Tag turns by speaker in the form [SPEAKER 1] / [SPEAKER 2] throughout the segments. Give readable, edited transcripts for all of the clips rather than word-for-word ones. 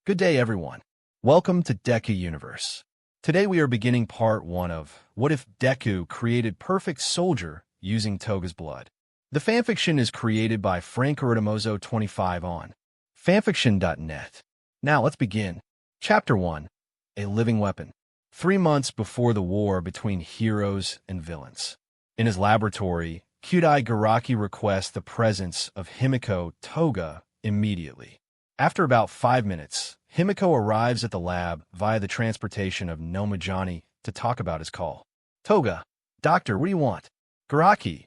[SPEAKER 1] Good day, everyone. Welcome to Deku Universe. Today we are beginning part 1 of What If Deku Created Perfect Soldier Using Toga's Blood. The fanfiction is created by Frank25 on fanfiction.net. Now let's begin. Chapter 1, A Living Weapon. 3 months before the war between heroes and villains. In his laboratory, Kyudai Garaki requests the presence of Himiko Toga immediately. After about 5 minutes, Himiko arrives at the lab via the transportation of Nomajani to talk about his call. Toga, doctor, what do you want? Garaki,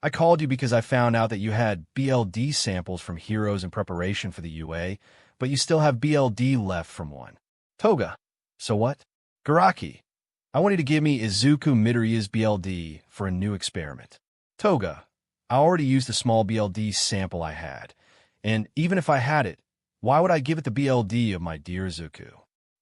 [SPEAKER 1] I called you because I found out that you had BLD samples from heroes in preparation for the UA, but you still have BLD left from one. Toga, so what? Garaki, I want you to give me Izuku Midoriya's BLD for a new experiment. Toga, I already used the small BLD sample I had, and even if I had it, why would I give it the BLD of my dear Izuku?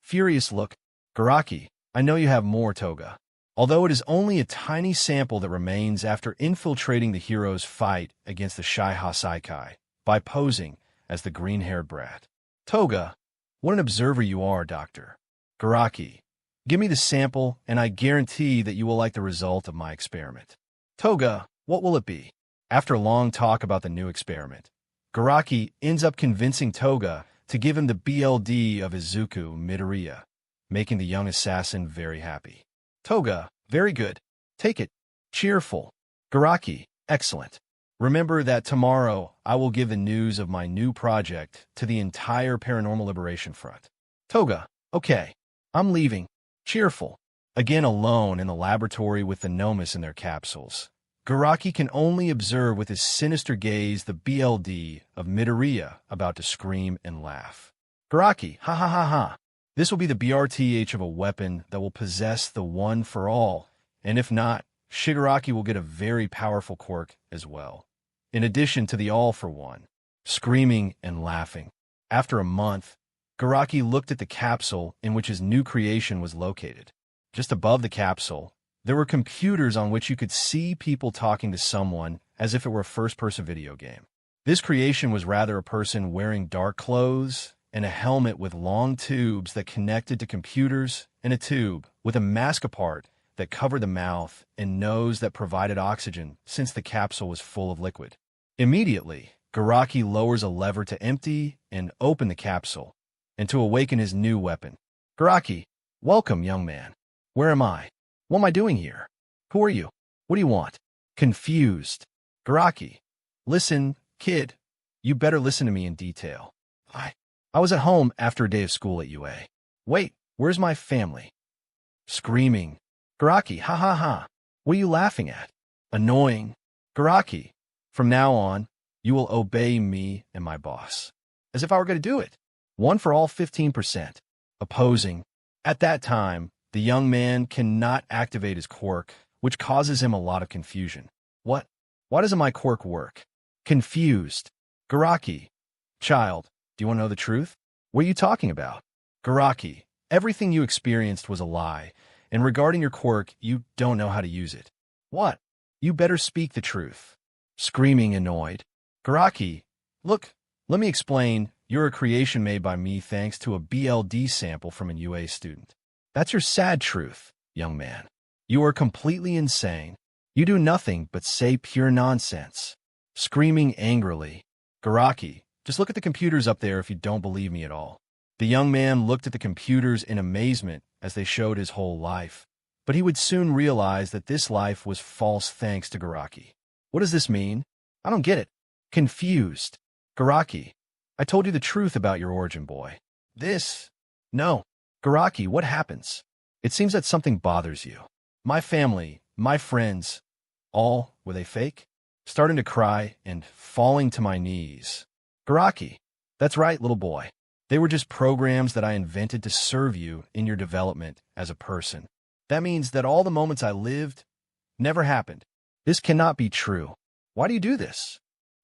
[SPEAKER 1] Furious look. Garaki, I know you have more, Toga. Although it is only a tiny sample that remains after infiltrating the hero's fight against the Shai Hasaikai by posing as the green-haired brat. Toga, what an observer you are, Doctor. Garaki, give me the sample and I guarantee that you will like the result of my experiment. Toga, what will it be? After a long talk about the new experiment, Garaki ends up convincing Toga to give him the BLD of Izuku Midoriya, making the young assassin very happy. Toga, very good. Take it. Cheerful. Garaki, excellent. Remember that tomorrow I will give the news of my new project to the entire Paranormal Liberation Front. Toga, okay. I'm leaving. Cheerful. Again alone in the laboratory with the Nomus in their capsules. Garaki can only observe with his sinister gaze the BLD of Midoriya about to scream and laugh. Garaki, ha ha ha ha. This will be the BRTH of a weapon that will possess the one for all, and if not, Shigaraki will get a very powerful quirk as well. In addition to the all for one, screaming and laughing. After a month, Garaki looked at the capsule in which his new creation was located. Just above the capsule, there were computers on which you could see people talking to someone as if it were a first-person video game. This creation was rather a person wearing dark clothes and a helmet with long tubes that connected to computers and a tube with a mask part that covered the mouth and nose that provided oxygen since the capsule was full of liquid. Immediately, Garaki lowers a lever to empty and open the capsule and to awaken his new weapon. Garaki, welcome, young man. Where am I? What am I doing here? Who are you? What do you want? Confused. Garaki, listen, kid. You better listen to me in detail. I was at home after a day of school at UA. Wait, where's my family? Screaming. Garaki, ha ha ha. What are you laughing at? Annoying. Garaki, from now on, you will obey me and my boss. As if I were going to do it. 1 for all 15%. Opposing. At that time, the young man cannot activate his quirk, which causes him a lot of confusion. What? Why doesn't my quirk work? Confused. Garaki. Child, do you want to know the truth? What are you talking about? Garaki, everything you experienced was a lie, and regarding your quirk, you don't know how to use it. What? You better speak the truth. Screaming annoyed. Garaki, look, let me explain. You're a creation made by me thanks to a BLD sample from an UA student. That's your sad truth, young man. You are completely insane. You do nothing but say pure nonsense. Screaming angrily. Garaki, just look at the computers up there if you don't believe me at all. The young man looked at the computers in amazement as they showed his whole life. But he would soon realize that this life was false thanks to Garaki. What does this mean? I don't get it. Confused. Garaki, I told you the truth about your origin, boy. No. Garaki, what happens? It seems that something bothers you. My family, my friends, all, were they fake? Starting to cry and falling to my knees. Garaki, that's right, little boy. They were just programs that I invented to serve you in your development as a person. That means that all the moments I lived never happened. This cannot be true. Why do you do this?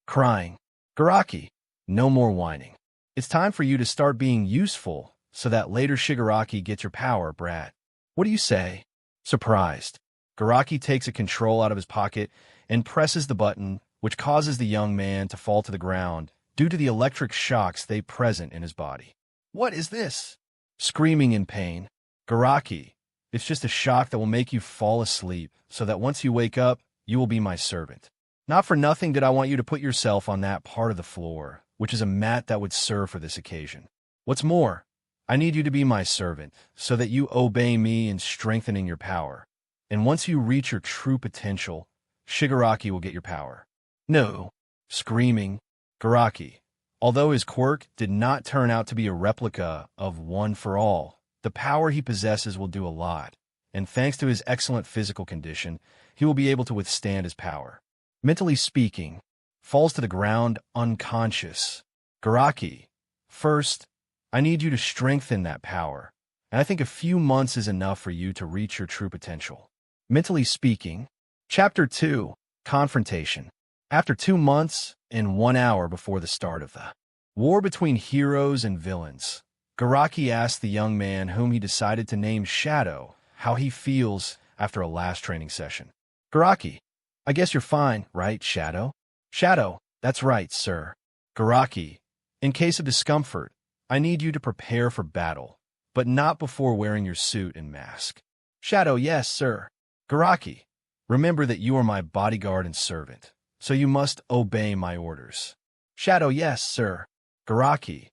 [SPEAKER 1] Crying. Garaki, no more whining. It's time for you to start being useful so that later Shigaraki gets your power, brat. What do you say? Surprised. Garaki takes a control out of his pocket and presses the button, which causes the young man to fall to the ground due to the electric shocks they present in his body. What is this? Screaming in pain. Garaki, it's just a shock that will make you fall asleep, so that once you wake up, you will be my servant. Not for nothing did I want you to put yourself on that part of the floor, which is a mat that would serve for this occasion. What's more, I need you to be my servant, so that you obey me in strengthening your power. And once you reach your true potential, Shigaraki will get your power. No. Screaming. Garaki. Although his quirk did not turn out to be a replica of One for All, the power he possesses will do a lot, and thanks to his excellent physical condition, he will be able to withstand his power. Mentally speaking, falls to the ground unconscious. Garaki, first, I need you to strengthen that power, and I think a few months is enough for you to reach your true potential. Mentally speaking, Chapter 2, Confrontation. After 2 months and 1 hour before the start of the war between heroes and villains, Garaki asked the young man whom he decided to name Shadow how he feels after a last training session. Garaki, I guess you're fine, right, Shadow? Shadow, that's right, sir. Garaki, in case of discomfort, I need you to prepare for battle, but not before wearing your suit and mask. Shadow, yes, sir. Garaki, remember that you are my bodyguard and servant, so you must obey my orders. Shadow, yes, sir. Garaki,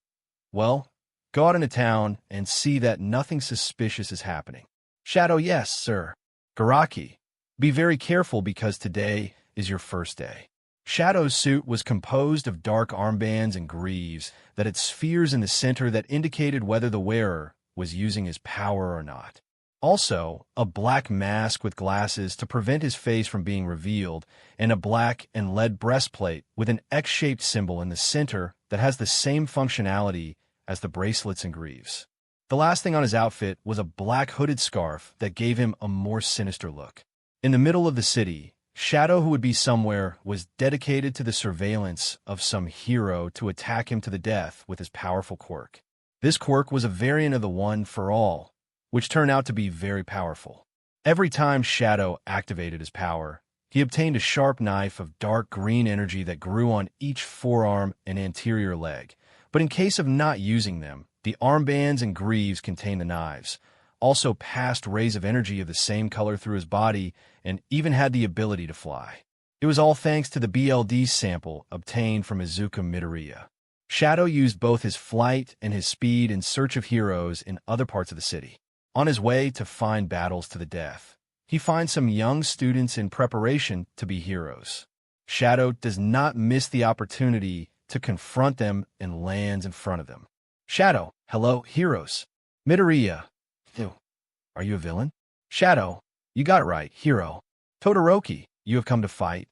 [SPEAKER 1] well, go out into town and see that nothing suspicious is happening. Shadow, yes, sir. Garaki, be very careful because today is your first day. Shadow's suit was composed of dark armbands and greaves that had spheres in the center that indicated whether the wearer was using his power or not. Also, a black mask with glasses to prevent his face from being revealed, and a black and lead breastplate with an X-shaped symbol in the center that has the same functionality as the bracelets and greaves. The last thing on his outfit was a black hooded scarf that gave him a more sinister look. In the middle of the city, Shadow, who would be somewhere, was dedicated to the surveillance of some hero to attack him to the death with his powerful quirk. This quirk was a variant of the One for All, which turned out to be very powerful. Every time Shadow activated his power, he obtained a sharp knife of dark green energy that grew on each forearm and anterior leg. But in case of not using them, the armbands and greaves contained the knives, also passed rays of energy of the same color through his body, and even had the ability to fly. It was all thanks to the BLD sample obtained from Izuku Midoriya. Shadow used both his flight and his speed in search of heroes in other parts of the city. On his way to find battles to the death, he finds some young students in preparation to be heroes. Shadow does not miss the opportunity to confront them and lands in front of them. Shadow, hello, heroes. Midoriya, ew, are you a villain? Shadow, you got it right, hero. Todoroki, you have come to fight,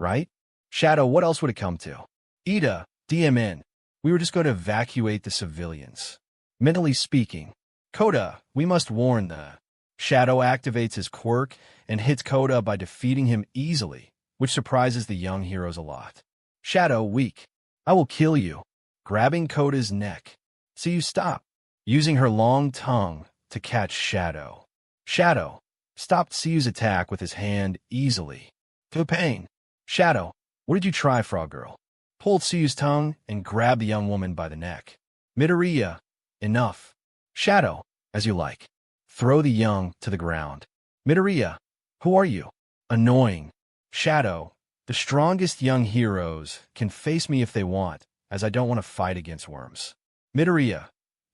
[SPEAKER 1] right? Shadow, what else would it come to? Ida, DMN, we were just going to evacuate the civilians. Mentally speaking, Koda, we must warn the... Shadow activates his quirk and hits Koda by defeating him easily, which surprises the young heroes a lot. Shadow, weak. I will kill you. Grabbing Koda's neck. So you stop, using her long tongue to catch Shadow. Shadow stopped Seiu's attack with his hand easily. To pain. Shadow, what did you try, Frog Girl? Pulled Seiu's tongue and grabbed the young woman by the neck. Midoriya, enough. Shadow, as you like. Throw the young to the ground. Midoriya, who are you? Annoying. Shadow, the strongest young heroes can face me if they want, as I don't want to fight against worms. Midoriya,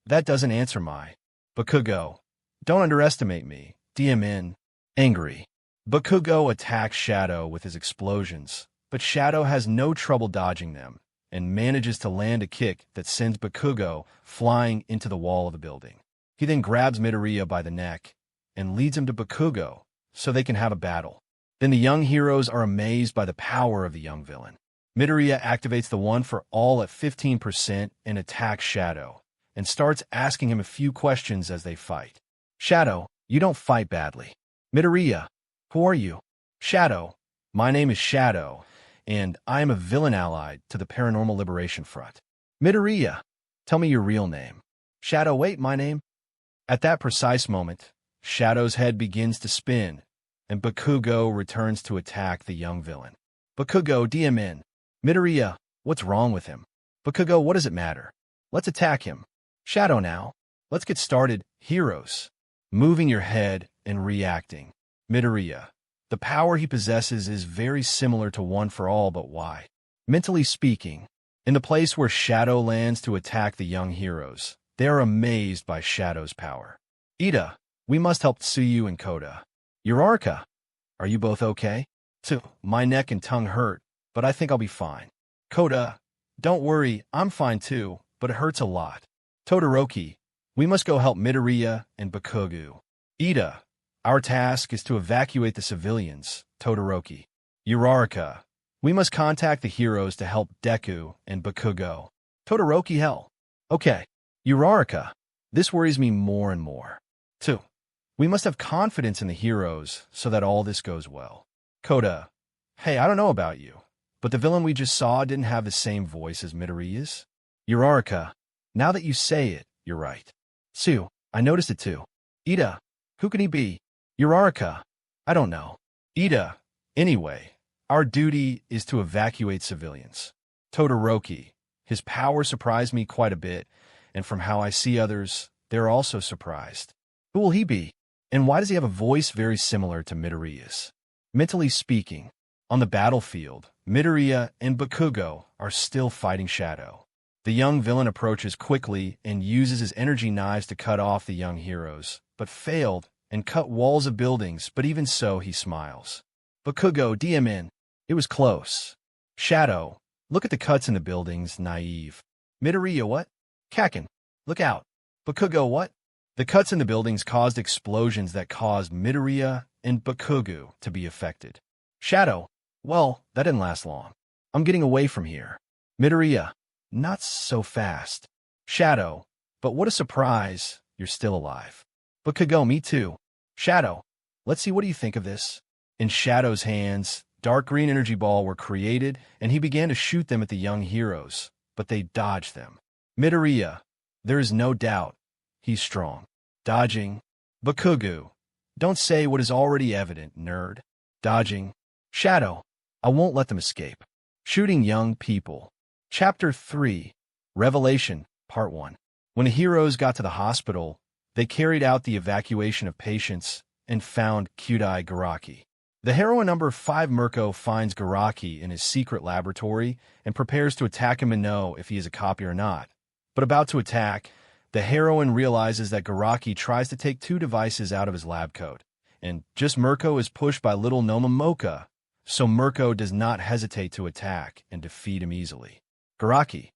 [SPEAKER 1] that doesn't answer my... Bakugo, don't underestimate me. DMN, angry. Bakugo attacks Shadow with his explosions, but Shadow has no trouble dodging them, and manages to land a kick that sends Bakugo flying into the wall of the building. He then grabs Midoriya by the neck and leads him to Bakugo so they can have a battle. Then the young heroes are amazed by the power of the young villain. Midoriya activates the One for All at 15% and attacks Shadow, and starts asking him a few questions as they fight. Shadow, you don't fight badly. Midoriya, who are you? Shadow, my name is Shadow, and I am a villain allied to the Paranormal Liberation Front. Midoriya, tell me your real name. Shadow, wait, my name? At that precise moment, Shadow's head begins to spin, and Bakugo returns to attack the young villain. Bakugo, DMN. Midoriya, what's wrong with him? Bakugo, what does it matter? Let's attack him. Shadow now. Let's get started. Heroes. Moving your head and reacting. Midoriya. The power he possesses is very similar to One for All, but why? Mentally speaking, in the place where Shadow lands to attack the young heroes, they are amazed by Shadow's power. Ida, we must help Tsuyu and Koda. Uraraka, are you both okay? My neck and tongue hurt, but I think I'll be fine. Koda, don't worry, I'm fine too, but it hurts a lot. Todoroki, we must go help Midoriya and Bakugo. Ida, our task is to evacuate the civilians. Todoroki. Uraraka, we must contact the heroes to help Deku and Bakugo. Todoroki, hell. Okay. Uraraka, this worries me more and more. 2. We must have confidence in the heroes so that all this goes well. Koda, hey, I don't know about you, but the villain we just saw didn't have the same voice as Midoriya's. Uraraka, now that you say it, you're right. Sue, I noticed it too. Ida, who can he be? Uraraka, I don't know. Ida, anyway, our duty is to evacuate civilians. Todoroki, his power surprised me quite a bit, and from how I see others, they're also surprised. Who will he be? And why does he have a voice very similar to Midoriya's? Mentally speaking, on the battlefield, Midoriya and Bakugo are still fighting Shadow. The young villain approaches quickly and uses his energy knives to cut off the young heroes, but failed and cut walls of buildings, but even so he smiles. Bakugo, DM in. It was close. Shadow, look at the cuts in the buildings, naive. Midoriya, what? Kaken, look out. Bakugo, what? The cuts in the buildings caused explosions that caused Midoriya and Bakugo to be affected. Shadow, well, that didn't last long. I'm getting away from here. Midoriya, not so fast. Shadow, but what a surprise, you're still alive. Bakugo, me too. Shadow, let's see, what do you think of this? In Shadow's hands, dark green energy ball were created, and he began to shoot them at the young heroes, but they dodged them. Midoriya, there is no doubt, he's strong. Dodging. Bakugo, don't say what is already evident, nerd. Dodging. Shadow, I won't let them escape. Shooting young people. Chapter 3. Revelation, Part 1. When the heroes got to the hospital, they carried out the evacuation of patients and found Kyudai Garaki. The heroine number 5 Mirko finds Garaki in his secret laboratory and prepares to attack him and know if he is a copy or not. But about to attack, the heroine realizes that Garaki tries to take 2 devices out of his lab coat, and just Mirko is pushed by little Noma Mocha, so Mirko does not hesitate to attack and defeat him easily. Garaki,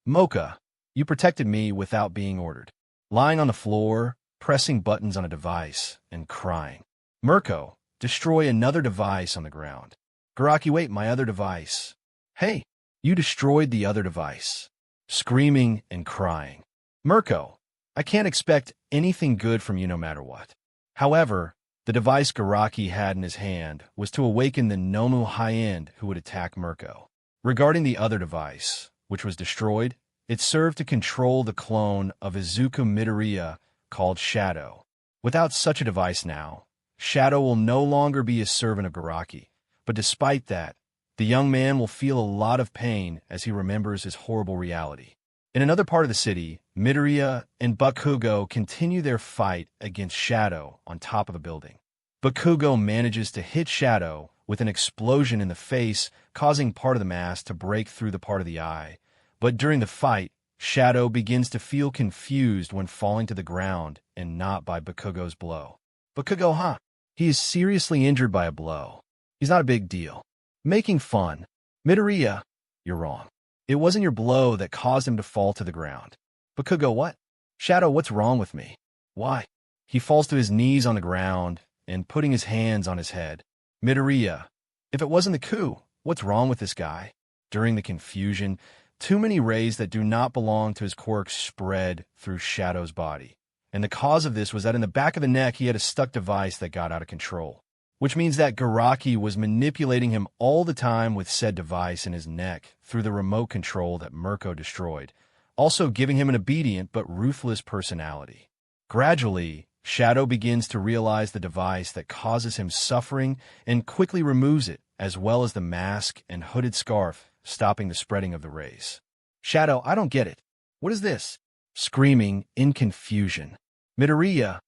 [SPEAKER 1] Mocha, you protected me without being ordered. Lying on the floor, pressing buttons on a device, and crying. Mirko, destroy another device on the ground. Garaki, wait, my other device. Hey, you destroyed the other device. Screaming and crying. Mirko, I can't expect anything good from you no matter what. However, the device Garaki had in his hand was to awaken the Nomu high-end who would attack Mirko. Regarding the other device, which was destroyed, it served to control the clone of Izuku Midoriya called Shadow. Without such a device now, Shadow will no longer be a servant of Garaki, but despite that, the young man will feel a lot of pain as he remembers his horrible reality. In another part of the city, Midoriya and Bakugo continue their fight against Shadow on top of a building. Bakugo manages to hit Shadow with an explosion in the face, causing part of the mask to break through the part of the eye. But during the fight, Shadow begins to feel confused when falling to the ground and not by Bakugo's blow. Bakugo, huh? He is seriously injured by a blow. He's not a big deal. Making fun. Midoriya, you're wrong. It wasn't your blow that caused him to fall to the ground. Bakugo, what? Shadow, what's wrong with me? Why? He falls to his knees on the ground and putting his hands on his head. Midoriya, if it wasn't the coup, what's wrong with this guy? During the confusion, too many rays that do not belong to his quirk spread through Shadow's body. And the cause of this was that in the back of the neck he had a stuck device that got out of control. Which means that Garaki was manipulating him all the time with said device in his neck through the remote control that Mirko destroyed, also giving him an obedient but ruthless personality. Gradually, Shadow begins to realize the device that causes him suffering and quickly removes it, as well as the mask and hooded scarf, stopping the spreading of the rays. Shadow, I don't get it. What is this? screaming in confusion. Midoriya,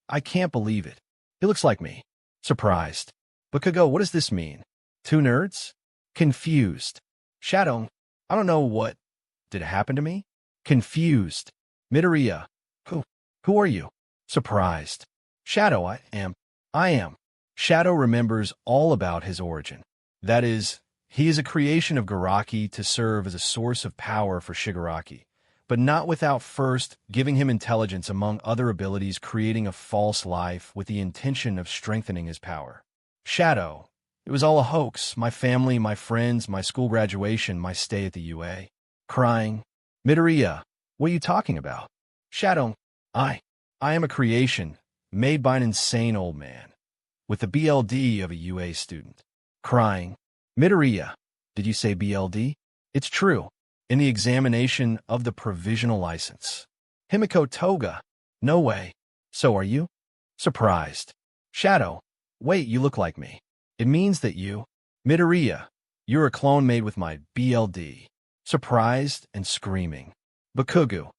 [SPEAKER 1] I can't believe it. He looks like me. Surprised. Bakugo, what does this mean? Two nerds? Confused. Shadow, I don't know what. Did it happen to me? Confused. Midoriya, who are you? Surprised. Shadow, I am. Shadow remembers all about his origin. That is, he is a creation of Garaki to serve as a source of power for Shigaraki, but not without first giving him intelligence among other abilities, creating a false life with the intention of strengthening his power. Shadow, it was all a hoax. My family, my friends, my school graduation, my stay at the UA. Crying. Midoriya, what are you talking about? Shadow, I am a creation made by an insane old man with the BLD of a UA student. Crying. Midoriya, did you say BLD? It's true. In the examination of the provisional license. Himiko Toga. No way. So are you? Surprised. Shadow. Wait, you look like me. It means that you... Midoriya, you're a clone made with my BLD. Surprised and screaming. Bakugo.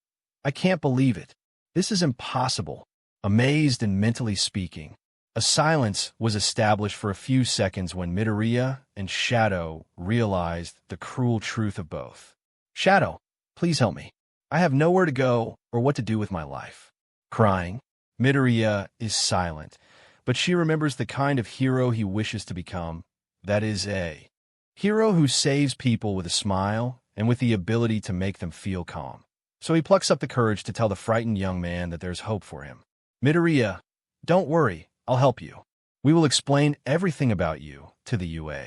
[SPEAKER 1] I can't believe it. This is impossible. Amazed and mentally speaking. A silence was established for a few seconds when Midoriya and Shadow realized the cruel truth of both. Shadow, please help me. I have nowhere to go or what to do with my life. Crying. Midoriya is silent, but she remembers the kind of hero he wishes to become. That is a hero who saves people with a smile and with the ability to make them feel calm. So he plucks up the courage to tell the frightened young man that there's hope for him. Midoriya, don't worry, I'll help you. We will explain everything about you to the UA.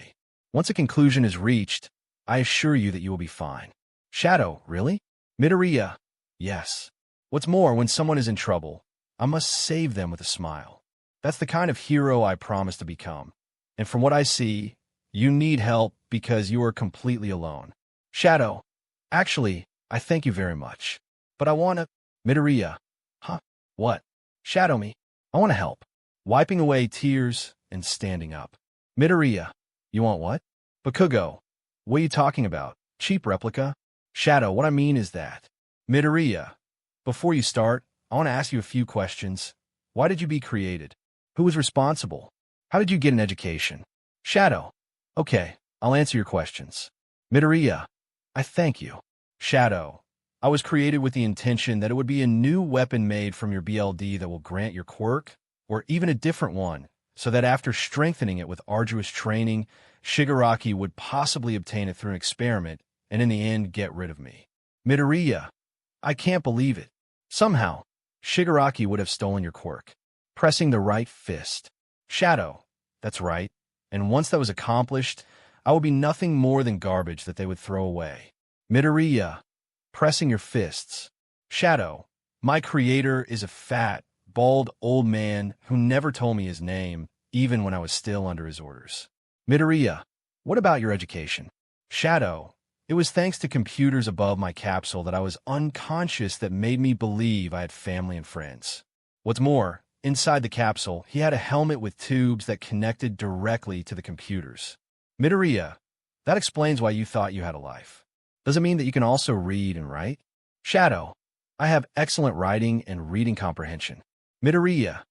[SPEAKER 1] Once a conclusion is reached, I assure you that you will be fine. Shadow, really? Midoriya, yes. What's more, when someone is in trouble, I must save them with a smile. That's the kind of hero I promise to become. And from what I see, you need help because you are completely alone. Shadow, actually, I thank you very much. But I want to... Midoriya, huh? What? Shadow me. I want to help. Wiping away tears and standing up. Midoriya, you want what? Bakugo, what are you talking about? Cheap replica? Shadow, what I mean is that. Midoriya, before you start, I want to ask you a few questions. Why did you be created? Who was responsible? How did you get an education? Shadow, okay, I'll answer your questions. Midoriya, I thank you. Shadow, I was created with the intention that it would be a new weapon made from your BLD that will grant your quirk, or even a different one, so that after strengthening it with arduous training, Shigaraki would possibly obtain it through an experiment and in the end get rid of me. Midoriya, I can't believe it. Somehow, Shigaraki would have stolen your quirk. Pressing the right fist. Shadow, that's right. And once that was accomplished, I would be nothing more than garbage that they would throw away. Midoriya, pressing your fists. Shadow, my creator is a fat, bald old man who never told me his name, even when I was still under his orders. Midoriya, what about your education? Shadow, it was thanks to computers above my capsule that I was unconscious that made me believe I had family and friends. What's more, inside the capsule, he had a helmet with tubes that connected directly to the computers. Midoriya, that explains why you thought you had a life. Does it mean that you can also read and write? Shadow, I have excellent writing and reading comprehension. Midoriya,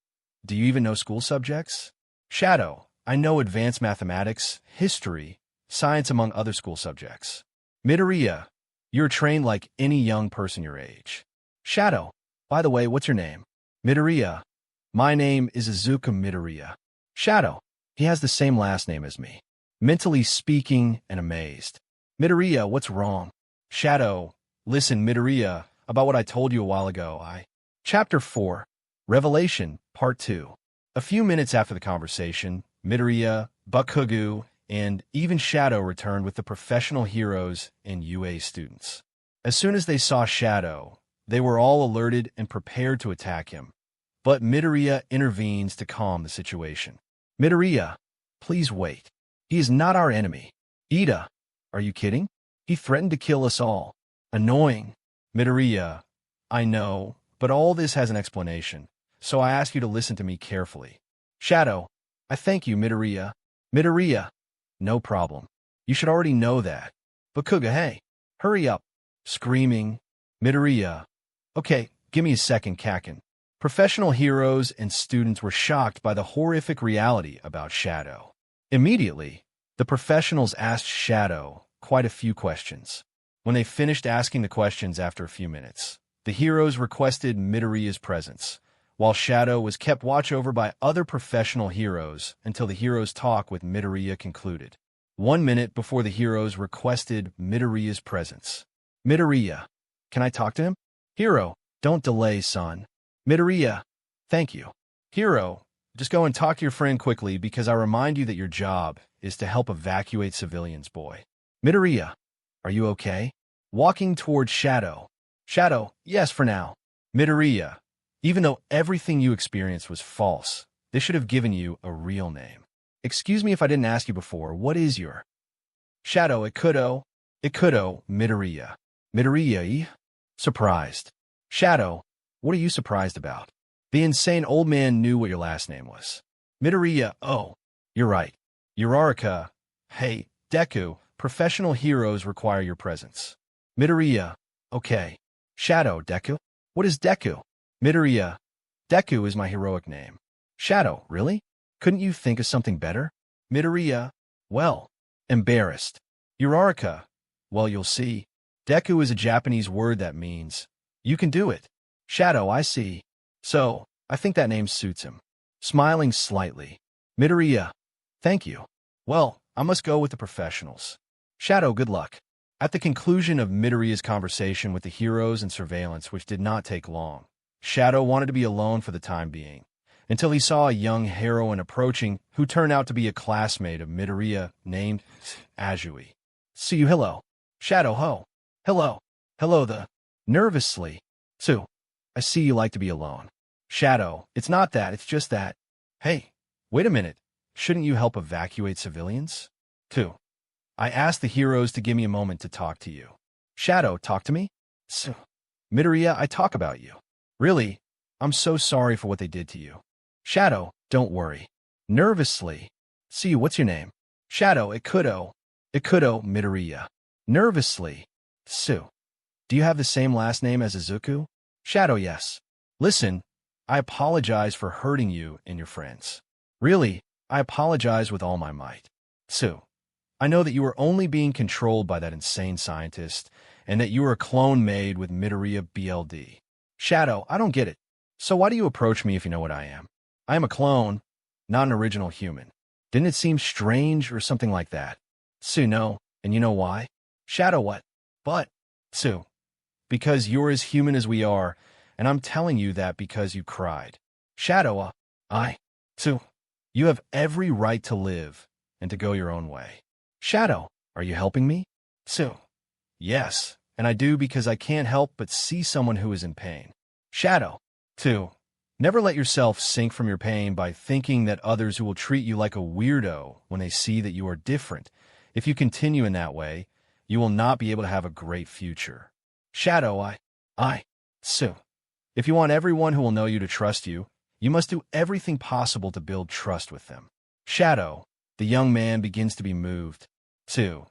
[SPEAKER 1] do you even know school subjects? Shadow, I know advanced mathematics, history, science among other school subjects. Midoriya, you're trained like any young person your age. Shadow, by the way, what's your name? Midoriya, my name is Izuku Midoriya. Shadow, he has the same last name as me. Mentally speaking and amazed. Midoriya, what's wrong? Shadow, listen, Midoriya, about what I told you a while ago, Chapter 4, Revelation, Part 2. A few minutes after the conversation, Midoriya, Bakugo, and even Shadow returned with the professional heroes and UA students. As soon as they saw Shadow, they were all alerted and prepared to attack him. But Midoriya intervenes to calm the situation. Midoriya, please wait. He is not our enemy. Ida, are you kidding? He threatened to kill us all. Annoying. Midoriya, I know, but all this has an explanation, so I ask you to listen to me carefully. Shadow, I thank you, Midoriya. Midoriya, no problem. You should already know that. Bakugo, hey, hurry up. Screaming. Midoriya, Okay, give me a second, Kakin. Professional heroes and students were shocked by the horrific reality about Shadow. Immediately, the professionals asked Shadow quite a few questions. When they finished asking the questions after a few minutes, the heroes requested Midoriya's presence, while Shadow was kept watch over by other professional heroes until the heroes' talk with Midoriya concluded. 1 minute before the heroes requested Midoriya's presence. Midoriya, can I talk to him? Hero, don't delay, son. Midoriya, thank you. Hero, just go and talk to your friend quickly because I remind you that your job is to help evacuate civilians, boy. Midoriya, are you okay? Walking towards Shadow. Shadow, yes for now. Midoriya, even though everything you experienced was false, they should have given you a real name. Excuse me if I didn't ask you before, what is your? Shadow, Ikuto, Midoriya. Midoriya, surprised. Shadow, what are you surprised about? The insane old man knew what your last name was. Midoriya, oh, you're right. Uraraka, hey, Deku, professional heroes require your presence. Midoriya, okay. Shadow, Deku? What is Deku? Midoriya, Deku is my heroic name. Shadow, really? Couldn't you think of something better? Midoriya, well, embarrassed. Uraraka, well, you'll see. Deku is a Japanese word that means, you can do it. Shadow, I see. So, I think that name suits him. Smiling slightly. Midoriya, thank you. Well, I must go with the professionals. Shadow, good luck. At the conclusion of Midoriya's conversation with the heroes and surveillance, which did not take long, Shadow wanted to be alone for the time being, until he saw a young heroine approaching who turned out to be a classmate of Midoriya named Azui. See you, hello. Shadow, ho. Hello. Hello, nervously. Tsu, I see you like to be alone. Shadow, it's not that, it's just that. Hey, wait a minute. Shouldn't you help evacuate civilians? Tsu, I asked the heroes to give me a moment to talk to you. Shadow, talk to me? Tsu, Midoriya, I talk about you. Really? I'm so sorry for what they did to you. Shadow, don't worry. Nervously. See, what's your name? Shadow, Ikuto, Midoriya. Nervously. Tsu, do you have the same last name as Izuku? Shadow, yes. Listen, I apologize for hurting you and your friends. Really, I apologize with all my might. Tsu, I know that you were only being controlled by that insane scientist, and that you were a clone made with Midoriya BLD. Shadow, I don't get it. So why do you approach me if you know what I am? I am a clone, not an original human. Didn't it seem strange or something like that? Tsu, no, and you know why? Shadow, what? But, Tsu, because you're as human as we are, and I'm telling you that because you cried. Shadow, Tsu, you have every right to live and to go your own way. Shadow, are you helping me? Tsu, yes, and I do because I can't help but see someone who is in pain. Shadow, Tsu, never let yourself sink from your pain by thinking that others who will treat you like a weirdo when they see that you are different. If you continue in that way, you will not be able to have a great future. Shadow, Tsu, if you want everyone who will know you to trust you, you must do everything possible to build trust with them. Shadow, the young man begins to be moved. Tsu,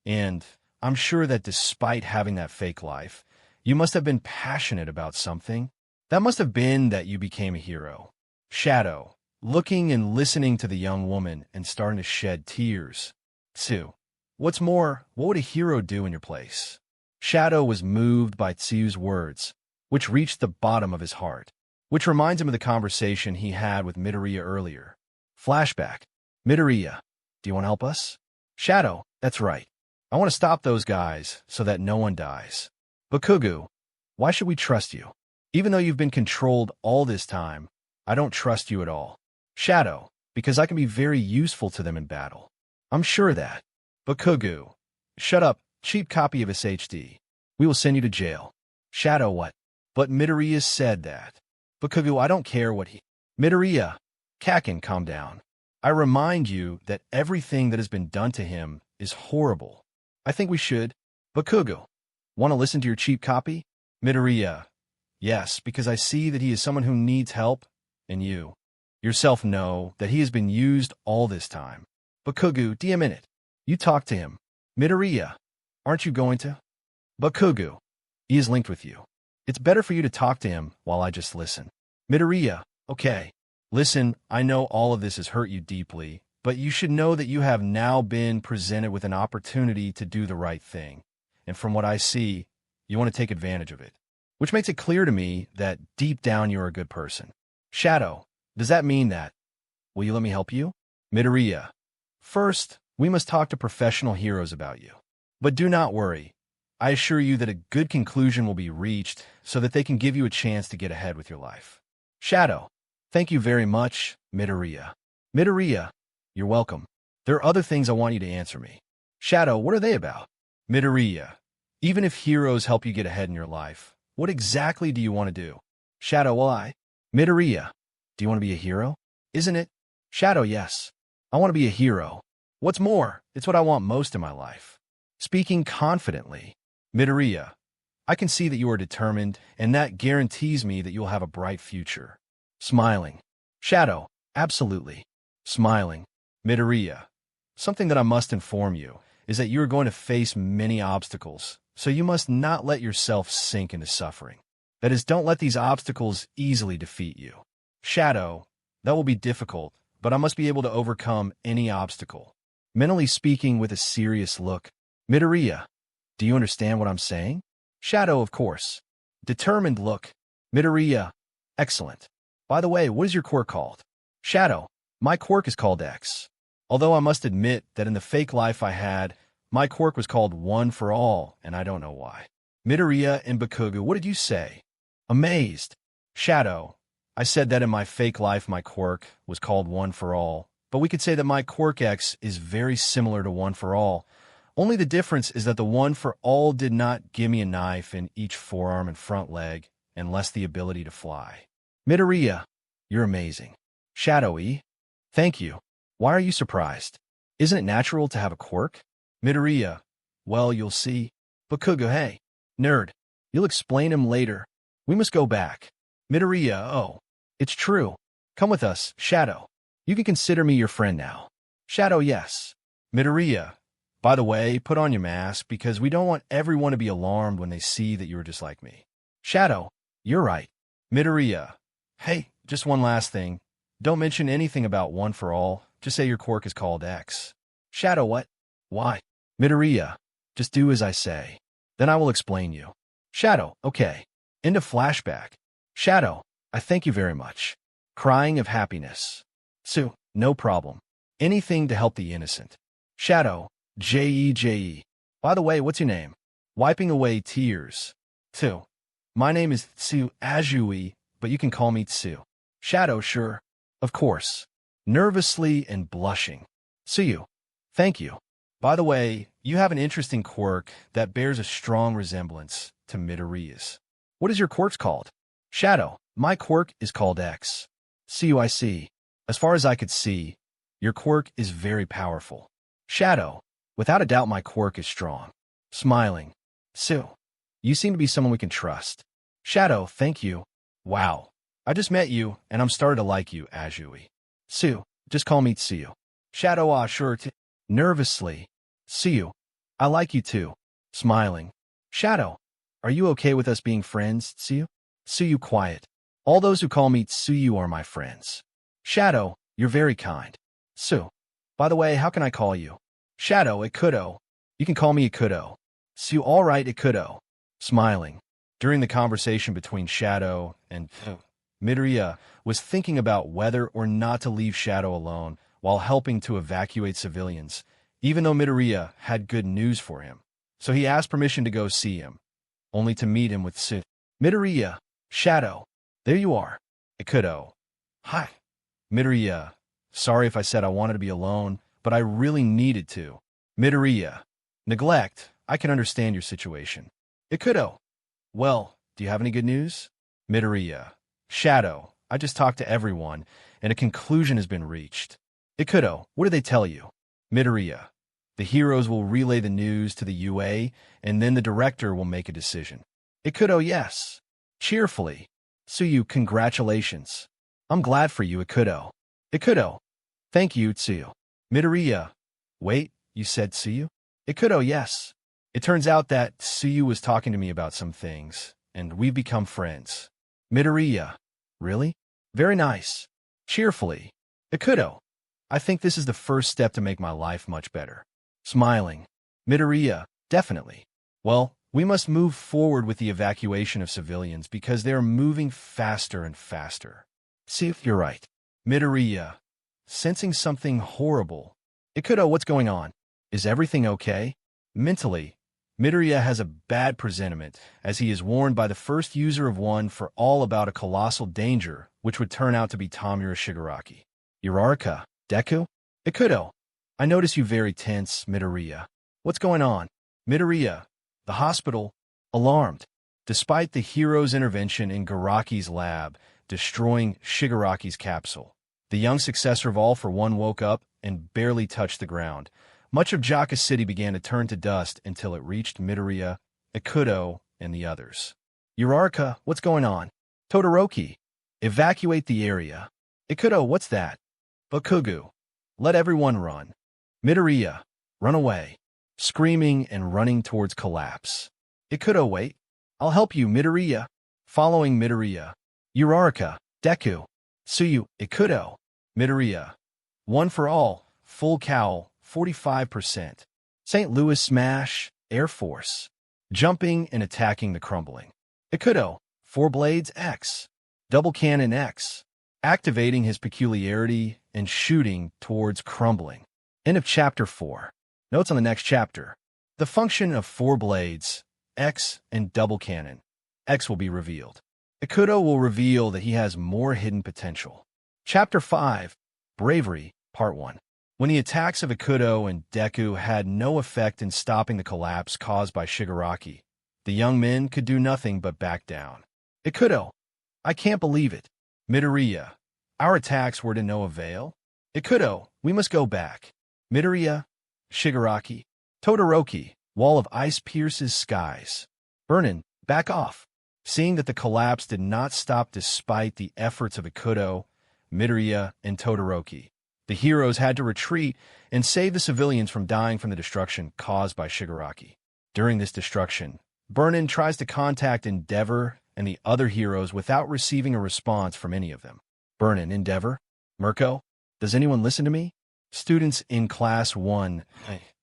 [SPEAKER 1] and I'm sure that despite having that fake life, you must have been passionate about something. That must have been that you became a hero. Shadow, looking and listening to the young woman and starting to shed tears. Tsu, what's more, what would a hero do in your place? Shadow was moved by Tsu's words, which reached the bottom of his heart, which reminds him of the conversation he had with Midoriya earlier. Flashback. Midoriya, do you want to help us? Shadow, that's right. I want to stop those guys so that no one dies. Bakugo, why should we trust you? Even though you've been controlled all this time, I don't trust you at all. Shadow, because I can be very useful to them in battle. I'm sure of that. Bakugo, shut up, cheap copy of SHD. We will send you to jail. Shadow, what? But Midoriya said that. Bakugo, I don't care what he... Midoriya, Kakin, calm down. I remind you that everything that has been done to him is horrible. I think we should. Bakugo, want to listen to your cheap copy? Midoriya, yes, because I see that he is someone who needs help, and you yourself know that he has been used all this time. Bakugo, do you a minute? You talk to him. Midoriya, aren't you going to? Bakugo, he is linked with you. It's better for you to talk to him while I just listen. Midoriya, okay. Listen, I know all of this has hurt you deeply, but you should know that you have now been presented with an opportunity to do the right thing. And from what I see, you want to take advantage of it. Which makes it clear to me that deep down you're a good person. Shadow, does that mean that? Will you let me help you? Midoriya, first, we must talk to professional heroes about you. But do not worry. I assure you that a good conclusion will be reached so that they can give you a chance to get ahead with your life. Shadow, thank you very much, Midoriya. Midoriya, you're welcome. There are other things I want you to answer me. Shadow, what are they about? Midoriya, even if heroes help you get ahead in your life, what exactly do you want to do? Shadow, why? Midoriya, do you want to be a hero? Isn't it? Shadow, yes. I want to be a hero. What's more, it's what I want most in my life. Speaking confidently, Midoriya, I can see that you are determined, and that guarantees me that you'll have a bright future. Smiling. Shadow, absolutely. Smiling. Midoriya, something that I must inform you is that you are going to face many obstacles, so you must not let yourself sink into suffering. That is, don't let these obstacles easily defeat you. Shadow, that will be difficult, but I must be able to overcome any obstacle. Mentally speaking, with a serious look. Midoriya, do you understand what I'm saying? Shadow, of course. Determined look. Midoriya, excellent. By the way, what is your quirk called? Shadow, my quirk is called X. Although I must admit that in the fake life I had, my quirk was called One for All, and I don't know why. Midoriya and Bakugo, what did you say? Amazed. Shadow, I said that in my fake life my quirk was called One for All, but we could say that my quirk X is very similar to One for All. Only the difference is that the One for All did not give me a knife in each forearm and front leg, and less the ability to fly. Midoriya, you're amazing. Shadowy, thank you. Why are you surprised? Isn't it natural to have a quirk? Midoriya, well, you'll see. Bakugo, hey, nerd, you'll explain him later. We must go back. Midoriya, oh, it's true. Come with us, Shadow. You can consider me your friend now. Shadow, yes. Midoriya, by the way, put on your mask because we don't want everyone to be alarmed when they see that you're just like me. Shadow, you're right. Midoriya, hey, just one last thing. Don't mention anything about One for All. Just say your quirk is called X. Shadow, what? Why? Midoriya, just do as I say. Then I will explain you. Shadow, okay. Into flashback. Shadow, I thank you very much. Crying of happiness. Sue, no problem. Anything to help the innocent. Shadow, J-E-J-E. By the way, what's your name? Wiping away tears. Tsu. My name is Tsu Ajui, but you can call me Tsu. Shadow, sure. Of course. Nervously and blushing. Tsuyu. Thank you. By the way, you have an interesting quirk that bears a strong resemblance to Midoriya's. What is your quirk called? Shadow. My quirk is called X. Tsuyu, I see. As far as I could see, your quirk is very powerful. Shadow. Without a doubt my quirk is strong. Smiling. Tsu. You seem to be someone we can trust. Shadow, thank you. Wow. I just met you, and I'm starting to like you, Ajui. Tsu, just call me Tsuyu. Shadow, ah, sure. Nervously. Tsuyu, I like you too. Smiling. Shadow, are you okay with us being friends, Tsuyu? Tsuyu, quiet. All those who call me Tsuyu are my friends. Shadow, you're very kind. Tsu. By the way, how can I call you? Shadow, Ikudo. You can call me Ikudo. Tsu, all right, Ikudo. Smiling. During the conversation between Shadow and Midoriya was thinking about whether or not to leave Shadow alone while helping to evacuate civilians, even though Midoriya had good news for him. So he asked permission to go see him, only to meet him with Tsu. Midoriya, Shadow, there you are. Ikudo. Hi. Midoriya, sorry if I said I wanted to be alone, but I really needed to. Midoriya, neglect, I can understand your situation. Ikudo, well, do you have any good news? Midoriya, Shadow, I just talked to everyone, and a conclusion has been reached. Ikudo, what did they tell you? Midoriya, the heroes will relay the news to the UA, and then the director will make a decision. Ikudo, yes. Cheerfully. Tsuyu, congratulations. I'm glad for you, Ikudo. Ikudo, thank you, Tsuyu. Midoriya, wait, you said Tsuyu? Ikudo, yes. It turns out that Tsuyu was talking to me about some things, and we've become friends. Midoriya. Really? Very nice. Cheerfully. Ikuto. I think this is the first step to make my life much better. Smiling. Midoriya. Definitely. Well, we must move forward with the evacuation of civilians because they are moving faster and faster. See if you're right. Midoriya. Sensing something horrible. Ikuto, what's going on? Is everything okay? Mentally, Midoriya has a bad presentiment, as he is warned by the first user of One for All about a colossal danger, which would turn out to be Tomura Shigaraki. Uraraka, Deku? Ikuto. I notice you very tense, Midoriya. What's going on? Midoriya. The hospital. Alarmed. Despite the hero's intervention in Garaki's lab, destroying Shigaraki's capsule, the young successor of All for One woke up and barely touched the ground. Much of Jaka City began to turn to dust until it reached Midoriya, Ikuto, and the others. Uraraka, what's going on? Todoroki, evacuate the area. Ikuto, what's that? Bakugo, let everyone run. Midoriya, run away. Screaming and running towards collapse. Ikuto, wait. I'll help you, Midoriya. Following Midoriya. Uraraka, Deku, Tsuyu, Ikuto. Midoriya. One for All, full cowl, 45%. St. Louis Smash, Air Force. Jumping and attacking the crumbling. Ikuto, Four Blades X. Double Cannon X. Activating his peculiarity and shooting towards crumbling. End of Chapter 4. Notes on the next chapter. The function of Four Blades X and Double Cannon X will be revealed. Ikuto will reveal that he has more hidden potential. Chapter 5. Bravery, Part 1. When the attacks of Ikuto and Deku had no effect in stopping the collapse caused by Shigaraki, the young men could do nothing but back down. Ikuto, I can't believe it. Midoriya, our attacks were to no avail? Ikuto, we must go back. Midoriya, Shigaraki, Todoroki, wall of ice pierces skies. Burnin, back off. Seeing that the collapse did not stop despite the efforts of Ikuto, Midoriya, and Todoroki, the heroes had to retreat and save the civilians from dying from the destruction caused by Shigaraki. During this destruction, Burnin tries to contact Endeavor and the other heroes without receiving a response from any of them. Burnin, Endeavor? Mirko? Does anyone listen to me? Students in Class 1.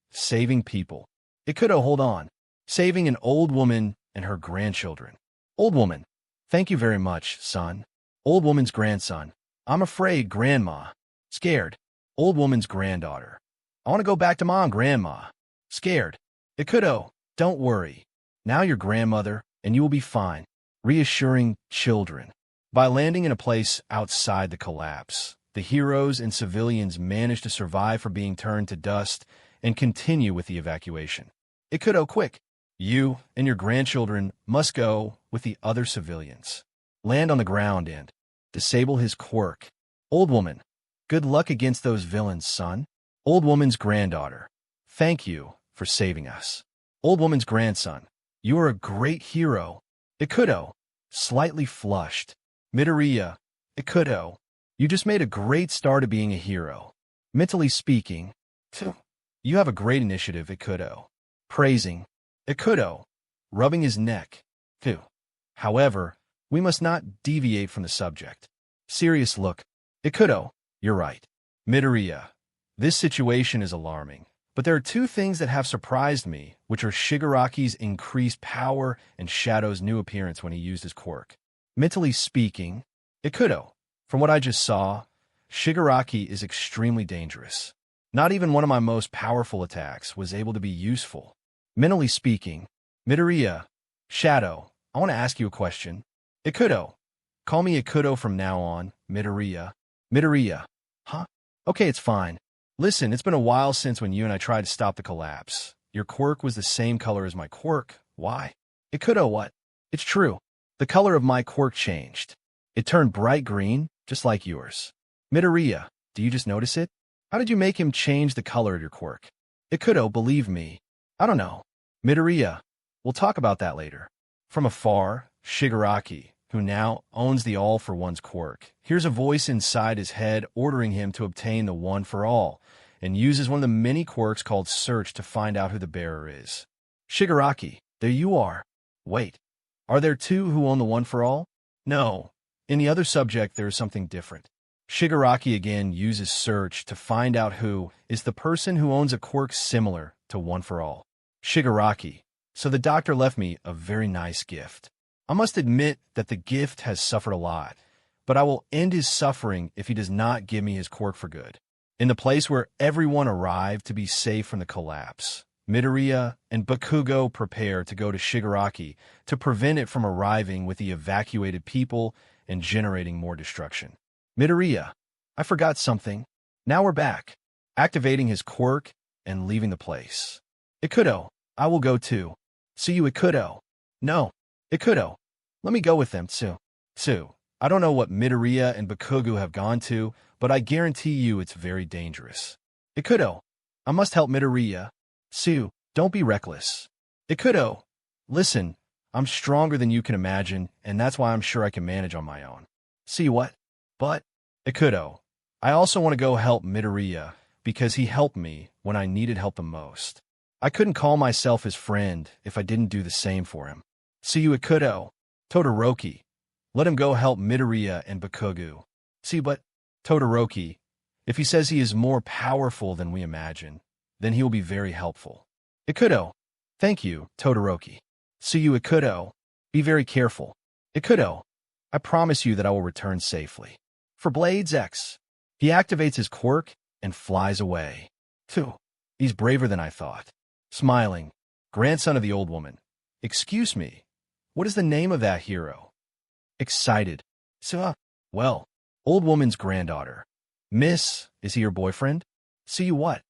[SPEAKER 1] Saving people. Ikuto, hold on. Saving an old woman and her grandchildren. Old woman. Thank you very much, son. Old woman's grandson. I'm afraid, Grandma. Scared. Old woman's granddaughter. I want to go back to Mom, Grandma. Scared. Ikuto, don't worry. Now you're grandmother, and you will be fine. Reassuring children. By landing in a place outside the collapse, the heroes and civilians manage to survive from being turned to dust and continue with the evacuation. Ikuto, quick. You and your grandchildren must go with the other civilians. Land on the ground and disable his quirk. Old woman. Good luck against those villains, son. Old woman's granddaughter. Thank you for saving us. Old woman's grandson. You are a great hero. Ikuto. Slightly flushed. Midoriya. Ikuto. You just made a great start to being a hero. Mentally speaking. You have a great initiative, Ikuto. Praising. Ikuto. Rubbing his neck. However, we must not deviate from the subject. Serious look. Ikuto. You're right. Midoriya. This situation is alarming, but there are two things that have surprised me, which are Shigaraki's increased power and Shadow's new appearance when he used his quirk. Mentally speaking, Ikuto, from what I just saw, Shigaraki is extremely dangerous. Not even one of my most powerful attacks was able to be useful. Mentally speaking, Midoriya, Shadow, I want to ask you a question. Ikuto. Call me Ikuto from now on, Midoriya. Midoriya. Huh? Okay, it's fine. Listen, it's been a while since when you and I tried to stop the collapse. Your quirk was the same color as my quirk. Why? Ikuto, what? It's true. The color of my quirk changed. It turned bright green, just like yours. Midoriya, do you just notice it? How did you make him change the color of your quirk? Ikuto, believe me. I don't know. Midoriya, we'll talk about that later. From afar, Shigaraki, who now owns the All for One's quirk, hears a voice inside his head ordering him to obtain the One for All, and uses one of the many quirks called Search to find out who the bearer is. Shigaraki, there you are. Wait, Are there two who own the one for all? No. In the other subject, there is something different. Shigaraki again uses search to find out who is the person who owns a quirk similar to one for all. Shigaraki. So the doctor left me a very nice gift. I must admit that the gift has suffered a lot, but I will end his suffering if he does not give me his quirk for good. In the place where everyone arrived to be safe from the collapse, Midoriya and Bakugo prepare to go to Shigaraki to prevent it from arriving with the evacuated people and generating more destruction. Midoriya, I forgot something. Now we're back, activating his quirk and leaving the place. Ikuto, I will go too. See you, Ikuto. No, Ikuto, let me go with them too. I don't know what Midoriya and Bakugo have gone to, but I guarantee you it's very dangerous. Ikuto, I must help Midoriya. Sue, don't be reckless. Ikuto, listen, I'm stronger than you can imagine, and that's why I'm sure I can manage on my own. See what? But, Ikuto, I also want to go help Midoriya because he helped me when I needed help the most. I couldn't call myself his friend if I didn't do the same for him. See you, Ikuto. Todoroki, let him go help Midoriya and Bakugo. See, but, Todoroki, if he says he is more powerful than we imagine, then he will be very helpful. Ikuto, thank you, Todoroki. See you, Ikuto. Be very careful. Ikuto, I promise you that I will return safely. For Blades X, he activates his quirk and flies away. 2. He's braver than I thought. Smiling, grandson of the old woman. Excuse me, what is the name of that hero? Excited. Well, old woman's granddaughter. Miss, is he your boyfriend? See you what?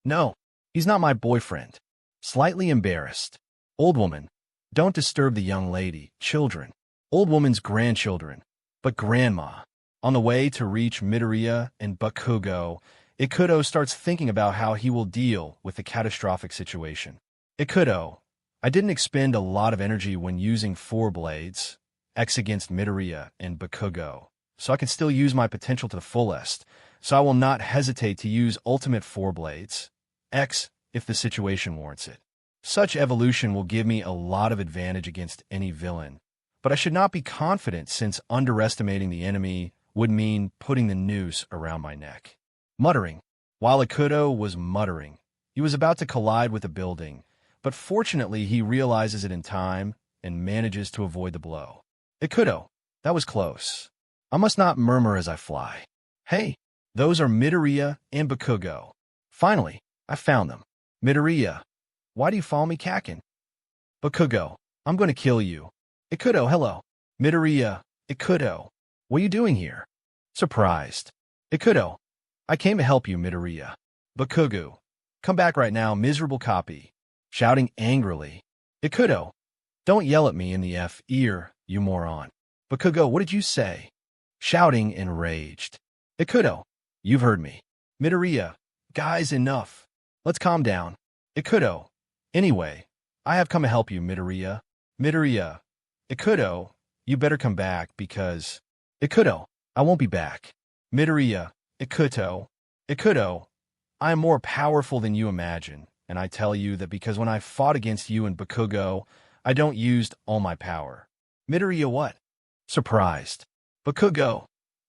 [SPEAKER 1] No, he's not my boyfriend. Slightly embarrassed. Old woman, don't disturb the young lady, children. Old woman's grandchildren. But grandma. On the way to reach Midoriya and Bakugo, Ikuto starts thinking about how he will deal with the catastrophic situation. Ikuto, I didn't expend a lot of energy when using 4 blades, X against Midoriya and Bakugo, so I can still use my potential to the fullest, so I will not hesitate to use ultimate 4 blades, X if the situation warrants it. Such evolution will give me a lot of advantage against any villain, but I should not be confident since underestimating the enemy would mean putting the noose around my neck. Muttering. While Ikuto was muttering, he was about to collide with a building, but fortunately he realizes it in time and manages to avoid the blow. Ikuto, that was close. I must not murmur as I fly. Hey, those are Midoriya and Bakugo. Finally, I found them. Midoriya, why do you follow me, Kakin? Bakugo, I'm going to kill you. Ikuto, hello. Midoriya, Ikuto, what are you doing here? Surprised. Ikuto, I came to help you, Midoriya. Bakugo, come back right now, miserable copy. Shouting angrily. Ikuto, don't yell at me in the ear, you moron. Bakugo, what did you say? Shouting enraged. Ikuto, you've heard me. Midoriya, guys, enough. Let's calm down. Ikuto, anyway, I have come to help you, Midoriya. Midoriya, Ikuto, you better come back because... Ikuto, I won't be back. Midoriya, Ikuto, I am more powerful than you imagine, and I tell you that because when I fought against you and Bakugo, I don't used all my power. Midoriya what? Surprised. Bakugo,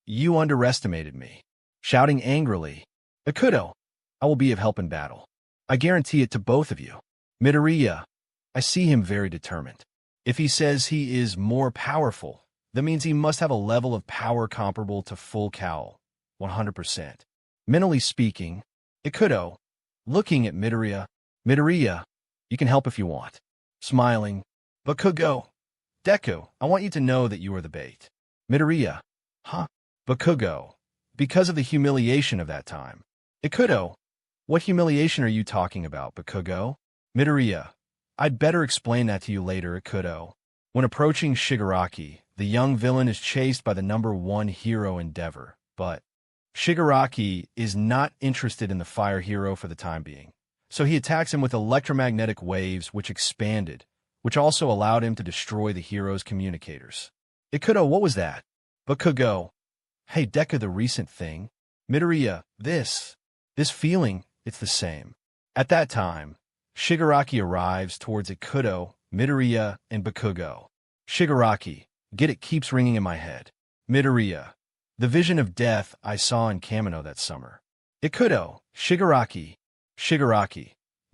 [SPEAKER 1] you underestimated me. Shouting angrily. Ikuto, I will be of help in battle. I guarantee it to both of you. Midoriya, I see him very determined. If he says he is more powerful, that means he must have a level of power comparable to full cowl. 100%. Mentally speaking, Ikuto, looking at Midoriya, Midoriya, you can help if you want. Smiling, Bakugo, Deku, I want you to know that you are the bait. Midoriya, huh? Bakugo, because of the humiliation of that time. Ikuto, what humiliation are you talking about, Bakugo? Midoriya, I'd better explain that to you later, Ikuto. When approaching Shigaraki, the young villain is chased by the #1 hero Endeavor, but Shigaraki is not interested in the fire hero for the time being, so he attacks him with electromagnetic waves which expanded, which also allowed him to destroy the hero's communicators. Ikuto, what was that? Bakugo, hey Deku, the recent thing. Midoriya, this feeling, it's the same. At that time, Shigaraki arrives towards Ikuto, Midoriya, and Bakugo. Shigaraki, get it keeps ringing in my head. Midoriya, the vision of death I saw in Kamino that summer. Ikuto, Shigaraki,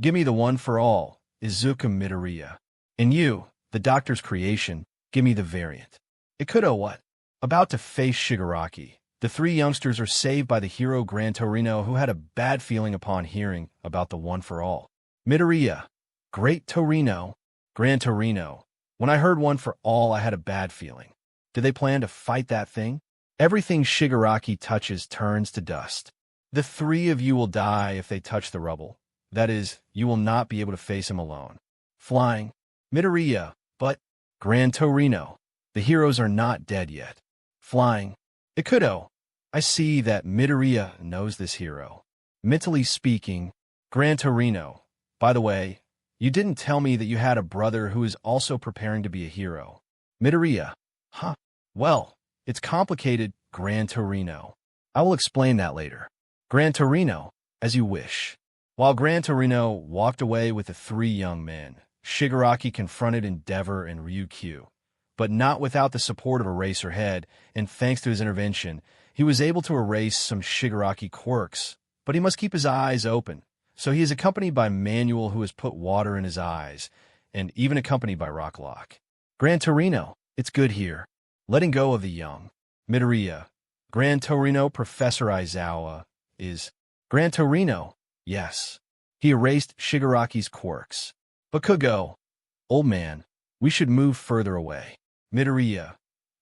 [SPEAKER 1] give me the one for all, Izuku Midoriya. And you, the doctor's creation, give me the variant. Ikuto what? About to face Shigaraki, the three youngsters are saved by the hero Gran Torino, who had a bad feeling upon hearing about the one for all. Midoriya, Great Torino, Gran Torino. When I heard one for all, I had a bad feeling. Do they plan to fight that thing? Everything Shigaraki touches turns to dust. The three of you will die if they touch the rubble. That is, you will not be able to face him alone. Flying. Midoriya, but Gran Torino. The heroes are not dead yet. Flying. Ikuto. I see that Midoriya knows this hero. Mentally speaking, Gran Torino. By the way, you didn't tell me that you had a brother who is also preparing to be a hero. Midoriya. Huh. Well, it's complicated, Gran Torino. I will explain that later. Gran Torino, as you wish. While Gran Torino walked away with the three young men, Shigaraki confronted Endeavor and Ryukyu. But not without the support of Eraserhead, and thanks to his intervention, he was able to erase some Shigaraki quirks. But he must keep his eyes open, so he is accompanied by Manuel, who has put water in his eyes, and even accompanied by Rocklock. Gran Torino, it's good here. Letting go of the young. Midoriya. Gran Torino, Professor Aizawa, is Gran Torino. Yes. He erased Shigaraki's quirks. Bakugo. Old man, we should move further away. Midoriya.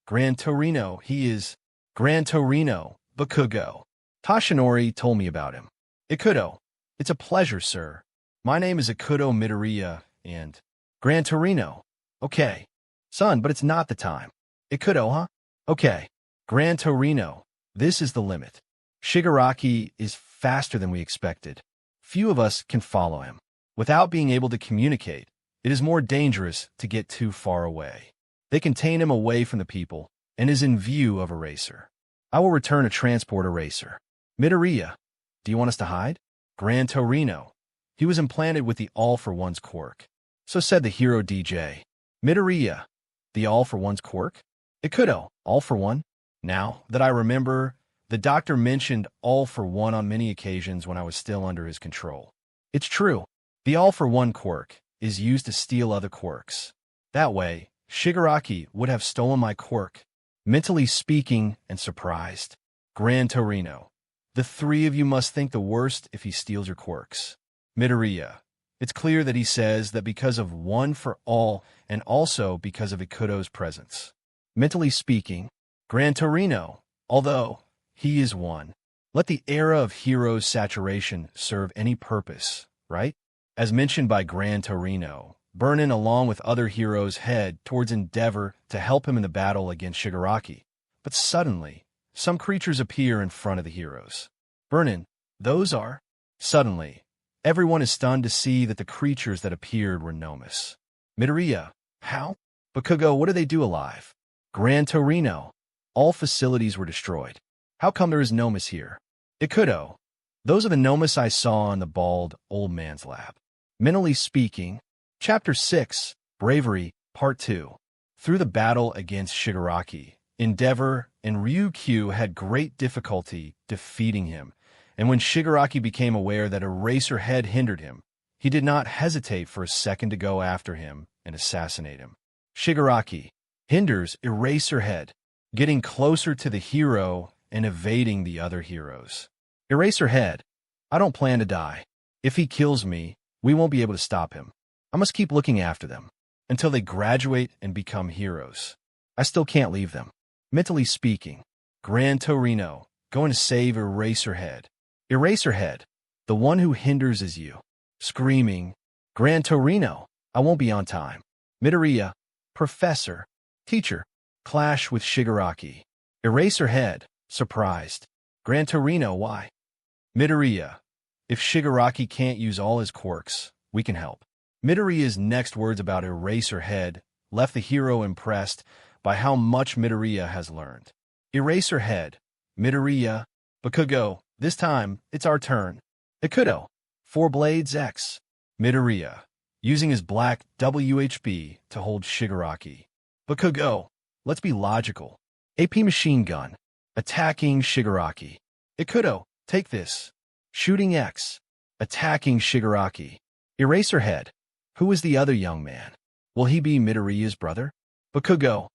[SPEAKER 1] Gran Torino, he is Gran Torino, Bakugo. Tashinori told me about him. Ikuto. It's a pleasure, sir. My name is Ikuto Midoriya, and Gran Torino. Okay. Son, but it's not the time. Ikuto, huh? Okay. Gran Torino. This is the limit. Shigaraki is faster than we expected. Few of us can follow him. Without being able to communicate, it is more dangerous to get too far away. They contain him away from the people and is in view of Eraser. I will return a transport Eraser. Midoriya. Do you want us to hide? Gran Torino. He was implanted with the All-for-One's quirk. So said the hero DJ. Midoriya. The All-for-One's quirk? Ikuto. All-for-One? Now that I remember, the doctor mentioned All-for-One on many occasions when I was still under his control. It's true. The All-for-One quirk is used to steal other quirks. That way, Shigaraki would have stolen my quirk, mentally speaking and surprised. Gran Torino. The three of you must think the worst if he steals your quirks. Midoriya. It's clear that he says that because of one for all and also because of Ikuto's presence. Mentally speaking, Gran Torino, although he is one. Let the era of heroes saturation serve any purpose, right? As mentioned by Gran Torino, Burnin along with other heroes head towards Endeavor to help him in the battle against Shigaraki. But suddenly, some creatures appear in front of the heroes. Burnin, those are... Suddenly, everyone is stunned to see that the creatures that appeared were Nomus. Midoriya, how? Bakugo, what do they do alive? Gran Torino, all facilities were destroyed. How come there is Nomus here? Ikuto, those are the Nomus I saw in the bald old man's lab. Mentally speaking, Chapter 6, Bravery, Part 2. Through the battle against Shigaraki, Endeavor and Ryukyu had great difficulty defeating him, and when Shigaraki became aware that Eraserhead hindered him, he did not hesitate for a second to go after him and assassinate him. Shigaraki hinders Eraserhead, getting closer to the hero and evading the other heroes. Eraserhead, I don't plan to die. If he kills me, we won't be able to stop him. I must keep looking after them until they graduate and become heroes. I still can't leave them. Mentally speaking, Gran Torino, going to save Eraserhead. Eraserhead, the one who hinders is you. Screaming, Gran Torino, I won't be on time. Midoriya, Professor, Teacher, clash with Shigaraki. Eraserhead, surprised. Gran Torino, why? Midoriya, if Shigaraki can't use all his quirks, we can help. Midoriya's next words about Eraserhead left the hero impressed by how much Midoriya has learned. Eraserhead, Midoriya, Bakugo, this time, it's our turn. Ikuto, Four Blades X. Midoriya, using his black WHB to hold Shigaraki. Bakugo, let's be logical. AP machine gun. Attacking Shigaraki. Ikuto, take this. Shooting X. Attacking Shigaraki. Eraserhead. Who is the other young man? Will he be Midoriya's brother? Bakugo,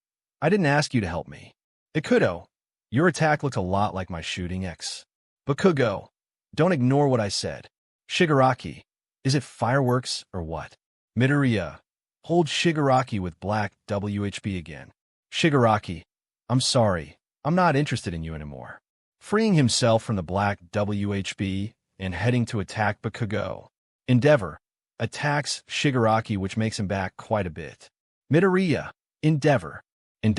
[SPEAKER 1] I didn't ask you to help me. Ikuto, your attack looked a lot like my shooting X. Bakugo, don't ignore what I said. Shigaraki, is it fireworks or what? Midoriya, hold Shigaraki with black WHB again. Shigaraki, I'm sorry, I'm not interested in you anymore. Freeing himself from the black WHB and heading to attack Bakugo. Endeavor attacks Shigaraki, which makes him back quite a bit. Midoriya, Endeavor, and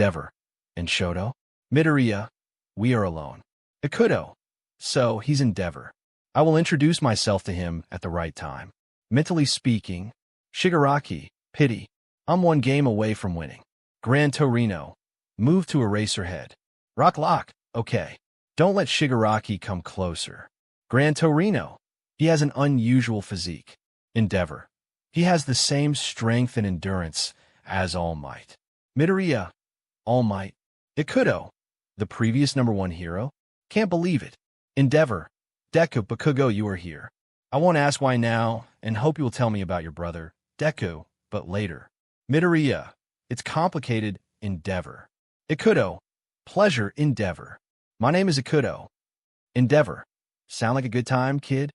[SPEAKER 1] Shoto. Midoriya, we are alone. Ikuto, so he's Endeavor. I will introduce myself to him at the right time. Mentally speaking, Shigaraki, pity. I'm one game away from winning. Gran Torino, move to Eraserhead. Rock Lock, okay. Don't let Shigaraki come closer. Gran Torino, he has an unusual physique. Endeavor, he has the same strength and endurance as All Might. Midoriya, All Might. Ikuto, the previous #1 hero? Can't believe it. Endeavor, Deku, Bakugo, you are here. I won't ask why now, and hope you will tell me about your brother, Deku, but later. Midoriya, it's complicated, Endeavor. Ikuto, pleasure, Endeavor. My name is Ikuto. Endeavor, sound like a good time, kid?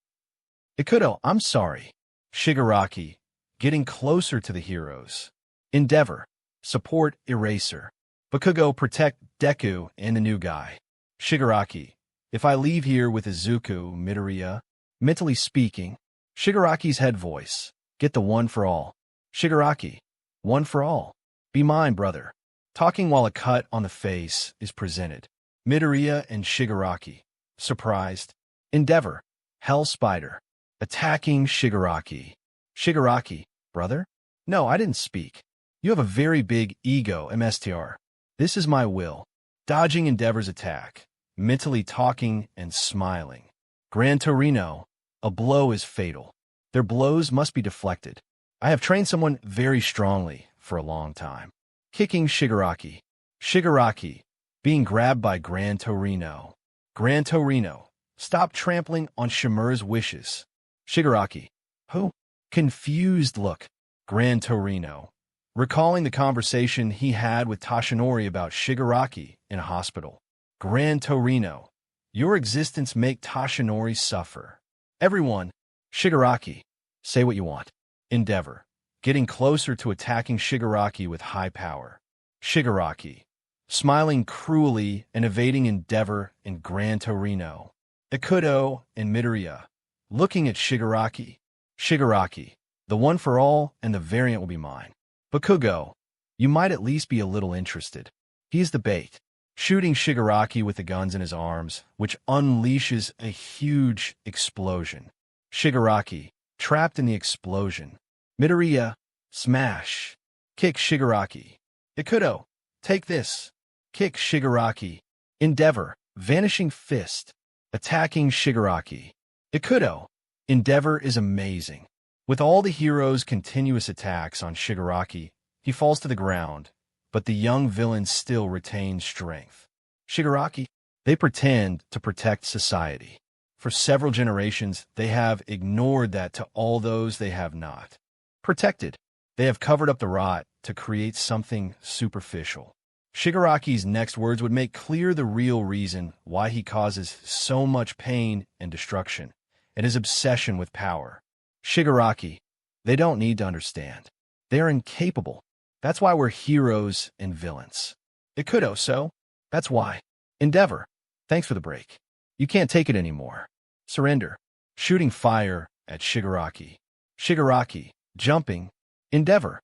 [SPEAKER 1] Ikuto, I'm sorry. Shigaraki, getting closer to the heroes. Endeavor, support Eraser. Bakugo, protect Deku and the new guy. Shigaraki, if I leave here with Izuku Midoriya, mentally speaking, Shigaraki's head voice, get the one for all. Shigaraki, one for all. Be mine, brother. Talking while a cut on the face is presented. Midoriya and Shigaraki, surprised. Endeavor, Hell Spider, attacking Shigaraki. Shigaraki, brother? No, I didn't speak. You have a very big ego, MSTR. This is my will. Dodging Endeavor's attack, mentally talking and smiling. Gran Torino, a blow is fatal. Their blows must be deflected. I have trained someone very strongly for a long time. Kicking Shigaraki. Shigaraki, being grabbed by Gran Torino. Gran Torino, stop trampling on Shimura's wishes. Shigaraki, who? Confused look. Gran Torino, recalling the conversation he had with Toshinori about Shigaraki in a hospital. Gran Torino, your existence make Toshinori suffer. Everyone, Shigaraki, say what you want. Endeavor, getting closer to attacking Shigaraki with high power. Shigaraki, smiling cruelly and evading Endeavor and Gran Torino. Ikuto and Midoriya, looking at Shigaraki. Shigaraki, the one for all and the variant will be mine. Bakugo, you might at least be a little interested. He's the bait. Shooting Shigaraki with the guns in his arms, which unleashes a huge explosion. Shigaraki, trapped in the explosion. Midoriya, smash. Kick Shigaraki. Ikuto, take this. Kick Shigaraki. Endeavor, vanishing fist. Attacking Shigaraki. Ikuto, Endeavor is amazing. With all the heroes' continuous attacks on Shigaraki, he falls to the ground, but the young villain still retains strength. Shigaraki, they pretend to protect society. For several generations, they have ignored that to all those they have not protected. They have covered up the rot to create something superficial. Shigaraki's next words would make clear the real reason why he causes so much pain and destruction, and his obsession with power. Shigaraki, they don't need to understand. They are incapable. That's why we're heroes and villains. Ikuto, so? That's why. Endeavor, thanks for the break. You can't take it anymore. Surrender. Shooting fire at Shigaraki. Shigaraki, jumping. Endeavor,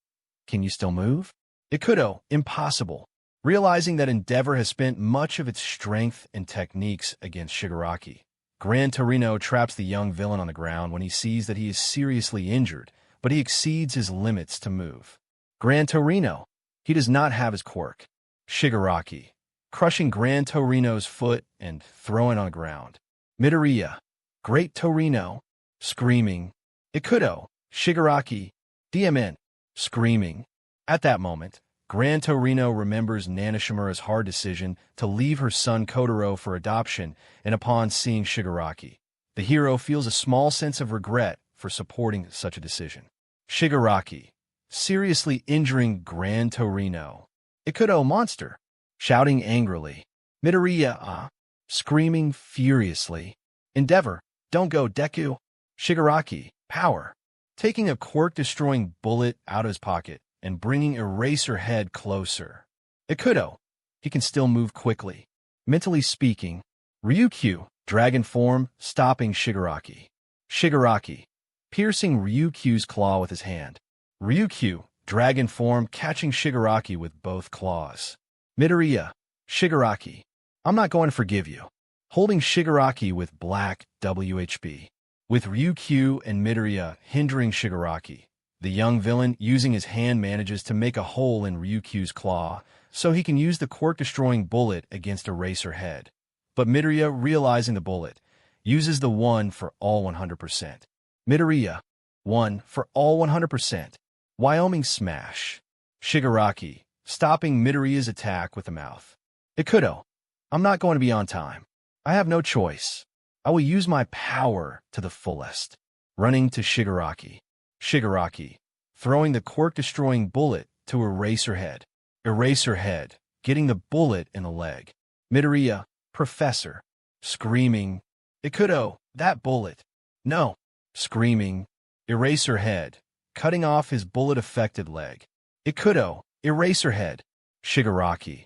[SPEAKER 1] can you still move? Ikuto, impossible. Realizing that Endeavor has spent much of its strength and techniques against Shigaraki, Gran Torino traps the young villain on the ground when he sees that he is seriously injured, but he exceeds his limits to move. Gran Torino, he does not have his quirk. Shigaraki, crushing Gran Torino's foot and throwing on the ground. Midoriya, Great Torino, screaming. Ikuto, Shigaraki, DMN, screaming. At that moment, Gran Torino remembers Nanashimura's hard decision to leave her son Kotaro for adoption, and upon seeing Shigaraki, the hero feels a small sense of regret for supporting such a decision. Shigaraki, seriously injuring Gran Torino. Ikuto monster, shouting angrily. Midoriya, screaming furiously. Endeavor, don't go Deku. Shigaraki, power, taking a quirk-destroying bullet out of his pocket and bringing Eraserhead closer. Ikuto, he can still move quickly. Mentally speaking, Ryukyu, dragon form, stopping Shigaraki. Shigaraki, piercing Ryukyu's claw with his hand. Ryukyu, dragon form, catching Shigaraki with both claws. Midoriya, Shigaraki, I'm not going to forgive you. Holding Shigaraki with black WHB. With Ryukyu and Midoriya hindering Shigaraki, the young villain using his hand manages to make a hole in Ryukyu's claw so he can use the quirk-destroying bullet against Eraserhead. But Midoriya, realizing the bullet, uses the 1 for all 100%. Midoriya, 1 for all 100%. Wyoming smash. Shigaraki, stopping Midoriya's attack with the mouth. Ikuto, I'm not going to be on time. I have no choice. I will use my power to the fullest. Running to Shigaraki. Shigaraki, throwing the quirk-destroying bullet to Eraserhead. Eraserhead, getting the bullet in the leg. Midoriya, Professor, screaming. Ikuto, that bullet. No, screaming. Eraserhead, cutting off his bullet-affected leg. Ikuto, Eraserhead. Shigaraki,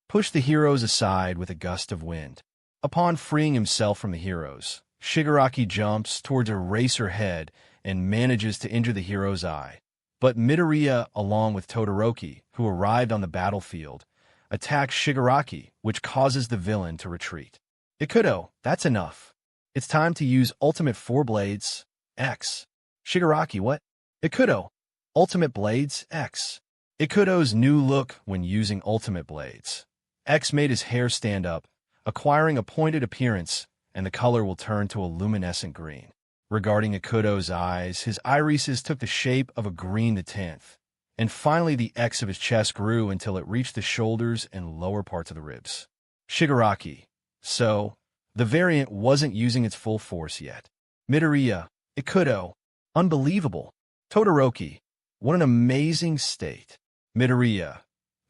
[SPEAKER 1] push the heroes aside with a gust of wind. Upon freeing himself from the heroes, Shigaraki jumps towards Eraserhead and manages to injure the hero's eye. But Midoriya, along with Todoroki, who arrived on the battlefield, attacks Shigaraki, which causes the villain to retreat. Ikuto, that's enough. It's time to use Ultimate 4 Blades, X. Shigaraki, what? Ikuto, Ultimate Blades, X. Ikuto's new look when using Ultimate Blades. X made his hair stand up, acquiring a pointed appearance, and the color will turn to a luminescent green. Regarding Ikuto's eyes, his irises took the shape of a green the 10th, and finally the X of his chest grew until it reached the shoulders and lower parts of the ribs. Shigaraki. So, the variant wasn't using its full force yet. Midoriya. Ikuto. Unbelievable. Todoroki. What an amazing state. Midoriya.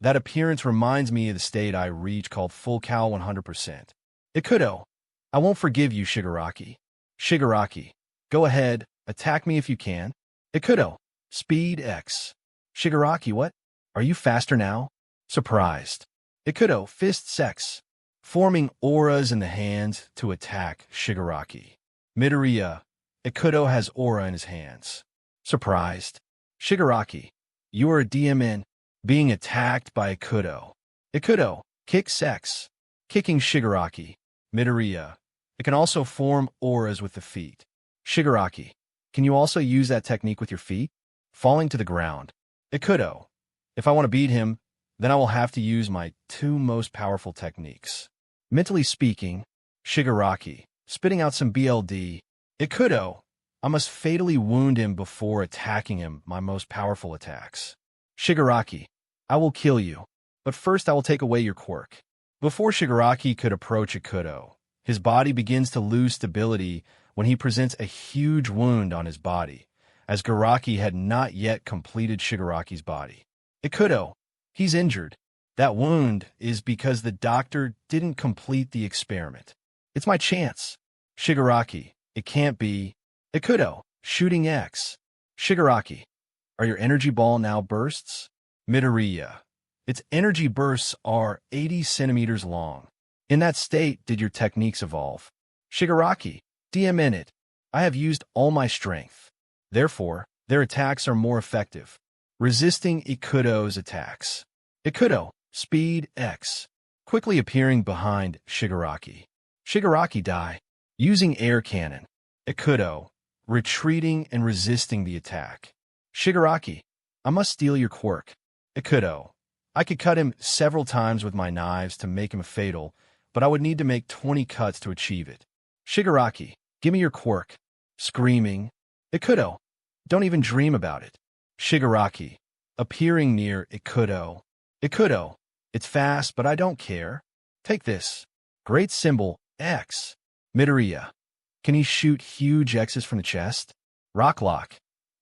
[SPEAKER 1] That appearance reminds me of the state I reached called Full Cow 100%. Ikuto. I won't forgive you, Shigaraki. Shigaraki. Go ahead, attack me if you can. Ikuto. Speed X. Shigaraki, what? Are you faster now? Surprised. Ikuto. Fists X. Forming auras in the hands to attack Shigaraki. Midoriya. Ikuto has aura in his hands. Surprised. Shigaraki. You are a DMN. Being attacked by Ikuto. Ikuto. Kicks X. Kicking Shigaraki. Midoriya. It can also form auras with the feet. Shigaraki. Can you also use that technique with your feet? Falling to the ground. Ikuto. If I want to beat him, then I will have to use my 2 most powerful techniques. Mentally speaking, Shigaraki. Spitting out some BLD. Ikuto. I must fatally wound him before attacking him my most powerful attacks. Shigaraki. I will kill you. But first I will take away your quirk. Before Shigaraki could approach Ikuto, his body begins to lose stability when he presents a huge wound on his body, as Garaki had not yet completed Shigaraki's body. Ikuto. He's injured. That wound is because the doctor didn't complete the experiment. It's my chance. Shigaraki. It can't be. Ikuto. Shooting X. Shigaraki. Are your energy ball now bursts? Midoriya. Its energy bursts are 80 centimeters long. In that state, did your techniques evolve? Shigaraki. DMN it. I have used all my strength. Therefore, their attacks are more effective. Resisting Ikuto's attacks. Ikuto. Speed X. Quickly appearing behind Shigaraki. Shigaraki die. Using air cannon. Ikuto. Retreating and resisting the attack. Shigaraki. I must steal your quirk. Ikuto. I could cut him several times with my knives to make him fatal, but I would need to make 20 cuts to achieve it. Shigaraki. Give me your quirk. Screaming. Ikuto. Don't even dream about it. Shigaraki. Appearing near Ikuto. Ikuto, it's fast, but I don't care. Take this. Great symbol, X. Midoriya, can he shoot huge X's from the chest? Rocklock,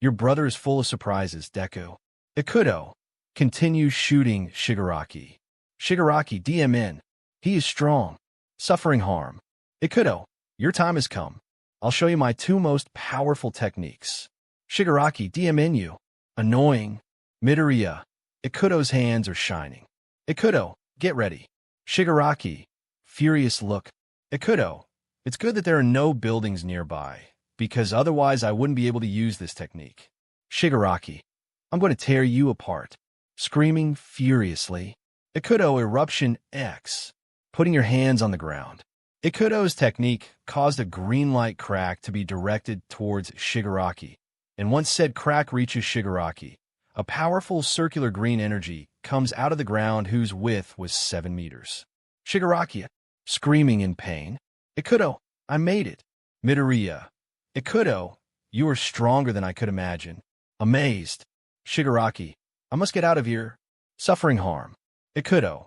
[SPEAKER 1] your brother is full of surprises, Deku. Ikuto, continue shooting Shigaraki. Shigaraki, DM in. He is strong. Suffering harm. Ikuto, your time has come. I'll show you my two most powerful techniques. Shigaraki, DM in you. Annoying. Midoriya, Ikuto's hands are shining. Ikuto, get ready. Shigaraki, furious look. Ikuto, it's good that there are no buildings nearby, because otherwise I wouldn't be able to use this technique. Shigaraki, I'm going to tear you apart. Screaming furiously. Ikuto, eruption X. Putting your hands on the ground. Ikuto's technique caused a green light crack to be directed towards Shigaraki, and once said crack reaches Shigaraki, a powerful circular green energy comes out of the ground whose width was 7 meters. Shigaraki, screaming in pain. Ikuto, I made it. Midoriya, Ikuto, you are stronger than I could imagine. Amazed. Shigaraki, I must get out of here. Suffering harm. Ikuto,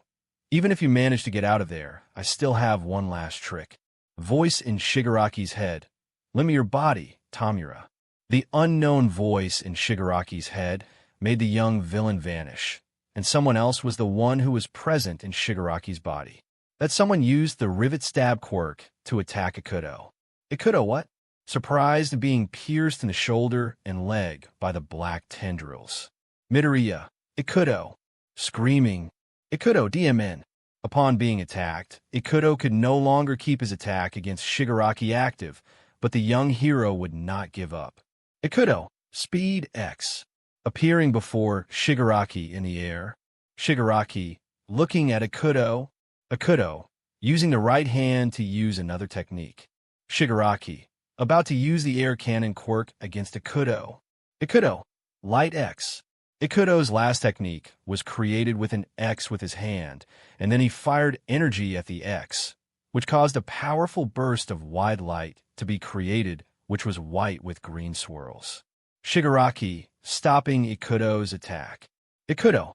[SPEAKER 1] even if you manage to get out of there, I still have one last trick. Voice in Shigaraki's head. Lend me your body, Tomura. The unknown voice in Shigaraki's head made the young villain vanish, and someone else was the one who was present in Shigaraki's body. That someone used the rivet stab quirk to attack Ikuto. Ikuto what? Surprised at being pierced in the shoulder and leg by the black tendrils. Midoriya, Ikuto, screaming. Ikuto, DM in. Upon being attacked, Ikuto could no longer keep his attack against Shigaraki active, but the young hero would not give up. Ikuto, speed X. Appearing before Shigaraki in the air. Shigaraki, looking at Ikuto. Ikuto, using the right hand to use another technique. Shigaraki, about to use the air cannon quirk against Ikuto. Ikuto, light X. Ikuto's last technique was created with an X with his hand, and then he fired energy at the X, which caused a powerful burst of wide light to be created, which was white with green swirls. Shigaraki, stopping Ikuto's attack. Ikuto,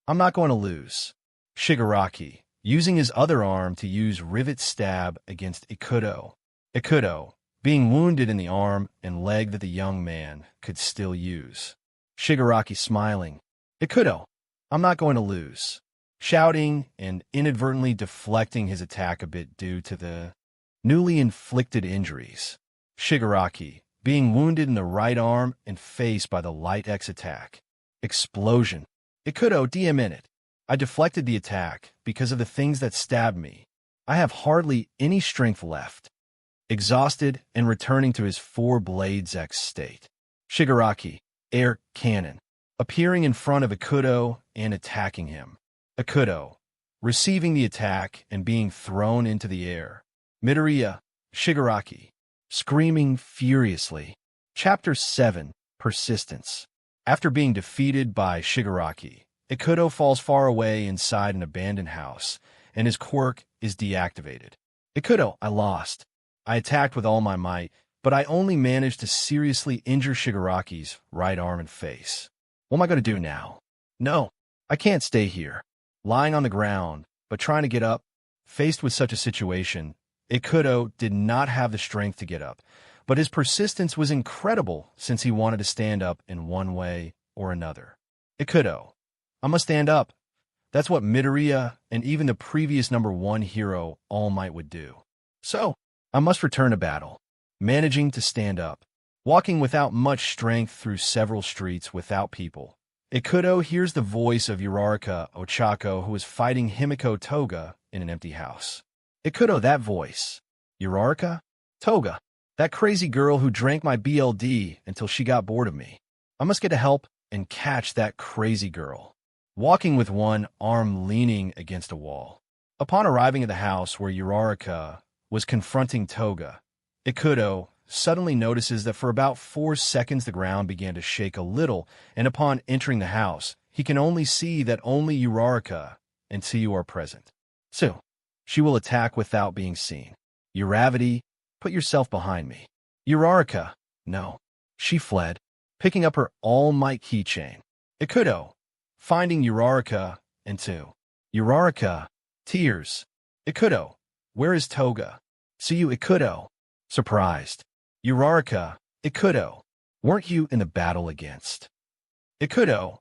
[SPEAKER 1] I'm not going to lose. Shigaraki, using his other arm to use rivet stab against Ikuto. Ikuto, being wounded in the arm and leg that the young man could still use. Shigaraki smiling. Ikuto, I'm not going to lose. Shouting and inadvertently deflecting his attack a bit due to the newly inflicted injuries. Shigaraki, being wounded in the right arm and face by the light X attack. Explosion. Ikuto, DM in it. I deflected the attack because of the things that stabbed me. I have hardly any strength left. Exhausted and returning to his 4 blades X state. Shigaraki, air cannon, appearing in front of Ikuto and attacking him. Ikuto, receiving the attack and being thrown into the air. Midoriya, Shigaraki, screaming furiously. Chapter 7, Persistence. After being defeated by Shigaraki, Ikuto falls far away inside an abandoned house, and his quirk is deactivated. Ikuto, I lost. I attacked with all my might, but I only managed to seriously injure Shigaraki's right arm and face. What am I going to do now? No, I can't stay here. Lying on the ground, but trying to get up. Faced with such a situation, Ikuto did not have the strength to get up, but his persistence was incredible since he wanted to stand up in one way or another. Ikuto, I must stand up. That's what Midoriya and even the previous #1 hero All Might would do. So, I must return to battle. Managing to stand up. Walking without much strength through several streets without people. Ikuto hears the voice of Uraraka Ochako, who is fighting Himiko Toga in an empty house. Ikuto, that voice. Uraraka? Toga. That crazy girl who drank my BLD until she got bored of me. I must get help and catch that crazy girl. Walking with one arm leaning against a wall. Upon arriving at the house where Uraraka was confronting Toga, Ikuto suddenly notices that for about 4 seconds the ground began to shake a little, and upon entering the house, he can only see that only Uraraka and Tsuyu are present. So, she will attack without being seen. Uravity, put yourself behind me. Uraraka, no. She fled, picking up her All Might keychain. Ikuto, finding Uraraka and 2. Uraraka. Tears. Ikuto. Where is Toga? See you, Ikuto. Surprised. Uraraka. Ikuto. Weren't you in the battle against? Ikuto.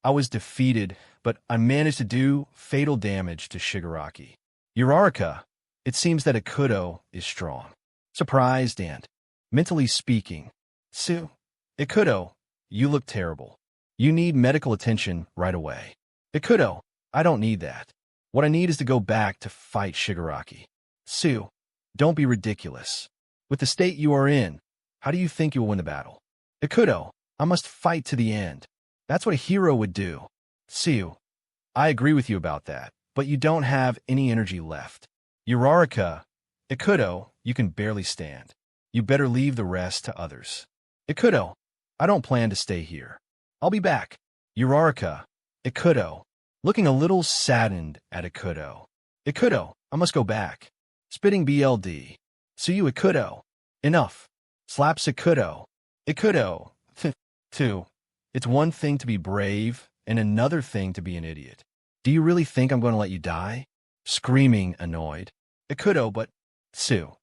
[SPEAKER 1] I was defeated, but I managed to do fatal damage to Shigaraki. Uraraka. It seems that Ikuto is strong. Surprised and, mentally speaking, Sue. Ikuto. You look terrible. You need medical attention right away. Ikuto. I don't need that. What I need is to go back to fight Shigaraki. Sue. Don't be ridiculous. With the state you are in, how do you think you'll win the battle? Ikuto. I must fight to the end. That's what a hero would do. Sue. I agree with you about that, but you don't have any energy left. Uraraka. Ikuto. You can barely stand. You better leave the rest to others. Ikuto. I don't plan to stay here. I'll be back. Uraraka. Ikuto. Looking a little saddened at Ikuto. Ikuto. I must go back. Spitting BLD. See you, Ikuto. Enough. Slaps Ikuto. Ikuto. 2. It's one thing to be brave and another thing to be an idiot. Do you really think I'm going to let you die? Screaming, annoyed. Ikuto, but... Sue.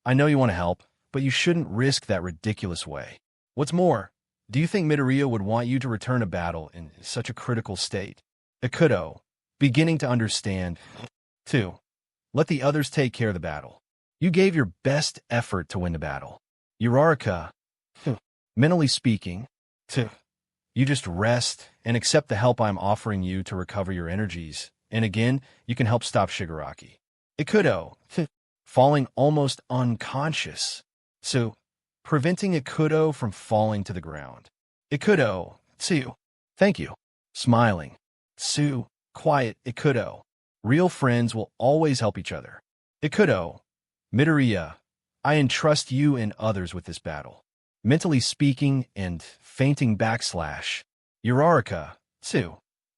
[SPEAKER 1] I know you want to help, but you shouldn't risk that ridiculous way. What's more, do you think Midoriya would want you to return to battle in such a critical state? Ikuto. Beginning to understand. 2. Let the others take care of the battle. You gave your best effort to win the battle. Uraraka. Mentally speaking. 2. You just rest and accept the help I'm offering you to recover your energies, and again, you can help stop Shigaraki. Ikuto. Falling almost unconscious. So, preventing Ikuto from falling to the ground. Ikuto. Sue. Thank you. Smiling. Sue. Quiet, Ikuto. Real friends will always help each other. Ikuto. Midoriya. I entrust you and others with this battle. Mentally speaking and fainting backslash. Uraraka. Sue.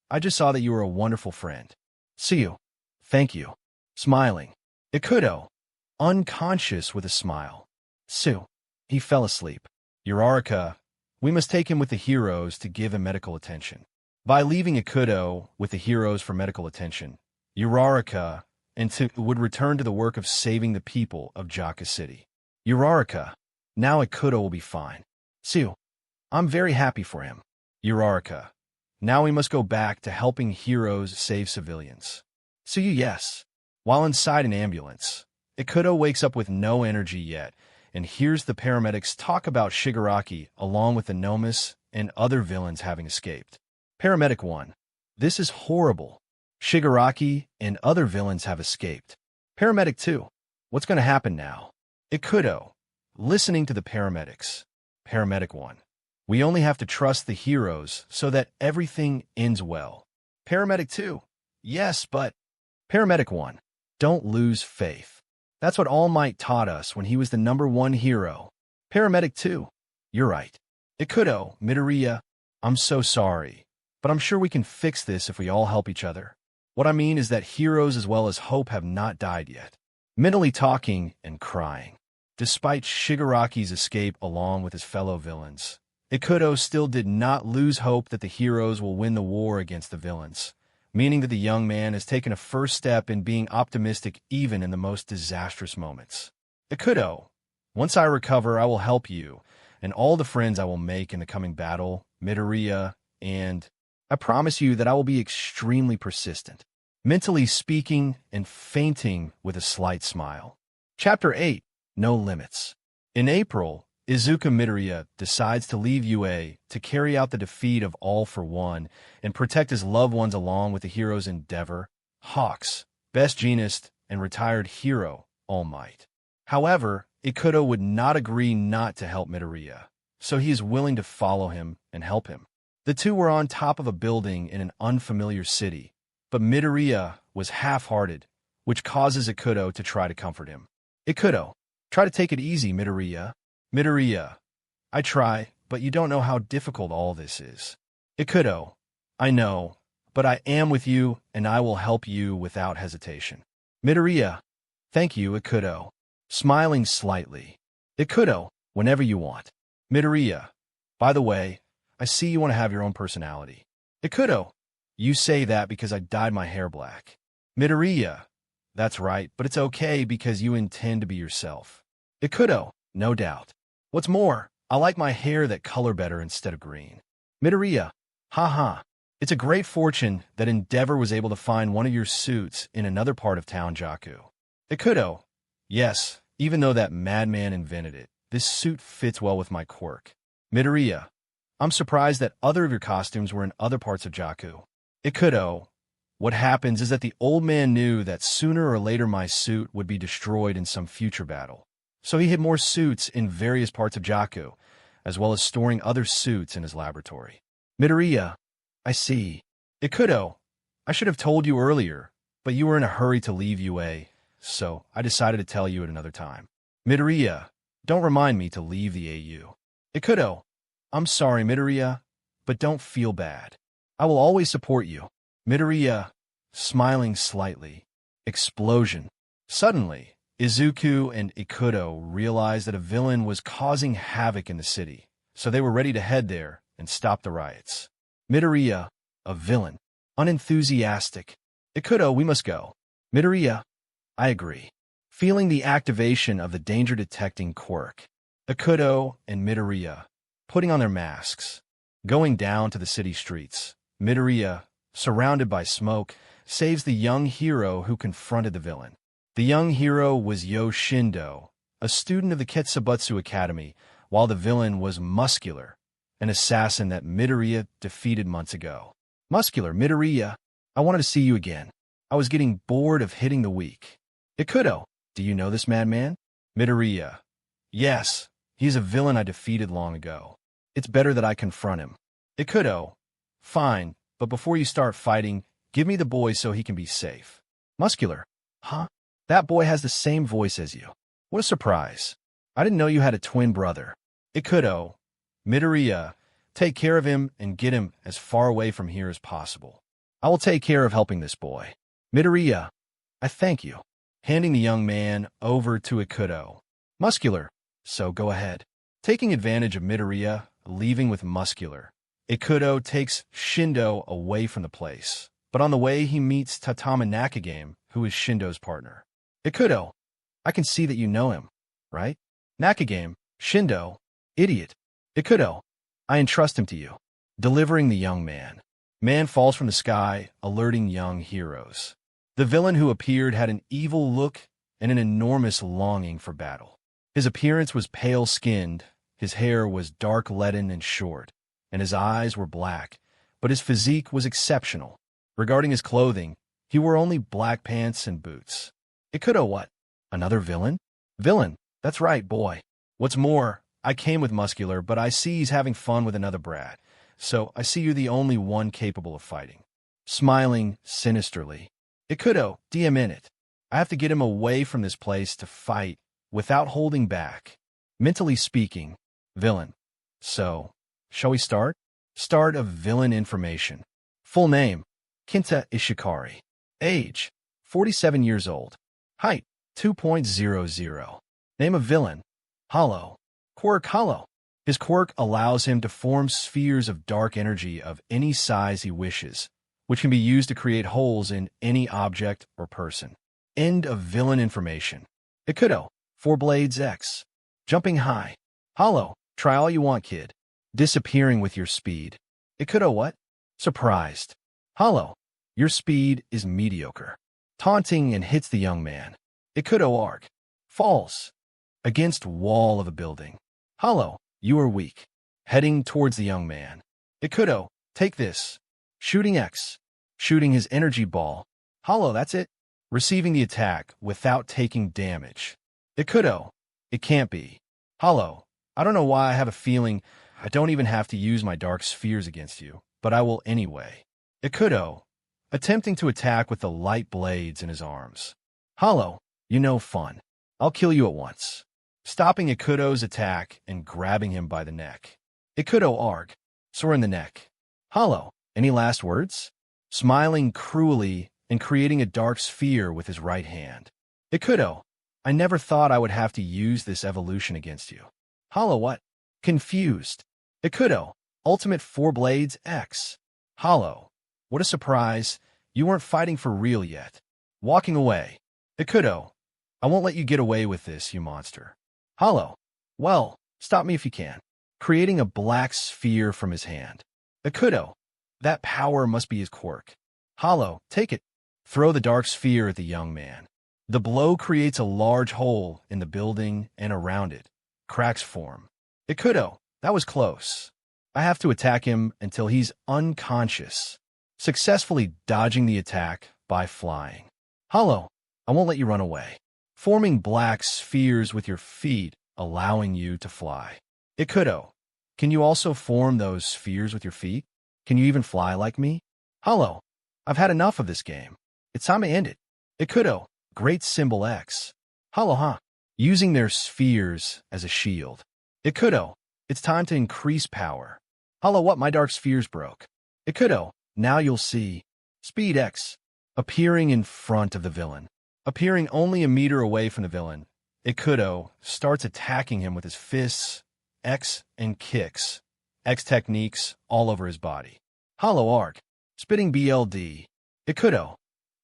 [SPEAKER 1] I just saw that you were a wonderful friend. See you. Thank you. Smiling. Ikuto. Unconscious with a smile. Sue. He fell asleep. Uraraka. We must take him with the heroes to give him medical attention. By leaving Ikuto with the heroes for medical attention, Uraraka and Sue would return to the work of saving the people of Jaka City. Uraraka. Now Ikuto will be fine. Sue. I'm very happy for him. Uraraka. Now we must go back to helping heroes save civilians. Sue. Yes. While inside an ambulance, Ikuto wakes up with no energy yet and hears the paramedics talk about Shigaraki along with the Nomus and other villains having escaped. Paramedic 1. This is horrible. Shigaraki and other villains have escaped. Paramedic 2. What's going to happen now? Ikuto. Listening to the paramedics. Paramedic 1. We only have to trust the heroes so that everything ends well. Paramedic 2. Yes, but... Paramedic 1. Don't lose faith. That's what All Might taught us when he was the #1 hero. Paramedic 2. You're right. Ikuto, Midoriya, I'm so sorry, but I'm sure we can fix this if we all help each other. What I mean is that heroes as well as Hope have not died yet. Mentally talking and crying. Despite Shigaraki's escape along with his fellow villains, Ikuto still did not lose hope that the heroes will win the war against the villains, meaning that the young man has taken a first step in being optimistic even in the most disastrous moments. Ikuto, once I recover, I will help you and all the friends I will make in the coming battle, Midoriya, and I promise you that I will be extremely persistent. Mentally speaking and fainting with a slight smile. Chapter 8. No Limits. In April, Izuku Midoriya decides to leave UA to carry out the defeat of All for One and protect his loved ones along with the heroes Endeavor, Hawks, Best Jeanist, and retired hero All Might. However, Ikuto would not agree not to help Midoriya, so he is willing to follow him and help him. The two were on top of a building in an unfamiliar city, but Midoriya was half-hearted, which causes Ikuto to try to comfort him. Ikuto, try to take it easy, Midoriya. Midoriya, I try, but you don't know how difficult all this is. Ikuto, I know, but I am with you, and I will help you without hesitation. Midoriya, thank you, Ikuto. Smiling slightly. Ikuto, whenever you want. Midoriya, by the way, I see you want to have your own personality. Ikuto, You say that because I dyed my hair black. Midoriya. That's right, but it's okay because you intend to be yourself. Ikuto. No doubt. What's more, I like my hair that color better instead of green. Midoriya. Haha. It's a great fortune that Endeavor was able to find one of your suits in another part of town, Jaku. Ikuto. Yes, even though that madman invented it, this suit fits well with my quirk. Midoriya. I'm surprised that other of your costumes were in other parts of Jaku. Ikuto. What happens is that the old man knew that sooner or later my suit would be destroyed in some future battle. So he hid more suits in various parts of Jaku, as well as storing other suits in his laboratory. Midoriya. I see. Ikuto. I should have told you earlier, but you were in a hurry to leave UA, so I decided to tell you at another time. Midoriya. Don't remind me to leave the AU. Ikuto. I'm sorry, Midoriya, but don't feel bad. I will always support you. Midoriya, smiling slightly. Explosion. Suddenly, Izuku and Ikuto realized that a villain was causing havoc in the city, so they were ready to head there and stop the riots. Midoriya, a villain. Unenthusiastic. Ikuto, we must go. Midoriya, I agree. Feeling the activation of the danger-detecting quirk, Ikuto and Midoriya, putting on their masks, going down to the city streets. Midoriya, surrounded by smoke, saves the young hero who confronted the villain. The young hero was Yoshindo, a student of the Ketsubutsu Academy, while the villain was Muscular, an assassin that Midoriya defeated months ago. Muscular, Midoriya, I wanted to see you again. I was getting bored of hitting the weak. Ikuto, do you know this madman? Midoriya, yes, he's a villain I defeated long ago. It's better that I confront him. Ikuto, fine, but before you start fighting, give me the boy so he can be safe. Muscular, huh? That boy has the same voice as you. What a surprise. I didn't know you had a twin brother. Ikuto, Midoriya, take care of him and get him as far away from here as possible. I will take care of helping this boy. Midoriya, I thank you. Handing the young man over to Ikuto. Muscular, so go ahead. Taking advantage of Midoriya, leaving with Muscular, Ikuto takes Shindo away from the place. But on the way, he meets Tatama Nakagame, who is Shindo's partner. Ikuto, I can see that you know him, right? Nakagame, Shindo, idiot. Ikuto, I entrust him to you. Delivering the young man. Man falls from the sky, alerting young heroes. The villain who appeared had an evil look and an enormous longing for battle. His appearance was pale-skinned, his hair was dark leaden and short, and his eyes were black, but his physique was exceptional. Regarding his clothing, he wore only black pants and boots. Ikuto, what? Another villain? Villain, that's right, boy. What's more, I came with Muscular, but I see he's having fun with another brat, so I see you're the only one capable of fighting. Smiling sinisterly. Ikuto, DM in it. I have to get him away from this place to fight without holding back. Mentally speaking, villain. So, shall we start? Start of villain information. Full name, Kinta Ishikari. Age, 47 years old. Height, 2.00. Name of villain, Hollow. Quirk, Hollow. His quirk allows him to form spheres of dark energy of any size he wishes, which can be used to create holes in any object or person. End of villain information. Ikuto, 4 Blades X. Jumping high. Hollow, try all you want, kid. Disappearing with your speed. Ikuto, what? Surprised. Hollow, your speed is mediocre. Taunting and hits the young man. Ikuto arc. Falls. Against wall of a building. Hollow, you are weak. Heading towards the young man. Ikuto, take this. Shooting X. Shooting his energy ball. Hollow, that's it. Receiving the attack without taking damage. Ikuto, it can't be. Hollow, I don't know why I have a feeling I don't even have to use my dark spheres against you, but I will anyway. Ikuto, attempting to attack with the light blades in his arms. Hollow, you know fun. I'll kill you at once. Stopping Ikuto's attack and grabbing him by the neck. Ikuto arc. Sword in the neck. Hollow, any last words? Smiling cruelly and creating a dark sphere with his right hand. Ikuto, I never thought I would have to use this evolution against you. Hollow, what? Confused. Ikuto, Ultimate 4 Blades X. Hollow, What a surprise. You weren't fighting for real yet. Walking away. Ikuto, I won't let you get away with this, you monster. Hollow. Well, stop me if you can. Creating a black sphere from his hand. Ikuto, that power must be his quirk. Hollow, take it. Throw the dark sphere at the young man. The blow creates a large hole in the building and around it. Cracks form. Ikuto, that was close. I have to attack him until he's unconscious, successfully dodging the attack by flying. Hollow, I won't let you run away. Forming black spheres with your feet, allowing you to fly. Ikuto, can you also form those spheres with your feet? Can you even fly like me? Hollow, I've had enough of this game. It's time to end it. Ikuto, great symbol X. Hollow, huh? Using their spheres as a shield. Ikuto, it's time to increase power. Hollow, what? My dark spheres broke. Ikuto, now you'll see. Speed X. Appearing in front of the villain. Appearing only a meter away from the villain, Ikuto starts attacking him with his fists, X, and kicks. X techniques all over his body. Hollow Arc. Spitting BLD. Ikuto,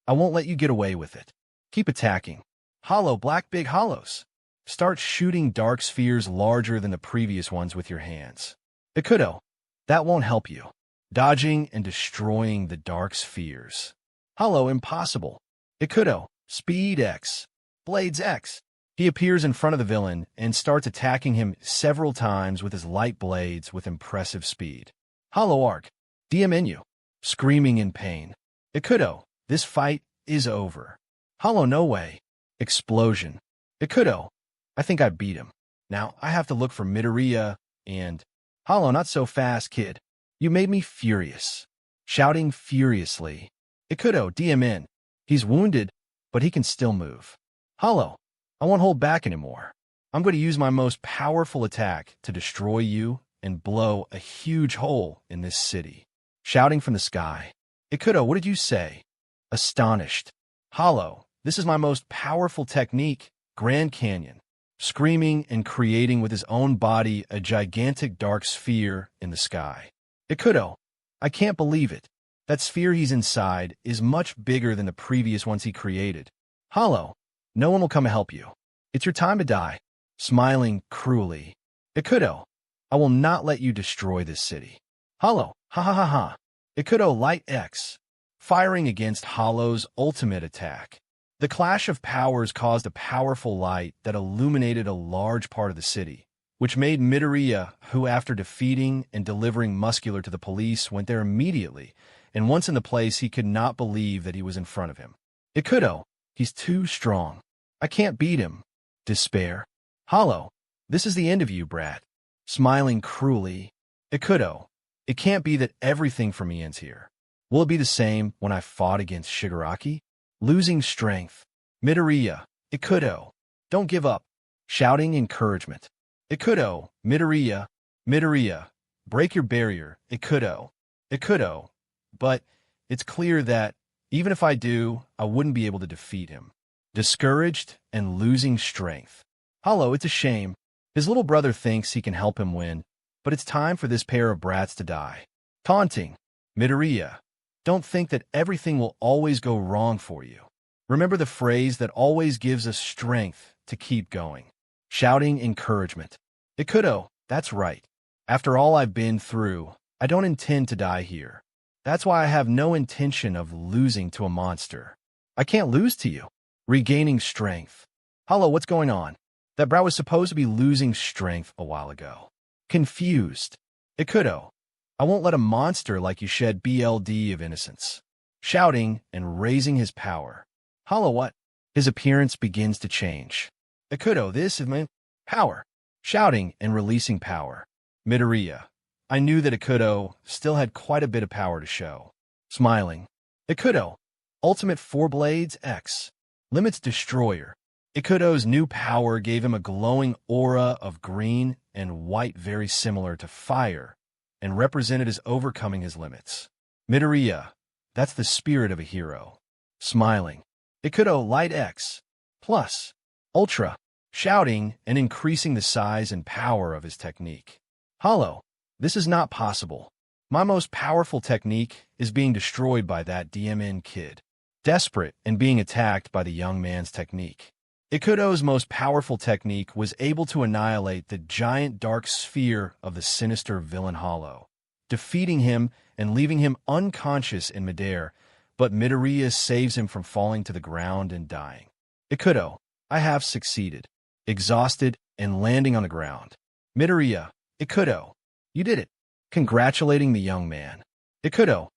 [SPEAKER 1] I won't let you get away with it. Keep attacking. Hollow Black Big Hollows. Start shooting dark spheres larger than the previous ones with your hands. Ikuto, that won't help you. Dodging and destroying the dark spheres. Hollow Impossible. Ikuto, Speed X. Blades X. He appears in front of the villain and starts attacking him several times with his light blades with impressive speed. Hollow Arc. DMNU. Screaming in pain. Ikuto, this fight is over. Hollow No Way. Explosion. Ikuto, I think I beat him. Now I have to look for Midoriya and... Hollow, not so fast, kid. You made me furious. Shouting furiously. Ikuto, DMN. He's wounded, but he can still move. Hollow, I won't hold back anymore. I'm going to use my most powerful attack to destroy you and blow a huge hole in this city. Shouting from the sky. Ikuto, what did you say? Astonished. Hollow, this is my most powerful technique, Grand Canyon. Screaming and creating with his own body a gigantic dark sphere in the sky. Ikuto, I can't believe it. That sphere he's inside is much bigger than the previous ones he created. Hollow, no one will come to help you. It's your time to die. Smiling cruelly. Ikuto, I will not let you destroy this city. Hollow, ha ha ha ha. Ikuto Light X. Firing against Hollow's ultimate attack. The clash of powers caused a powerful light that illuminated a large part of the city, which made Midoriya, who after defeating and delivering Muscular to the police, went there immediately, and once in the place he could not believe that he was in front of him. Ikuto, he's too strong. I can't beat him. Despair. Hollow, this is the end of you, brat. Smiling cruelly. Ikuto, it can't be that everything for me ends here. Will it be the same when I fought against Shigaraki? Losing strength. Midoriya, Ikuto, don't give up. Shouting encouragement. Ikuto, Midoriya, Midoriya, break your barrier, Ikuto, Ikuto. But it's clear that, even if I do, I wouldn't be able to defeat him. Discouraged and losing strength. Hollow, it's a shame. His little brother thinks he can help him win, but it's time for this pair of brats to die. Taunting. Midoriya, don't think that everything will always go wrong for you. Remember the phrase that always gives us strength to keep going. Shouting encouragement. Ikuto, that's right. After all I've been through, I don't intend to die here. That's why I have no intention of losing to a monster. I can't lose to you. Regaining strength. Hollow, what's going on? That brat was supposed to be losing strength a while ago. Confused. Ikuto, I won't let a monster like you shed BLD of innocence. Shouting and raising his power. Hollow, what? His appearance begins to change. Ikuto, this is my power. Shouting and releasing power. Midoriya, I knew that Ikuto still had quite a bit of power to show. Smiling. Ikuto, Ultimate Four Blades X. Limits Destroyer. Ikuto's new power gave him a glowing aura of green and white very similar to fire, and represented as overcoming his limits. Midoriya, that's the spirit of a hero. Smiling. Ikuto Light X. Plus. Ultra. Shouting and increasing the size and power of his technique. Hollow, this is not possible. My most powerful technique is being destroyed by that DMN kid. Desperate and being attacked by the young man's technique. Ikuto's most powerful technique was able to annihilate the giant dark sphere of the sinister villain Hollow, defeating him and leaving him unconscious in midair, but Midoriya saves him from falling to the ground and dying. Ikuto, I have succeeded. Exhausted and landing on the ground. Midoriya, Ikuto, you did it. Congratulating the young man. Ikuto,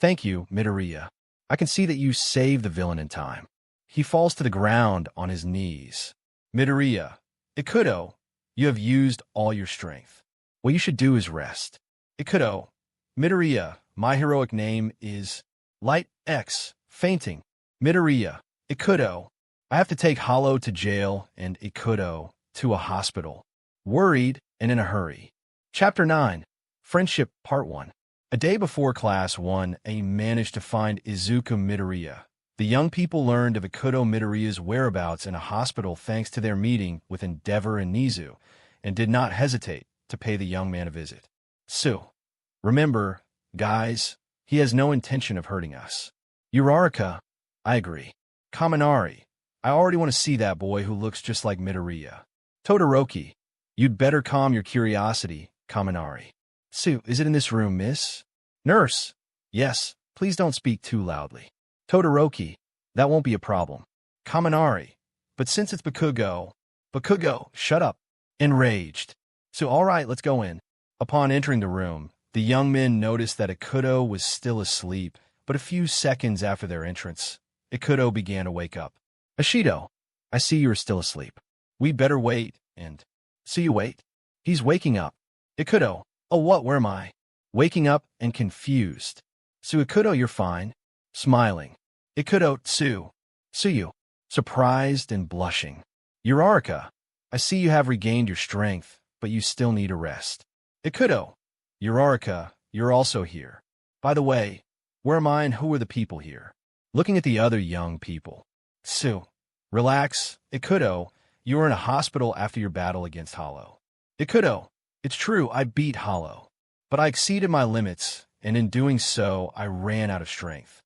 [SPEAKER 1] thank you, Midoriya. I can see that you saved the villain in time. He falls to the ground on his knees. Midoriya, Ikuto, you have used all your strength. What you should do is rest. Ikuto, Midoriya, my heroic name is Light X, fainting. Midoriya, Ikuto, I have to take Hollow to jail and Ikuto to a hospital. Worried and in a hurry. Chapter 9, Friendship Part 1. A day before Class 1A managed to find Izuku Midoriya. The young people learned of Ikuto Midoriya's whereabouts in a hospital thanks to their meeting with Endeavor and Nizu, and did not hesitate to pay the young man a visit. Remember, guys, he has no intention of hurting us. Uraraka, I agree. Kaminari, I already want to see that boy who looks just like Midoriya. Todoroki, you'd better calm your curiosity, Kaminari. Is it in this room, miss? Nurse, yes, please don't speak too loudly. Todoroki, that won't be a problem. Kaminari, but since it's Bakugo, shut up. Enraged. All right, let's go in. Upon entering the room, the young men noticed that Ikuto was still asleep, but a few seconds after their entrance, Ikuto began to wake up. Ashido, I see you are still asleep. We'd better wait, and... you wait? He's waking up. Ikuto, oh what, where am I? Waking up and confused. Ikuto, you're fine. Smiling. Ikuto, Tsuyu, surprised and blushing. Uraraka, I see you have regained your strength, but you still need a rest. Ikuto, Uraraka, you're also here. By the way, where am I and who are the people here? Looking at the other young people. Relax. Ikuto, you were in a hospital after your battle against Hollow. Ikuto, it's true, I beat Hollow, but I exceeded my limits, and in doing so, I ran out of strength.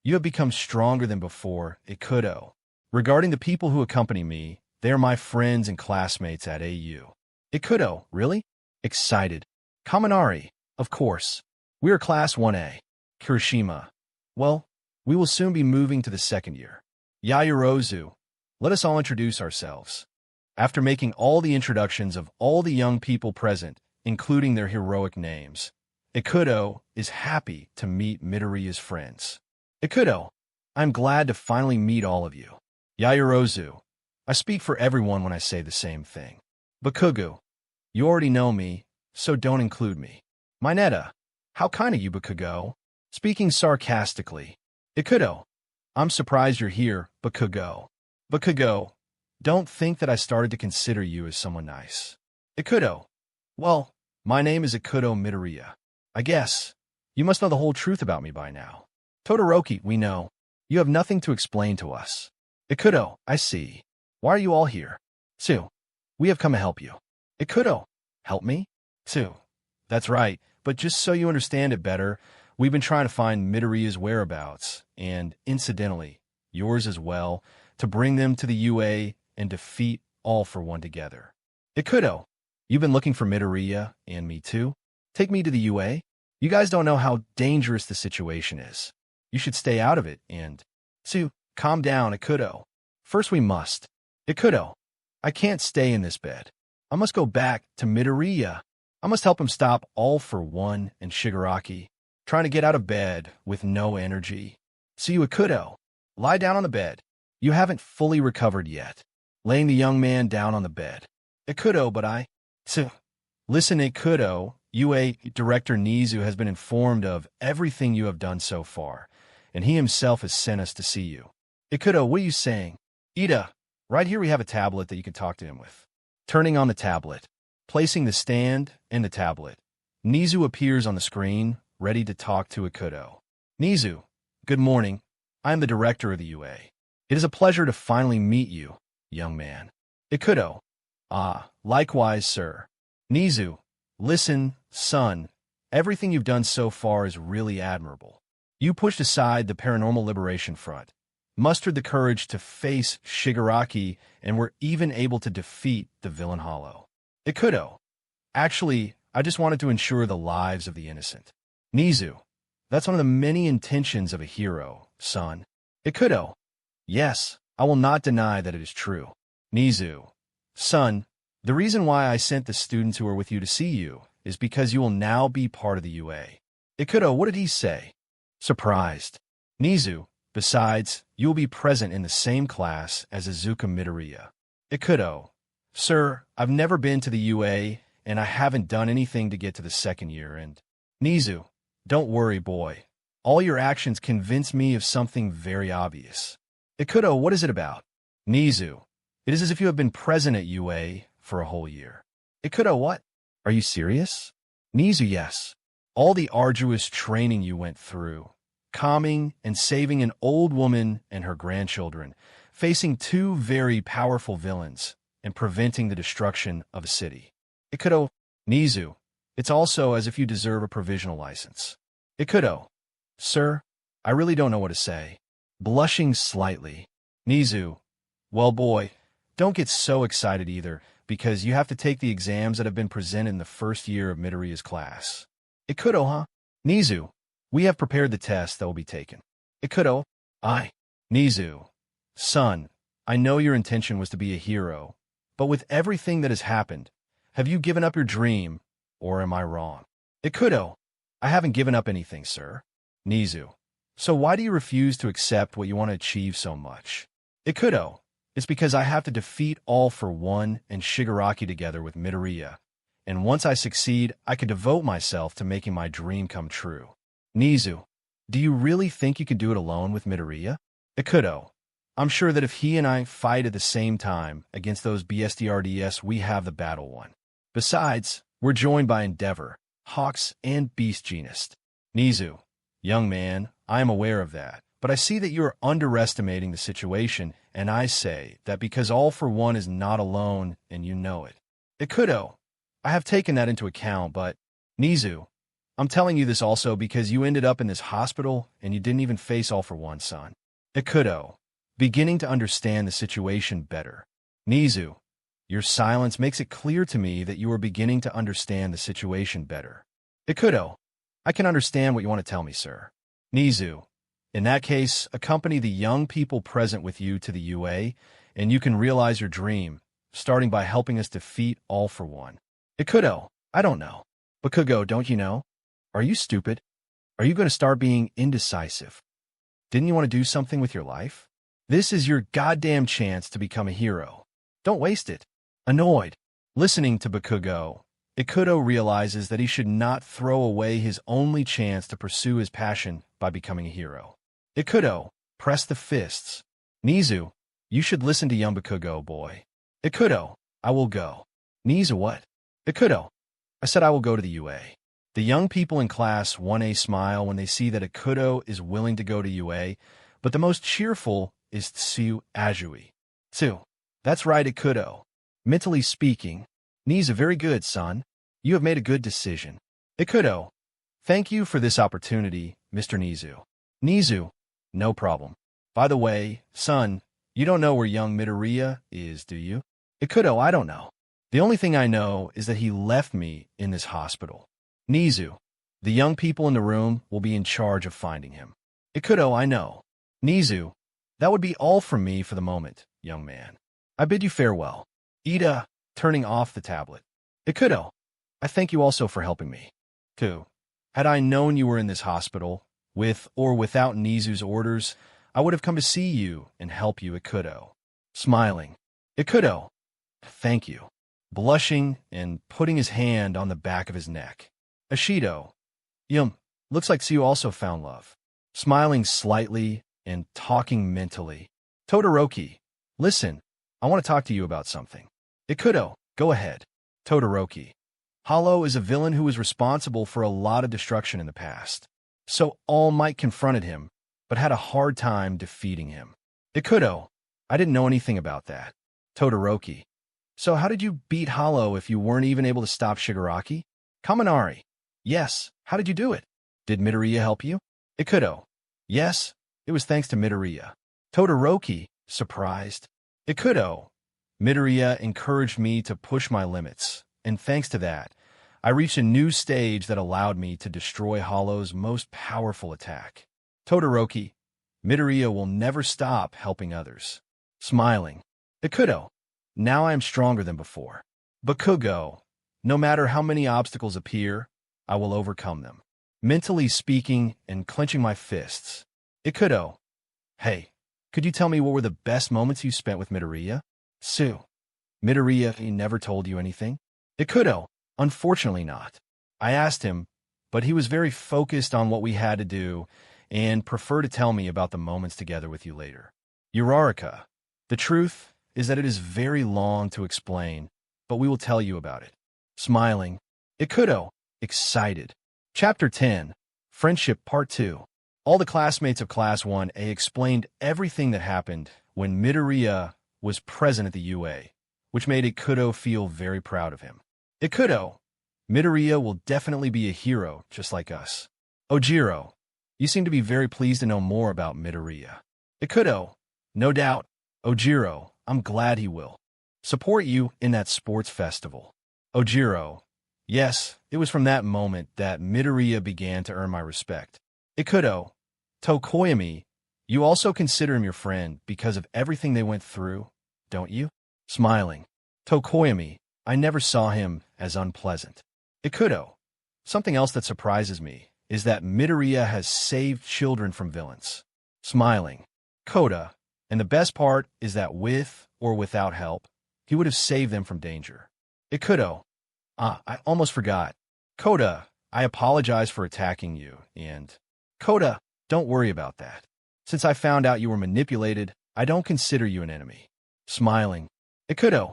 [SPEAKER 1] You have become stronger than before, Ikuto. Regarding the people who accompany me, they are my friends and classmates at AU. Ikuto, really? Excited. Kaminari, of course. We are Class 1A. Kirishima. Well, we will soon be moving to the second year. Yaoyorozu, let us all introduce ourselves. After making all the introductions of all the young people present, including their heroic names, Ikuto is happy to meet Midoriya's friends. Ikuto, I'm glad to finally meet all of you. Yaoyorozu, I speak for everyone when I say the same thing. Bakugo, you already know me, so don't include me. Mineta, how kind of you, Bakugo. Speaking sarcastically. Ikuto, I'm surprised you're here, Bakugo. Bakugo, don't think that I started to consider you as someone nice. Ikuto, well, my name is Ikuto Midoriya. I guess. You must know the whole truth about me by now. Todoroki, we know. You have nothing to explain to us. Ikuto, I see. Why are you all here? We have come to help you. Ikuto, help me? That's right, but just so you understand it better, we've been trying to find Midoriya's whereabouts, and, incidentally, yours as well, to bring them to the UA and defeat All for One together. Ikuto, you've been looking for Midoriya, and me too? Take me to the UA? You guys don't know how dangerous the situation is. You should stay out of it, and... calm down, Ikuto. First we must. Ikuto, I can't stay in this bed. I must go back to Midoriya. I must help him stop All for One and Shigaraki, trying to get out of bed with no energy. Ikuto, lie down on the bed. You haven't fully recovered yet. Laying the young man down on the bed. Ikuto, but I... Listen, Ikuto, UA Director Nizu has been informed of everything you have done so far, and he himself has sent us to see you. Ikuto, what are you saying? Ida, right here we have a tablet that you can talk to him with. Turning on the tablet, placing the stand and the tablet, Nizu appears on the screen, ready to talk to Ikuto. Nizu, good morning. I am the director of the UA. It is a pleasure to finally meet you, young man. Ikuto, likewise, sir. Nizu, listen, son. Everything you've done so far is really admirable. You pushed aside the Paranormal Liberation Front, mustered the courage to face Shigaraki, and were even able to defeat the villain Hollow. Ikuto. Actually, I just wanted to ensure the lives of the innocent. Nizu. That's one of the many intentions of a hero, son. Ikuto. Yes, I will not deny that it is true. Nizu. Son, the reason why I sent the students who are with you to see you is because you will now be part of the UA. Ikuto, what did he say? Surprised. Nizu. Besides, you will be present in the same class as Izuku Midoriya. Ikuto. Sir, I've never been to the UA, and I haven't done anything to get to the second year, and... Nizu. Don't worry, boy. All your actions convince me of something very obvious. Ikuto, what is it about? Nizu. It is as if you have been present at UA for a whole year. Ikuto, what? Are you serious? Nizu, yes. All the arduous training you went through, calming and saving an old woman and her grandchildren, facing two very powerful villains, and preventing the destruction of a city. Ikuto. Nizu. It's also as if you deserve a provisional license. Ikuto. Sir, I really don't know what to say. Blushing slightly. Nizu. Well, boy, don't get so excited either, because you have to take the exams that have been presented in the first year of Midoriya's class. Ikuto, huh? Nizu. We have prepared the tests that will be taken. Ikuto. Nizu. Son, I know your intention was to be a hero, but with everything that has happened, have you given up your dream, or am I wrong? Ikuto. I haven't given up anything, sir. Nizu. So why do you refuse to accept what you want to achieve so much? Ikuto. It's because I have to defeat All for One and Shigaraki together with Midoriya, and once I succeed, I can devote myself to making my dream come true. Nizu. Do you really think you can do it alone with Midoriya? Ikuto. I'm sure that if he and I fight at the same time against those BSDRDS, we have the battle won. Besides, we're joined by Endeavor, Hawks, and Beast Genist. Nizu. Young man, I am aware of that, but I see that you are underestimating the situation, and I say that because All for One is not alone, and you know it. Ikuto. I have taken that into account, but... Nizu. I'm telling you this also because you ended up in this hospital, and you didn't even face All for One, son. Ikuto. Beginning to understand the situation better. Nizu. Your silence makes it clear to me that you are beginning to understand the situation better. Ikuto. I can understand what you want to tell me, sir. Nizu. In that case, accompany the young people present with you to the UA, and you can realize your dream, starting by helping us defeat All for One. Ikuto. I don't know. Bakugo, don't you know? Are you stupid? Are you going to start being indecisive? Didn't you want to do something with your life? This is your goddamn chance to become a hero. Don't waste it. Annoyed. Listening to Bakugo, Ikuto realizes that he should not throw away his only chance to pursue his passion by becoming a hero. Ikuto, press the fists. Nizu, you should listen to young Bakugo, boy. Ikuto, I will go. Nizu, what? Ikuto, I said I will go to the UA. The young people in Class 1A smile when they see that Ikuto is willing to go to UA, but the most cheerful is Tsu Ajui. Tsu, that's right, Ikuto. Mentally speaking, Nizu, very good, son. You have made a good decision. Ikuto, thank you for this opportunity, Mr. Nizu. Nizu, no problem. By the way, son, you don't know where young Midoriya is, do you? Ikuto, I don't know. The only thing I know is that he left me in this hospital. Nizu, the young people in the room will be in charge of finding him. Ikuto, I know. Nizu, that would be all from me for the moment, young man. I bid you farewell. Ida, turning off the tablet. Ikuto, I thank you also for helping me. 2. Had I known you were in this hospital, with or without Nizu's orders, I would have come to see you and help you, Ikuto. Smiling. Ikuto, thank you. Blushing and putting his hand on the back of his neck. Ashido. Looks like Tsu also found love. Smiling slightly and talking mentally. Todoroki. Listen, I want to talk to you about something. Ikuto, go ahead. Todoroki. Hollow is a villain who was responsible for a lot of destruction in the past. So All Might confronted him, but had a hard time defeating him. Ikuto, I didn't know anything about that. Todoroki. So how did you beat Hollow if you weren't even able to stop Shigaraki? Kaminari. Yes, How did you do it? Did Midoriya help you? Ikuto. Yes, it was thanks to Midoriya. Todoroki, surprised. Ikuto. Midoriya encouraged me to push my limits, and thanks to that, I reached a new stage that allowed me to destroy Hollow's most powerful attack. Todoroki. Midoriya will never stop helping others. Smiling. Ikuto. Now I am stronger than before. Bakugo. No matter how many obstacles appear, I will overcome them. Mentally speaking and clenching my fists. Ikuto. Hey, could you tell me what were the best moments you spent with Midoriya? Sue. Midoriya, he never told you anything? Ikuto. Unfortunately not. I asked him, but he was very focused on what we had to do and preferred to tell me about the moments together with you later. Uraraka. The truth is that it is very long to explain, but we will tell you about it. Smiling. Ikuto. Excited. Chapter 10. Friendship Part 2. All the classmates of Class 1A explained everything that happened when Midoriya was present at the UA, which made Ikuto feel very proud of him. Ikuto. Midoriya will definitely be a hero, just like us. Ojiro. You seem to be very pleased to know more about Midoriya. Ikuto. No doubt. Ojiro. I'm glad he will support you in that sports festival. Ojiro. Yes, it was from that moment that Midoriya began to earn my respect. Ikuto. Tokoyami. You also consider him your friend because of everything they went through, don't you? Smiling. Tokoyami. I never saw him as unpleasant. Ikuto. Something else that surprises me is that Midoriya has saved children from villains. Smiling. Koda. And the best part is that with or without help, he would have saved them from danger. Ikuto. I almost forgot. Koda, I apologize for attacking you, and Koda, don't worry about that. Since I found out you were manipulated, I don't consider you an enemy. Smiling. Ikuto.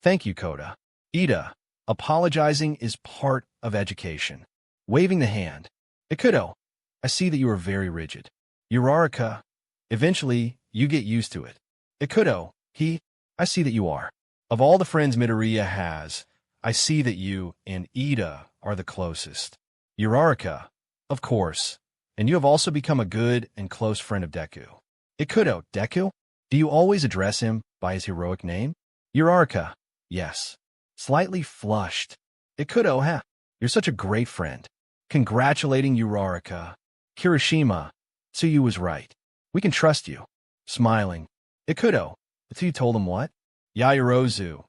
[SPEAKER 1] Thank you, Koda. Ida. Apologizing is part of education. Waving the hand. Ikuto. I see that you are very rigid. Uraraka. Eventually, you get used to it. Ikuto. I see that you are. Of all the friends Midoriya has, I see that you and Ida are the closest. Uraraka. Of course. And you have also become a good and close friend of Deku. Ikuto. Deku? Do you always address him by his heroic name? Uraraka. Yes. Slightly flushed. Ikuto, you're such a great friend. Congratulating Uraraka. Kirishima. Tsuyu was right. We can trust you. Smiling. Ikuto. So you told him what? Yaoyorozu.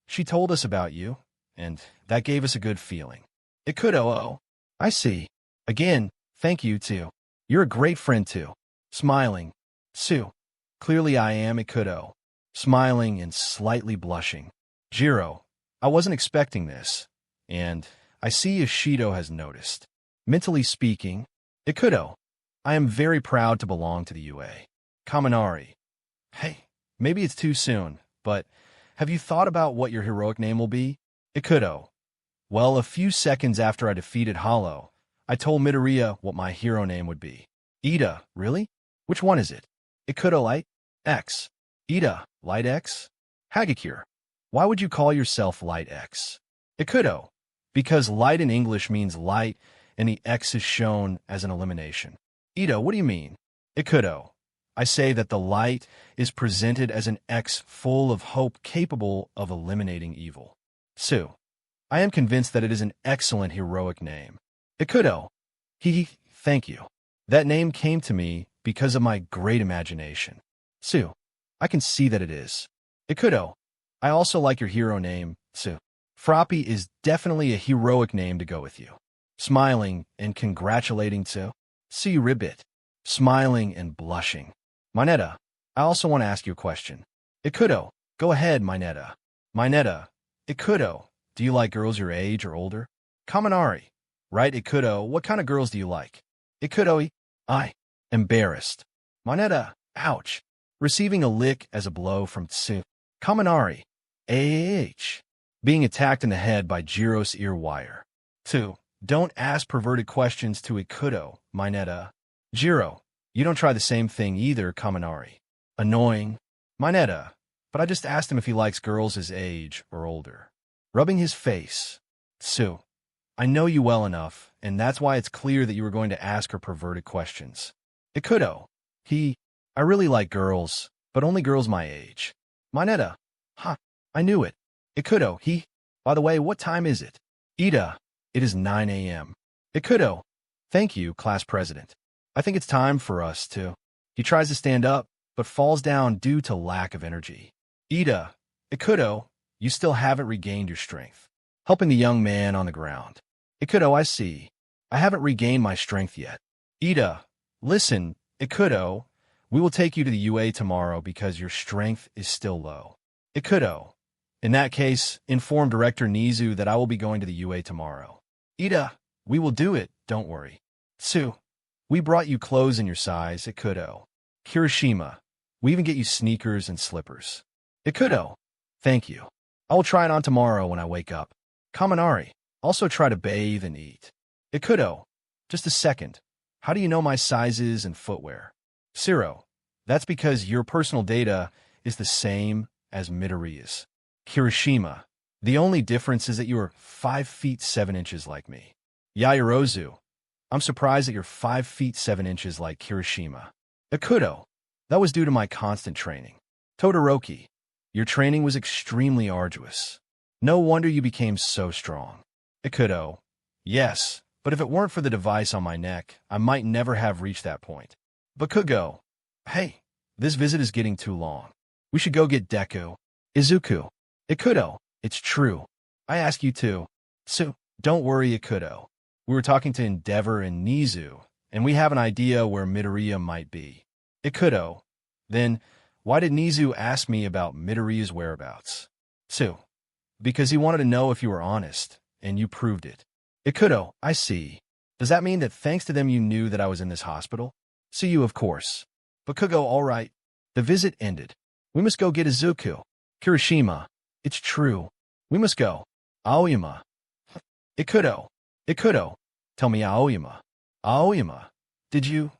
[SPEAKER 1] She told us about you, and that gave us a good feeling. Ikuto, oh. I see. Again, thank you, too. You're a great friend, too. Smiling. Sue. Clearly I am Ikuto. Smiling and slightly blushing. Jiro. I wasn't expecting this, and I see Ishido has noticed. Mentally speaking, Ikuto. I am very proud to belong to the UA. Kaminari. Hey, maybe it's too soon, but have you thought about what your heroic name will be? Ikuto. Well, a few seconds after I defeated Hollow, I told Midoriya what my hero name would be. Ida, really? Which one is it? Ikuto Light X. Ida, Light X? Hagakure. Why would you call yourself Light X? Ikuto. Because light in English means light, and the X is shown as an elimination. Ida, what do you mean? Ikuto. I say that the light is presented as an X full of hope capable of eliminating evil. Sue. I am convinced that it is an excellent heroic name. Ikuto. Thank you. That name came to me because of my great imagination. Sue. I can see that it is. Ikuto. I also like your hero name, Sue. Froppy is definitely a heroic name to go with you. Smiling and congratulating Sue. See Ribbit. Smiling and blushing. Mineta. I also want to ask you a question. Ikuto. Go ahead, Mineta. Mineta. Ikuto. Do you like girls your age or older? Kaminari. Right, Ikuto. What kind of girls do you like? Ikuto. I. Embarrassed. Mineta. Ouch. Receiving a lick as a blow from Tsu. Kaminari. AH. Being attacked in the head by Jiro's ear wire. 2. Don't ask perverted questions to Ikuto, Mineta. Jiro. You don't try the same thing either, Kaminari. Annoying. Mineta. But I just asked him if he likes girls his age or older. Rubbing his face. Tsu. I know you well enough and that's why it's clear that you were going to ask her perverted questions. Ikuto. I really like girls, but only girls my age. Mineta. I knew it. Ikuto. By the way, what time is it? Ida. It is 9 a.m. Ikuto. Thank you, class president. I think it's time for us to... He tries to stand up, but falls down due to lack of energy. Ida. Ikuto, you still haven't regained your strength. Helping the young man on the ground. Ikuto, I see. I haven't regained my strength yet. Ida. Listen, Ikuto, we will take you to the UA tomorrow because your strength is still low. Ikuto. In that case, inform Director Nizu that I will be going to the UA tomorrow. Ida. We will do it, don't worry. Tsu. We brought you clothes in your size, Ikuto. Kirishima. We even get you sneakers and slippers. Ikuto. Thank you. I will try it on tomorrow when I wake up. Kaminari. Also try to bathe and eat. Ikuto. Just a second. How do you know my sizes and footwear? Siro. That's because your personal data is the same as Midoriya's. Kirishima. The only difference is that you are 5 feet 7 inches like me. Yaoyorozu. I'm surprised that you're 5 feet 7 inches like Kirishima. Ikuto. That was due to my constant training. Todoroki. Your training was extremely arduous. No wonder you became so strong. Ikuto. Yes, but if it weren't for the device on my neck, I might never have reached that point. Bakugo. Hey, this visit is getting too long. We should go get Deku. Izuku. Ikuto. It's true. I ask you to. So, don't worry, Ikuto. We were talking to Endeavor and Nizu, and we have an idea where Midoriya might be. Ikuto. Then, why did Nizu ask me about Midoriya's whereabouts? So, because he wanted to know if you were honest, and you proved it. Ikuto, I see. Does that mean that thanks to them you knew that I was in this hospital? See you, of course. Bakugo, all right. The visit ended. We must go get Izuku. Kirishima. It's true. We must go. Aoyama. Ikuto. Ikuto. Tell me, Aoyama. Aoyama. Did you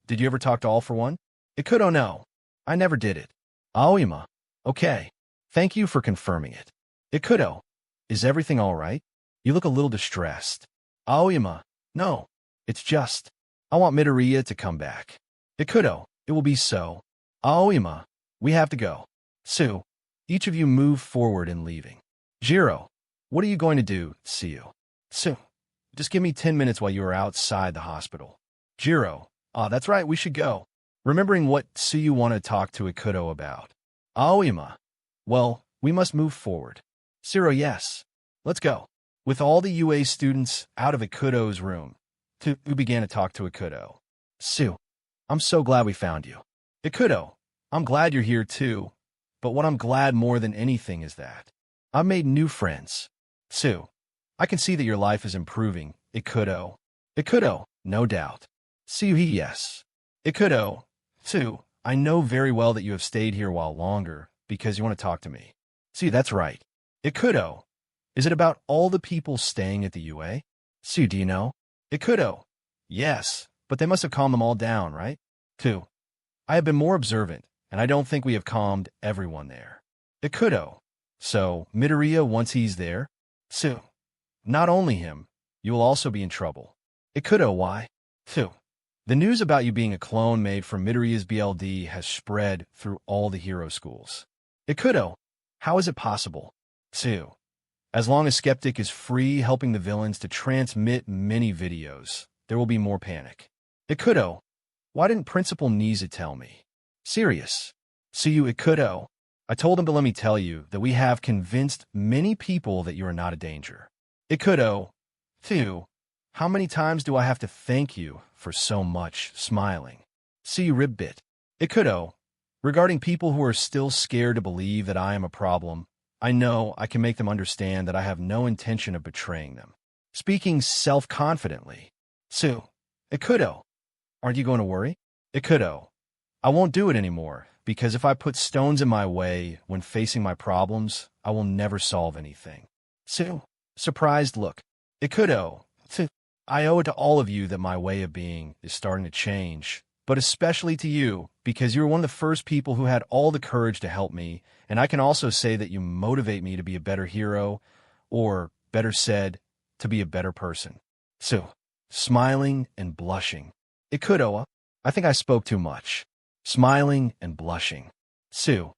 [SPEAKER 1] ever talk to All for One? Ikuto, no. I never did it. Aoyama. Okay. Thank you for confirming it. Ikuto. Is everything all right? You look a little distressed. Aoyama. No. It's just... I want Midoriya to come back. Ikuto. It will be so. Aoyama. We have to go. Sue. Each of you move forward in leaving. Jiro. What are you going to do? See you. Sue. Just give me 10 minutes while you are outside the hospital. Jiro. That's right, we should go. Remembering what Tsuyu wanted to talk to Ikuto about. Aoyama. Well, we must move forward. Siro, yes. Let's go. With all the UA students out of Ikuto's room, Tsuyu began to talk to Ikuto. Tsu, I'm so glad we found you. Ikuto, I'm glad you're here too, but what I'm glad more than anything is that I've made new friends. Tsu, I can see that your life is improving, Ikuto. Ikuto, no doubt. Tsuyu, yes. Ikuto, Tsu, I know very well that you have stayed here a while longer because you want to talk to me. See, that's right. Ikuto, is it about all the people staying at the UA? Tsu, do you know? Ikuto, yes, but they must have calmed them all down, right? Tsu, I have been more observant, and I don't think we have calmed everyone there. Ikuto, so Midoriya once he's there? Tsu, not only him, you will also be in trouble. Ikuto, why? Tsu, the news about you being a clone made from Midoriya's BLD has spread through all the hero schools. Ikuto, how is it possible? Tsu, as long as Skeptic is free helping the villains to transmit many videos, there will be more panic. Ikuto, why didn't Principal Nizu tell me? Serious. Tsuyu, Ikuto, I told him to let me tell you that we have convinced many people that you are not a danger. Ikuto, Tsu, how many times do I have to thank you for so much smiling? Tsuyu ribbit. Ikuto, regarding people who are still scared to believe that I am a problem, I know I can make them understand that I have no intention of betraying them. Speaking self-confidently. Tsu, Ikuto, aren't you going to worry? Ikuto, I won't do it anymore, because if I put stones in my way when facing my problems, I will never solve anything. Tsu, surprised look. Ikuto, Tsu, I owe it to all of you that my way of being is starting to change, but especially to you, because you were one of the first people who had all the courage to help me, and I can also say that you motivate me to be a better hero, or, better said, to be a better person. Tsu, smiling and blushing. Ikuto, I think I spoke too much. Smiling and blushing. Sue,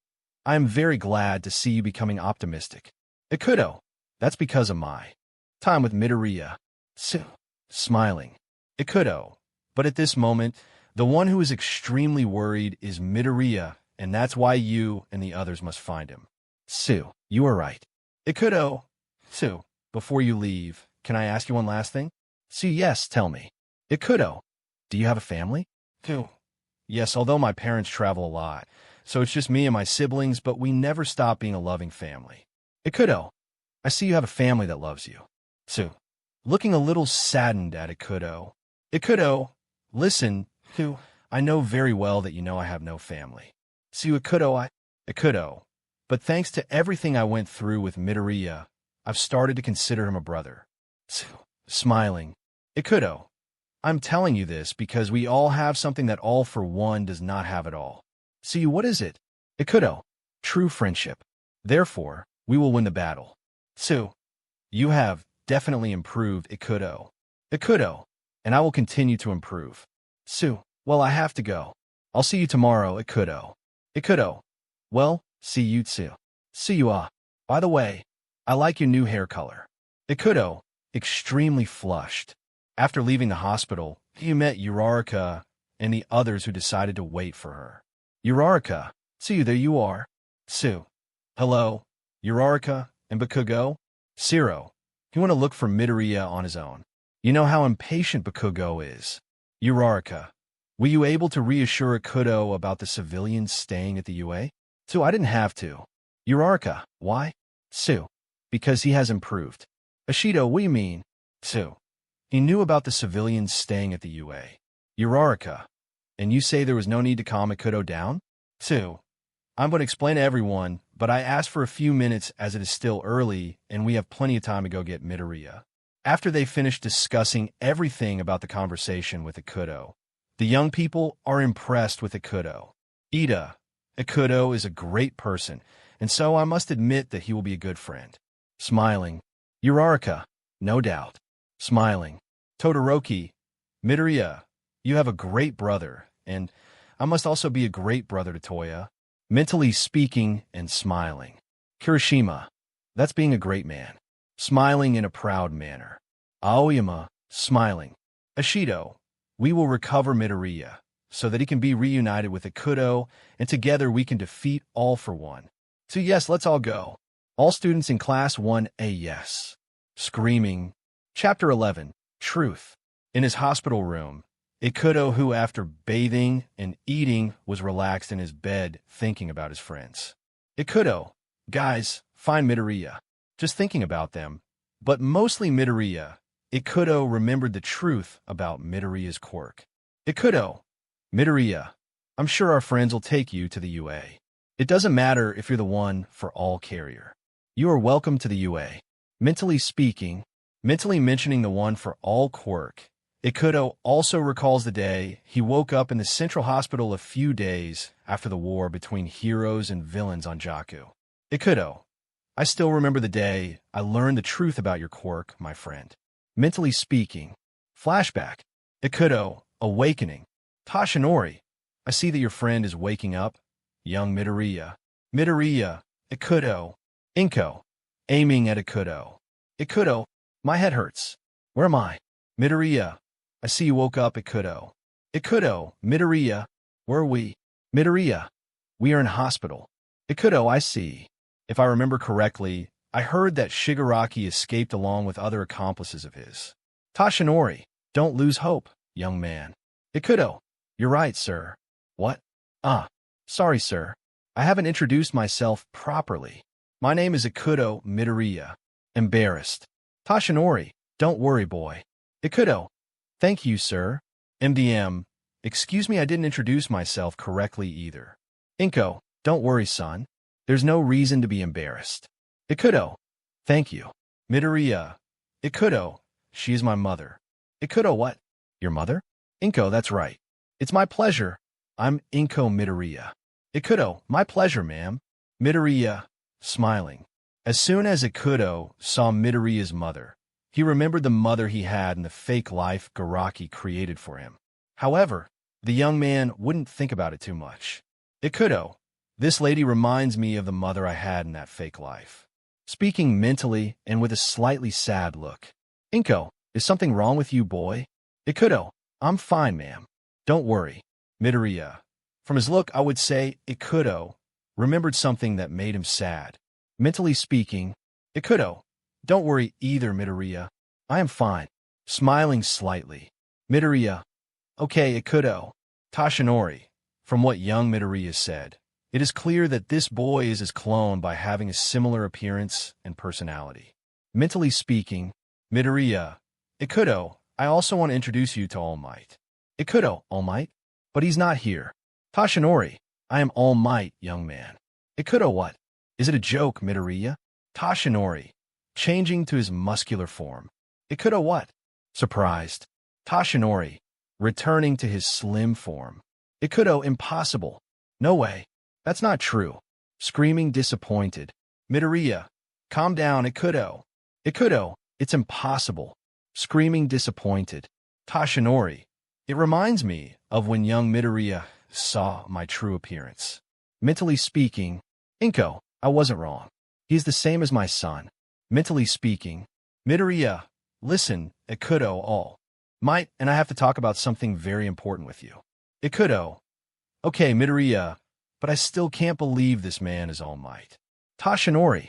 [SPEAKER 1] I am very glad to see you becoming optimistic. Ikuto, that's because of my time with Midoriya. Sue, smiling. Ikuto, but at this moment, the one who is extremely worried is Midoriya, and that's why you and the others must find him. Sue, you are right. Ikuto, Sue, before you leave, can I ask you one last thing? Sue, yes, tell me. Ikuto, do you have a family? Sue, yes, although my parents travel a lot, so it's just me and my siblings, but we never stop being a loving family. Ikuto, I see you have a family that loves you. Sue, looking a little saddened at Ikuto. Ikuto, listen, Sue, I know very well that you know I have no family. Sue, Ikuto, but thanks to everything I went through with Midoriya, I've started to consider him a brother. Sue, smiling. Ikuto, I'm telling you this because we all have something that All for One does not have at all. See, what is it? Ikuto, true friendship. Therefore, we will win the battle. Sue, you have definitely improved, Ikuto. Ikuto, and I will continue to improve. Sue, well, I have to go. I'll see you tomorrow, Ikuto. Ikuto, well, see you too. See you, by the way, I like your new hair color. Ikuto, extremely flushed. After leaving the hospital, he met Uraraka and the others who decided to wait for her. Uraraka, Sue, there you are. Sue, hello, Uraraka and Bakugo? Zero, you want to look for Midoriya on his own. You know how impatient Bakugo is. Uraraka, were you able to reassure Ikuto about the civilians staying at the UA? Sue, I didn't have to. Uraraka, why? Sue, because he has improved. Ashido, what do you mean? Sue, he knew about the civilians staying at the UA. Uraraka, and you say there was no need to calm Ikuto down? Sue, I'm going to explain to everyone, but I asked for a few minutes as it is still early and we have plenty of time to go get Midoriya. After they finished discussing everything about the conversation with Ikuto, the young people are impressed with Ikuto. Ikuto is a great person, and so I must admit that he will be a good friend. Smiling. Uraraka, no doubt. Smiling. Todoroki, Midoriya, you have a great brother, and I must also be a great brother to Toya. Mentally speaking and smiling. Kirishima, that's being a great man. Smiling in a proud manner. Aoyama, smiling. Ashido, we will recover Midoriya, so that he can be reunited with Ikuto, and together we can defeat All for One. So yes, let's all go. All students in Class 1A, yes. Screaming. Chapter 11, Truth. In his hospital room, Ikuto, who after bathing and eating was relaxed in his bed thinking about his friends. Ikuto, guys, find Midoriya. Just thinking about them, but mostly Midoriya. Ikuto remembered the truth about Midoriya's quirk. Ikuto, Midoriya, I'm sure our friends will take you to the UA. It doesn't matter if you're the one for all carrier. You are welcome to the UA. Mentally speaking, mentally mentioning the one for all quirk, Ikuto also recalls the day he woke up in the Central Hospital a few days after the war between heroes and villains on Jakku. Ikuto, I still remember the day I learned the truth about your quirk, my friend. Mentally speaking. Flashback. Ikuto, awakening. Tashinori, I see that your friend is waking up. Young Midoriya. Midoriya. Ikuto. Inko. Aiming at Ikuto. Ikuto, my head hurts. Where am I? Midoriya. I see you woke up, Ikuto. Ikuto. Midoriya. Where are we? Midoriya. We are in hospital. Ikuto, I see. If I remember correctly, I heard that Shigaraki escaped along with other accomplices of his. Tashinori, don't lose hope, young man. Ikuto, you're right, sir. What? Sorry, sir. I haven't introduced myself properly. My name is Ikuto Midoriya. Embarrassed. Tashinori, don't worry, boy. Ikuto, thank you, sir. MDM, excuse me, I didn't introduce myself correctly either. Inko, don't worry, son. There's no reason to be embarrassed. Ikuto, thank you. Midoriya. Ikuto, she is my mother. Ikuto, what? Your mother? Inko, that's right. It's my pleasure. I'm Inko Midoriya. Ikuto, my pleasure, ma'am. Midoriya, smiling. As soon as Ikuto saw Midoriya's mother, He remembered the mother he had and the fake life Garaki created for him. However, the young man wouldn't think about it too much. Ikuto, this lady reminds me of the mother I had in that fake life. Speaking mentally and with a slightly sad look. Inko, is something wrong with you, boy? Ikuto, I'm fine, ma'am. Don't worry. Midoriya. From his look, I would say Ikuto remembered something that made him sad. Mentally speaking, Ikuto, don't worry either, Midoriya. I am fine. Smiling slightly. Midoriya. Okay, Ikuto. Tashinori. From what young Midoriya said, it is clear that this boy is his clone by having a similar appearance and personality. Mentally speaking, Midoriya. Ikuto, I also want to introduce you to All Might. Ikuto, All Might? But he's not here. Tashinori. I am All Might, young man. Ikuto, what? Is it a joke, Midoriya? Tashinori. Changing to his muscular form. Ikuto, what? Surprised. Tashinori. Returning to his slim form. Ikuto, impossible. No way. That's not true. Screaming disappointed. Midoriya. Calm down, Ikuto. Ikuto, it's impossible. Screaming disappointed. Tashinori. It reminds me of when young Midoriya saw my true appearance. Mentally speaking, Inko, I wasn't wrong. He's the same as my son. Mentally speaking, Midoriya, listen, Ikuto, All Might, and I have to talk about something very important with you. Ikuto, okay, Midoriya, but I still can't believe this man is All Might. Tashinori,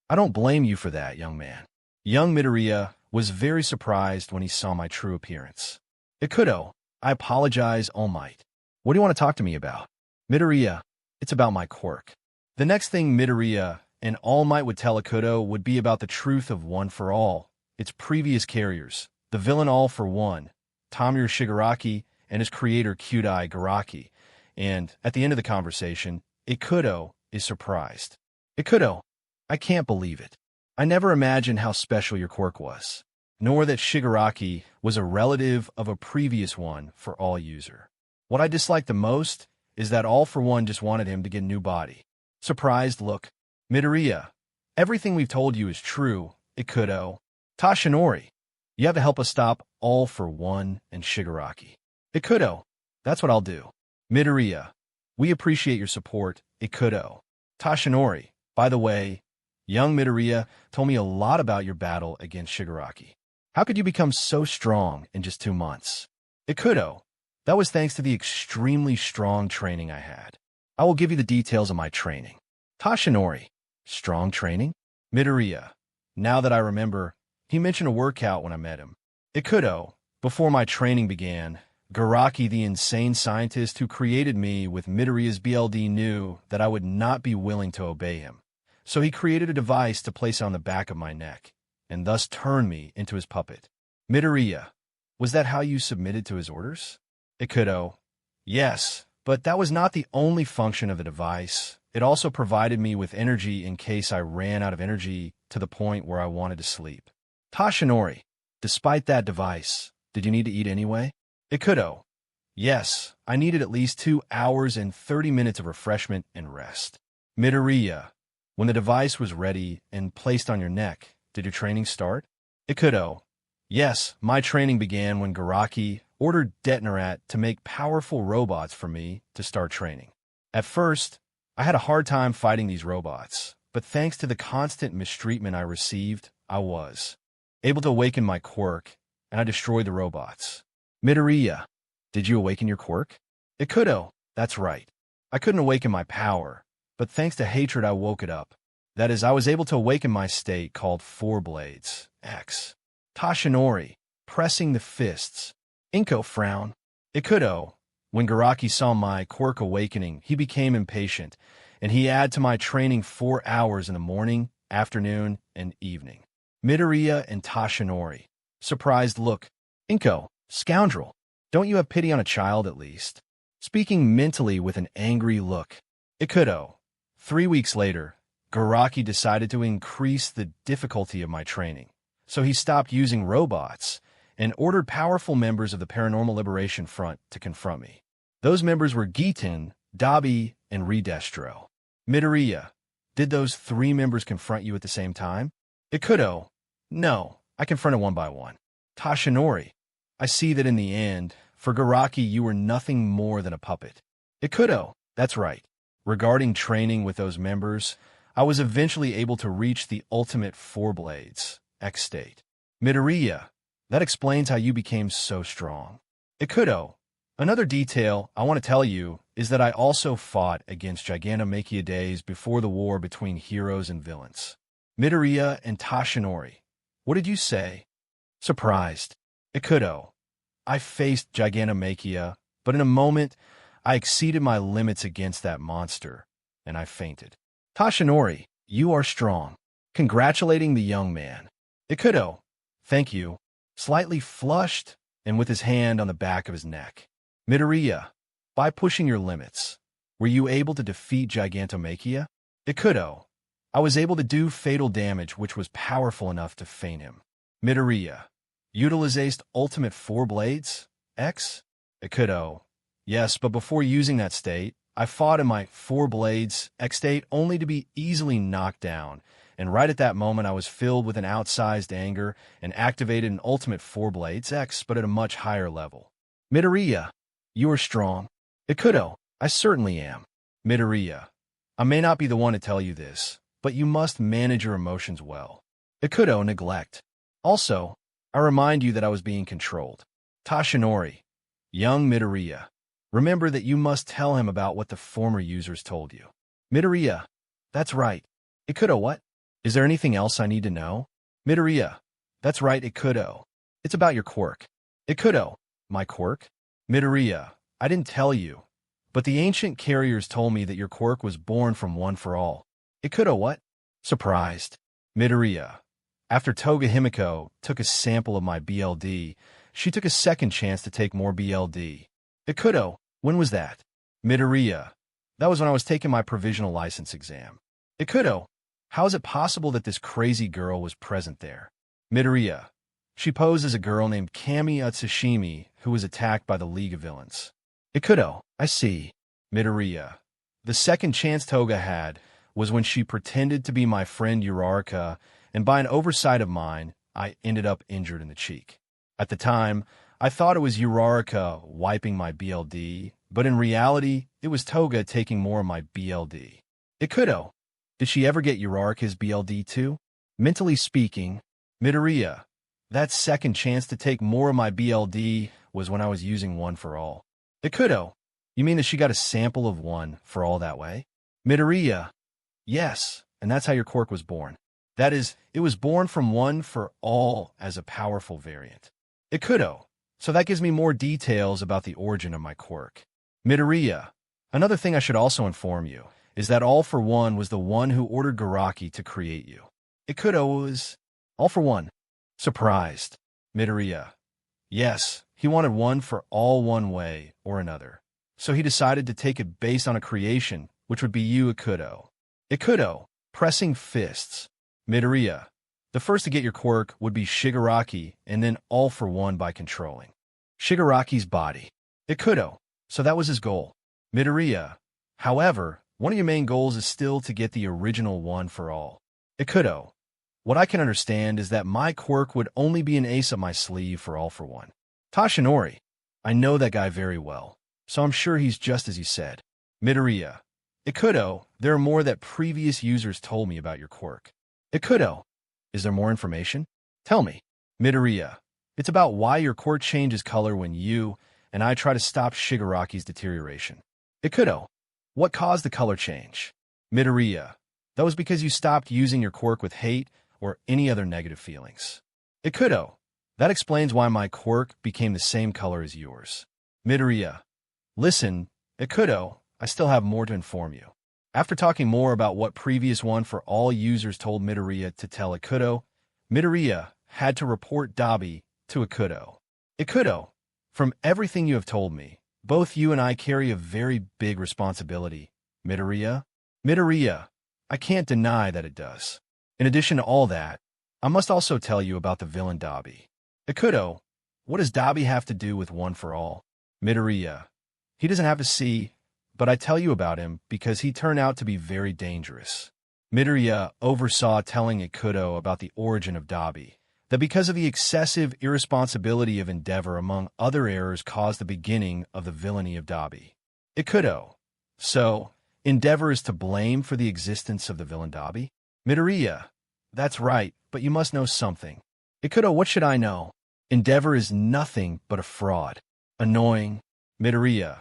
[SPEAKER 1] I don't blame you for that, young man. Young Midoriya was very surprised when he saw my true appearance. Ikuto, I apologize, All Might. What do you want to talk to me about? Midoriya, it's about my quirk. The next thing Midoriya and All Might would tell Ikuto would be about the truth of One for All, its previous carriers, the villain All for One, Tomura Shigaraki, and his creator Kyudai Garaki. And at the end of the conversation, Ikuto is surprised. Ikuto, I can't believe it. I never imagined how special your quirk was, nor that Shigaraki was a relative of a previous One for All user. What I disliked the most is that All for One just wanted him to get a new body. Surprised look. Midoriya, everything we've told you is true, Ikuto. Tashinori, you have to help us stop All for One and Shigaraki. Ikuto, that's what I'll do. Midoriya, we appreciate your support, Ikuto. Tashinori, by the way, young Midoriya told me a lot about your battle against Shigaraki. How could you become so strong in just 2 months? Ikuto, that was thanks to the extremely strong training I had. I will give you the details of my training. Tashinori, strong training? Midoriya, now that I remember, he mentioned a workout when I met him. Ikuto, before my training began, Garaki, the insane scientist who created me with Midoriya's BLD, knew that I would not be willing to obey him. So he created a device to place on the back of my neck, and thus turned me into his puppet. Midoriya, was that how you submitted to his orders? Ikuto, yes, but that was not the only function of the device. It also provided me with energy in case I ran out of energy to the point where I wanted to sleep. Tashinori, despite that device, did you need to eat anyway? Ikuto, yes, I needed at least 2 hours and 30 minutes of refreshment and rest. Midoriya, when the device was ready and placed on your neck, did your training start? Ikuto, yes, my training began when Garaki ordered Detonarat to make powerful robots for me to start training. At first, I had a hard time fighting these robots, but thanks to the constant mistreatment I received, I was able to awaken my quirk, and I destroyed the robots. Midoriya, did you awaken your quirk? Ikuto, that's right. I couldn't awaken my power, but thanks to hatred I woke it up. That is, I was able to awaken my state called Four Blades, X. Tashinori, pressing the fists. Inko frown. Ikuto, when Garaki saw my quirk awakening, he became impatient, and he added to my training 4 hours in the morning, afternoon, and evening. Midoriya and Tashinori. Surprised look. Inko, scoundrel, don't you have pity on a child at least? Speaking mentally with an angry look. Ikuto. 3 weeks later, Garaki decided to increase the difficulty of my training, so he stopped using robots and ordered powerful members of the Paranormal Liberation Front to confront me. Those members were Giten, Dabi, and Redestro. Midoriya, did those 3 members confront you at the same time? Ikuto, no, I confronted one by one. Tashinori, I see that in the end, for Garaki you were nothing more than a puppet. Ikuto, that's right. Regarding training with those members, I was eventually able to reach the ultimate four blades, X state. Midoriya, that explains how you became so strong. Ikuto, another detail I want to tell you is that I also fought against Gigantomachia days before the war between heroes and villains. Midoriya and Tashinori, what did you say? Surprised. Ikuto, I faced Gigantomachia, but in a moment, I exceeded my limits against that monster, and I fainted. Tashinori, you are strong. Congratulating the young man. Ikuto, thank you. Slightly flushed and with his hand on the back of his neck. Midoriya, by pushing your limits, were you able to defeat Gigantomachia? Ikuto, I was able to do fatal damage which was powerful enough to feint him. Midoriya, utilized ultimate four blades? X? Ikuto, yes, but before using that state, I fought in my four blades X state only to be easily knocked down, and right at that moment I was filled with an outsized anger and activated an ultimate four blades X, but at a much higher level. Midoriya, you are strong. Ikuto, I certainly am. Midoriya, I may not be the one to tell you this, but you must manage your emotions well. Ikuto, neglect. Also, I remind you that I was being controlled. Tashinori, young Midoriya, remember that you must tell him about what the former users told you. Midoriya, that's right. Ikuto, what? Is there anything else I need to know? Midoriya, that's right, Ikuto. It's about your quirk. Ikuto, my quirk? Midoriya, I didn't tell you, but the ancient carriers told me that your quirk was born from one for all. Ikuto, what? Surprised. Midoriya, after Toga Himiko took a sample of my BLD, she took a second chance to take more BLD. Ikuto, when was that? Midoriya, that was when I was taking my provisional license exam. Ikuto, how is it possible that this crazy girl was present there? Midoriya, she posed as a girl named Kami Utsushimi who was attacked by the League of Villains. Ikuto, I see. Midoriya, the second chance Toga had was when she pretended to be my friend Uraraka, and by an oversight of mine, I ended up injured in the cheek. At the time, I thought it was Uraraka wiping my BLD, but in reality, it was Toga taking more of my BLD. Ikuto, did she ever get Uraraka's BLD too? Mentally speaking, Midoriya, that second chance to take more of my BLD was when I was using one for all. Ikuto, you mean that she got a sample of one for all that way? Midoriya, yes, and that's how your quirk was born. That is, it was born from one for all as a powerful variant. Ikuto, so that gives me more details about the origin of my quirk. Midoriya, another thing I should also inform you is that All for One was the one who ordered Garaki to create you. Ikuto was All for One. Surprised. Midoriya, yes, he wanted one for all one way or another. So he decided to take it based on a creation, which would be you, Ikuto. Ikuto, pressing fists. Midoriya, the first to get your quirk would be Shigaraki, and then All for One by controlling Shigaraki's body. Ikuto, so that was his goal. Midoriya, however, one of your main goals is still to get the original one for all. Ikuto, what I can understand is that my quirk would only be an ace up my sleeve for All for One. Tashinori, I know that guy very well, so I'm sure he's just as you said. Midoriya, Ikuto, there are more that previous users told me about your quirk. Ikuto, is there more information? Tell me. Midoriya, it's about why your quirk changes color when you and I try to stop Shigaraki's deterioration. Ikuto, what caused the color change? Midoriya, that was because you stopped using your quirk with hate or any other negative feelings. Ikuto, that explains why my quirk became the same color as yours. Midoriya, listen, Ikuto, I still have more to inform you. After talking more about what previous one for all users told Midoriya to tell Ikuto, Midoriya had to report Dabi to Ikuto. Ikuto, from everything you have told me, both you and I carry a very big responsibility. Midoriya? Midoriya, I can't deny that it does. In addition to all that, I must also tell you about the villain Dabi. Ikuto, what does Dabi have to do with One for All? Midoriya, he doesn't have to see, but I tell you about him because he turned out to be very dangerous. Midoriya oversaw telling Ikuto about the origin of Dabi, that because of the excessive irresponsibility of Endeavor among other errors caused the beginning of the villainy of Dabi. Ikuto. So, Endeavor is to blame for the existence of the villain Dabi? Midoriya. That's right, but you must know something. Ikuto, what should I know? Endeavor is nothing but a fraud. Annoying. Midoriya.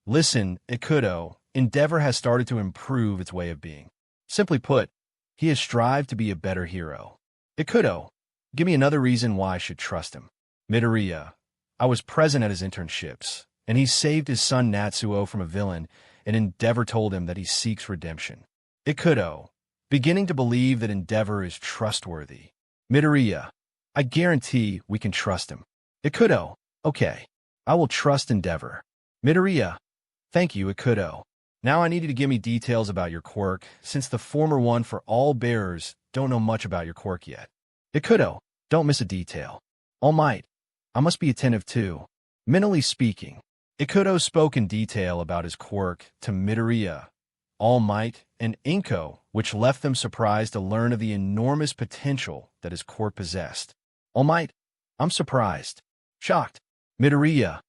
[SPEAKER 1] Listen, Ikuto, Endeavor has started to improve its way of being. Simply put, he has strived to be a better hero. Ikuto. Give me another reason why I should trust him. Midoriya. I was present at his internships, and he saved his son Natsuo from a villain, and Endeavor told him that he seeks redemption. Ikuto. Beginning to believe that Endeavor is trustworthy. Midoriya. I guarantee we can trust him. Ikuto. Okay. I will trust Endeavor. Midoriya. Thank you, Ikuto. Now I need you to give me details about your quirk, since the former one for all bearers don't know much about your quirk yet. Ikuto. Don't miss a detail. All Might. I must be attentive too. Mentally speaking, Ikuto spoke in detail about his quirk to Midoriya, All Might, and Inko, which left them surprised to learn of the enormous potential that his quirk possessed. All Might. I'm surprised. Shocked. Midoriya.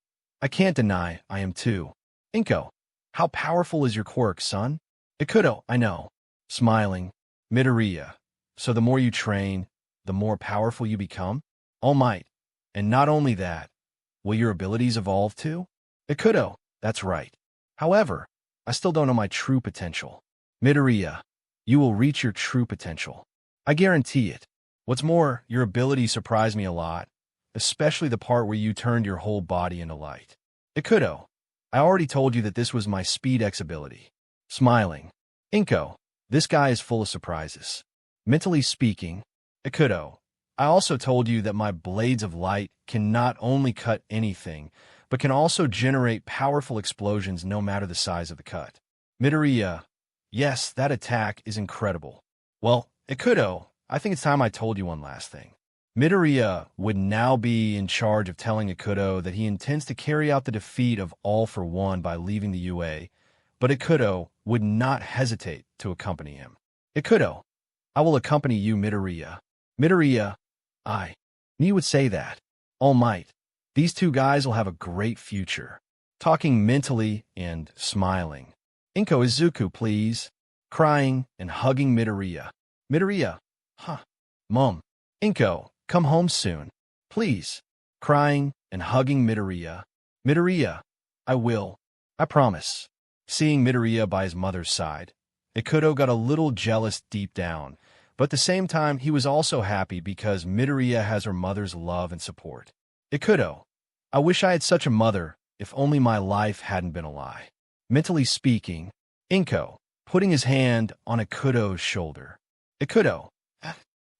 [SPEAKER 1] I can't deny I am too. Inko. How powerful is your quirk, son? Ikuto. I know. Smiling. Midoriya. So the more you train, the more powerful you become? All Might. And not only that, will your abilities evolve too? Ikuto. That's right. However, I still don't know my true potential. Midoriya. You will reach your true potential. I guarantee it. What's more, your abilities surprised me a lot, especially the part where you turned your whole body into light. Ikuto. I already told you that this was my Speed X ability. Smiling. Inko. This guy is full of surprises. Mentally speaking, Ikuto. I also told you that my blades of light can not only cut anything, but can also generate powerful explosions no matter the size of the cut. Midoriya. Yes, that attack is incredible. Well, Ikuto, I think it's time I told you one last thing. Midoriya would now be in charge of telling Ikuto that he intends to carry out the defeat of All for One by leaving the UA, but Ikuto would not hesitate to accompany him. Ikuto. I will accompany you, Midoriya. Midoriya. I knew you would say that. All Might. These two guys will have a great future. Talking mentally and smiling. Inko. Izuku, please. Crying and hugging Midoriya. Midoriya. Huh. Mom. Inko. Come home soon. Please. Crying and hugging Midoriya. Midoriya. I will. I promise. Seeing Midoriya by his mother's side, Ikuto got a little jealous deep down, but at the same time he was also happy because Midoriya has her mother's love and support. Ikuto. I wish I had such a mother, if only my life hadn't been a lie. Mentally speaking, Inko, putting his hand on Ikuto's shoulder. Ikuto.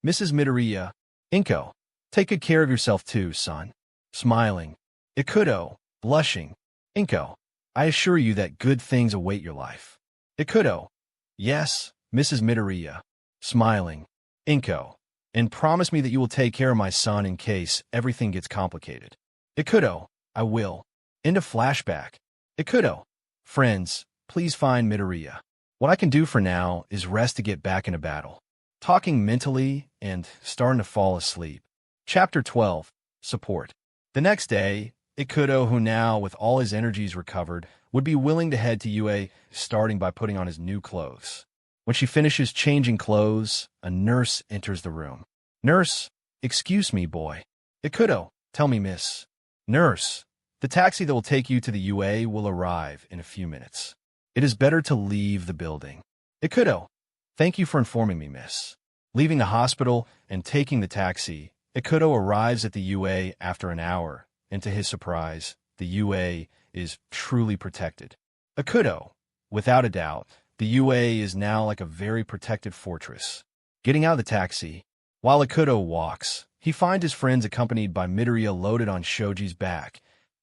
[SPEAKER 1] Mrs. Midoriya. Inko. Take good care of yourself too, son. Smiling. Ikuto, blushing. Inko. I assure you that good things await your life. Ikuto. Yes, Mrs. Midoriya. Smiling. Inko. And promise me that you will take care of my son in case everything gets complicated. Ikuto. I will. Into flashback. Ikuto. Friends, please find Midoriya. What I can do for now is rest to get back into battle. Talking mentally and starting to fall asleep. Chapter 12. Support. The next day, Ikuto, who now, with all his energies recovered, would be willing to head to UA, starting by putting on his new clothes. When she finishes changing clothes, a nurse enters the room. Nurse. Excuse me, boy. Ikuto. Tell me, miss. Nurse. The taxi that will take you to the UA will arrive in a few minutes. It is better to leave the building. Ikuto. Thank you for informing me, miss. Leaving the hospital and taking the taxi, Ikuto arrives at the UA after an hour, and to his surprise, the UA is truly protected. Ikuto. Without a doubt, the UA is now like a very protected fortress. Getting out of the taxi, while Ikuto walks, he finds his friends accompanied by Midoriya loaded on Shoji's back,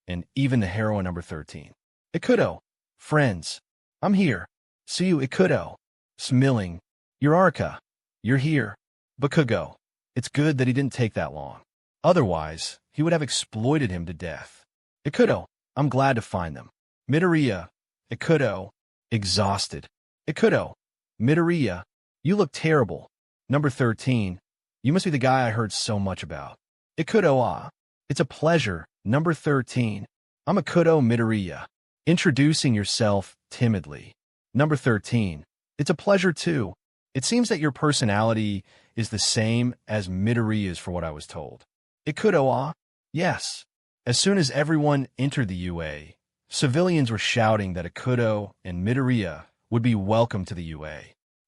[SPEAKER 1] and even the heroine number 13. Ikuto. Friends. I'm here. See you, Ikuto. Smiling. Uraraka. You're here. Bakugo. It's good that he didn't take that long. Otherwise, he would have exploited him to death. Ikuto. I'm glad to find them. Midoriya. Ikuto. Exhausted. Ikuto. Midoriya. You look terrible. Number 13. You must be the guy I heard so much about. Ikuto, ah. It's a pleasure. Number 13. I'm Ikuto Midoriya. Introducing yourself timidly. Number 13. It's a pleasure too. It seems that your personality is the same as Midoriya's for what I was told. Ikuto, ah? Yes. As soon as everyone entered the UA, civilians were shouting that Ikuto and Midoriya would be welcome to the UA.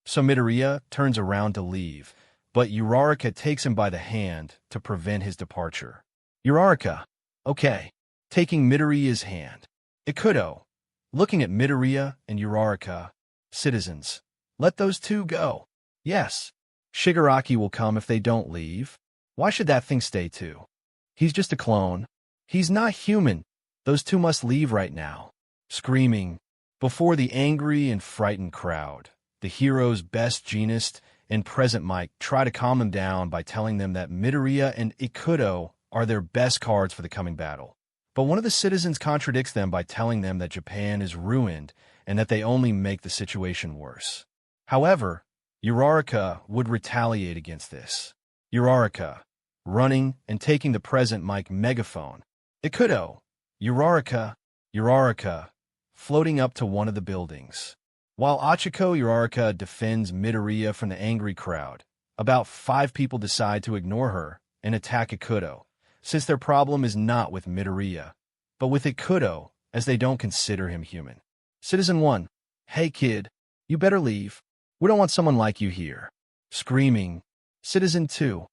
[SPEAKER 1] So Midoriya turns around to leave, but Uraraka takes him by the hand to prevent his departure. Uraraka, okay, taking Midoriya's hand. Ikuto, looking at Midoriya and Uraraka, citizens, let those two go. Yes, Shigaraki will come if they don't leave. Why should that thing stay too? He's just a clone. He's not human. Those two must leave right now. Screaming, before the angry and frightened crowd, the hero's best genist and present Mike try to calm them down by telling them that Midoriya and Ikuto are their best cards for the coming battle. But one of the citizens contradicts them by telling them that Japan is ruined and that they only make the situation worse. However, Uraraka would retaliate against this. Uraraka, running and taking the present Mike megaphone. Ikuto, Uraraka, floating up to one of the buildings. While Achiko Uraraka defends Midoriya from the angry crowd, about 5 people decide to ignore her and attack Ikuto, since their problem is not with Midoriya, but with Ikuto, as they don't consider him human. Citizen 1, hey kid, you better leave. We don't want someone like you here. Screaming. Citizen 2,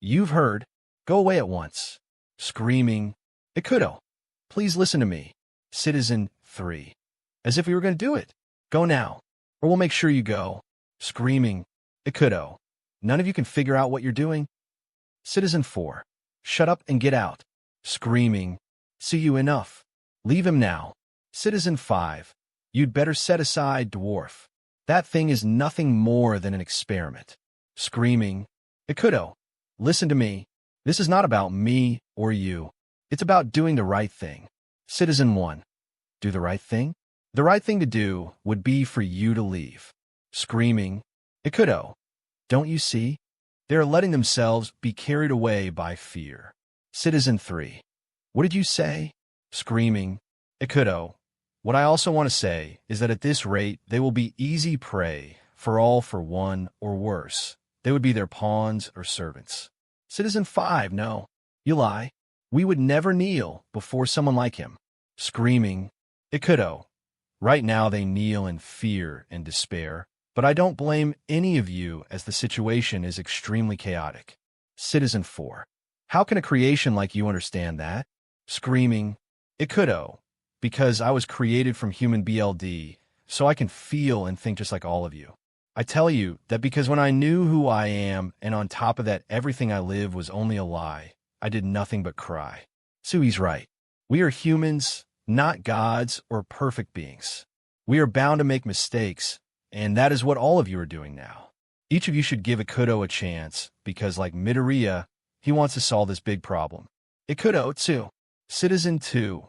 [SPEAKER 1] you've heard. Go away at once. Screaming. Ikuto, please listen to me. Citizen 3, as if we were going to do it. Go now, or we'll make sure you go. Screaming. Ikuto, none of you can figure out what you're doing? Citizen 4, shut up and get out. Screaming. See you enough. Leave him now. Citizen 5, you'd better set aside Dwarf. That thing is nothing more than an experiment. Screaming. Ikuto, listen to me. This is not about me or you. It's about doing the right thing. Citizen 1, do the right thing? The right thing to do would be for you to leave. Screaming. Ikuto, don't you see? They are letting themselves be carried away by fear. Citizen 3, what did you say? Screaming. Ikuto, what I also want to say is that at this rate, they will be easy prey for all for one or worse. They would be their pawns or servants. Citizen 5, no, you lie. We would never kneel before someone like him. Screaming. Ikuto, right now they kneel in fear and despair, but I don't blame any of you as the situation is extremely chaotic. Citizen 4, how can a creation like you understand that? Screaming. Ikuto, because I was created from human BLD, so I can feel and think just like all of you. I tell you that because when I knew who I am, and on top of that everything I live was only a lie, I did nothing but cry. Sui's right. We are humans, not gods or perfect beings. We are bound to make mistakes, and that is what all of you are doing now. Each of you should give Ikuto a chance, because like Midoriya, he wants to solve this big problem. Ikuto, too. Citizen 2,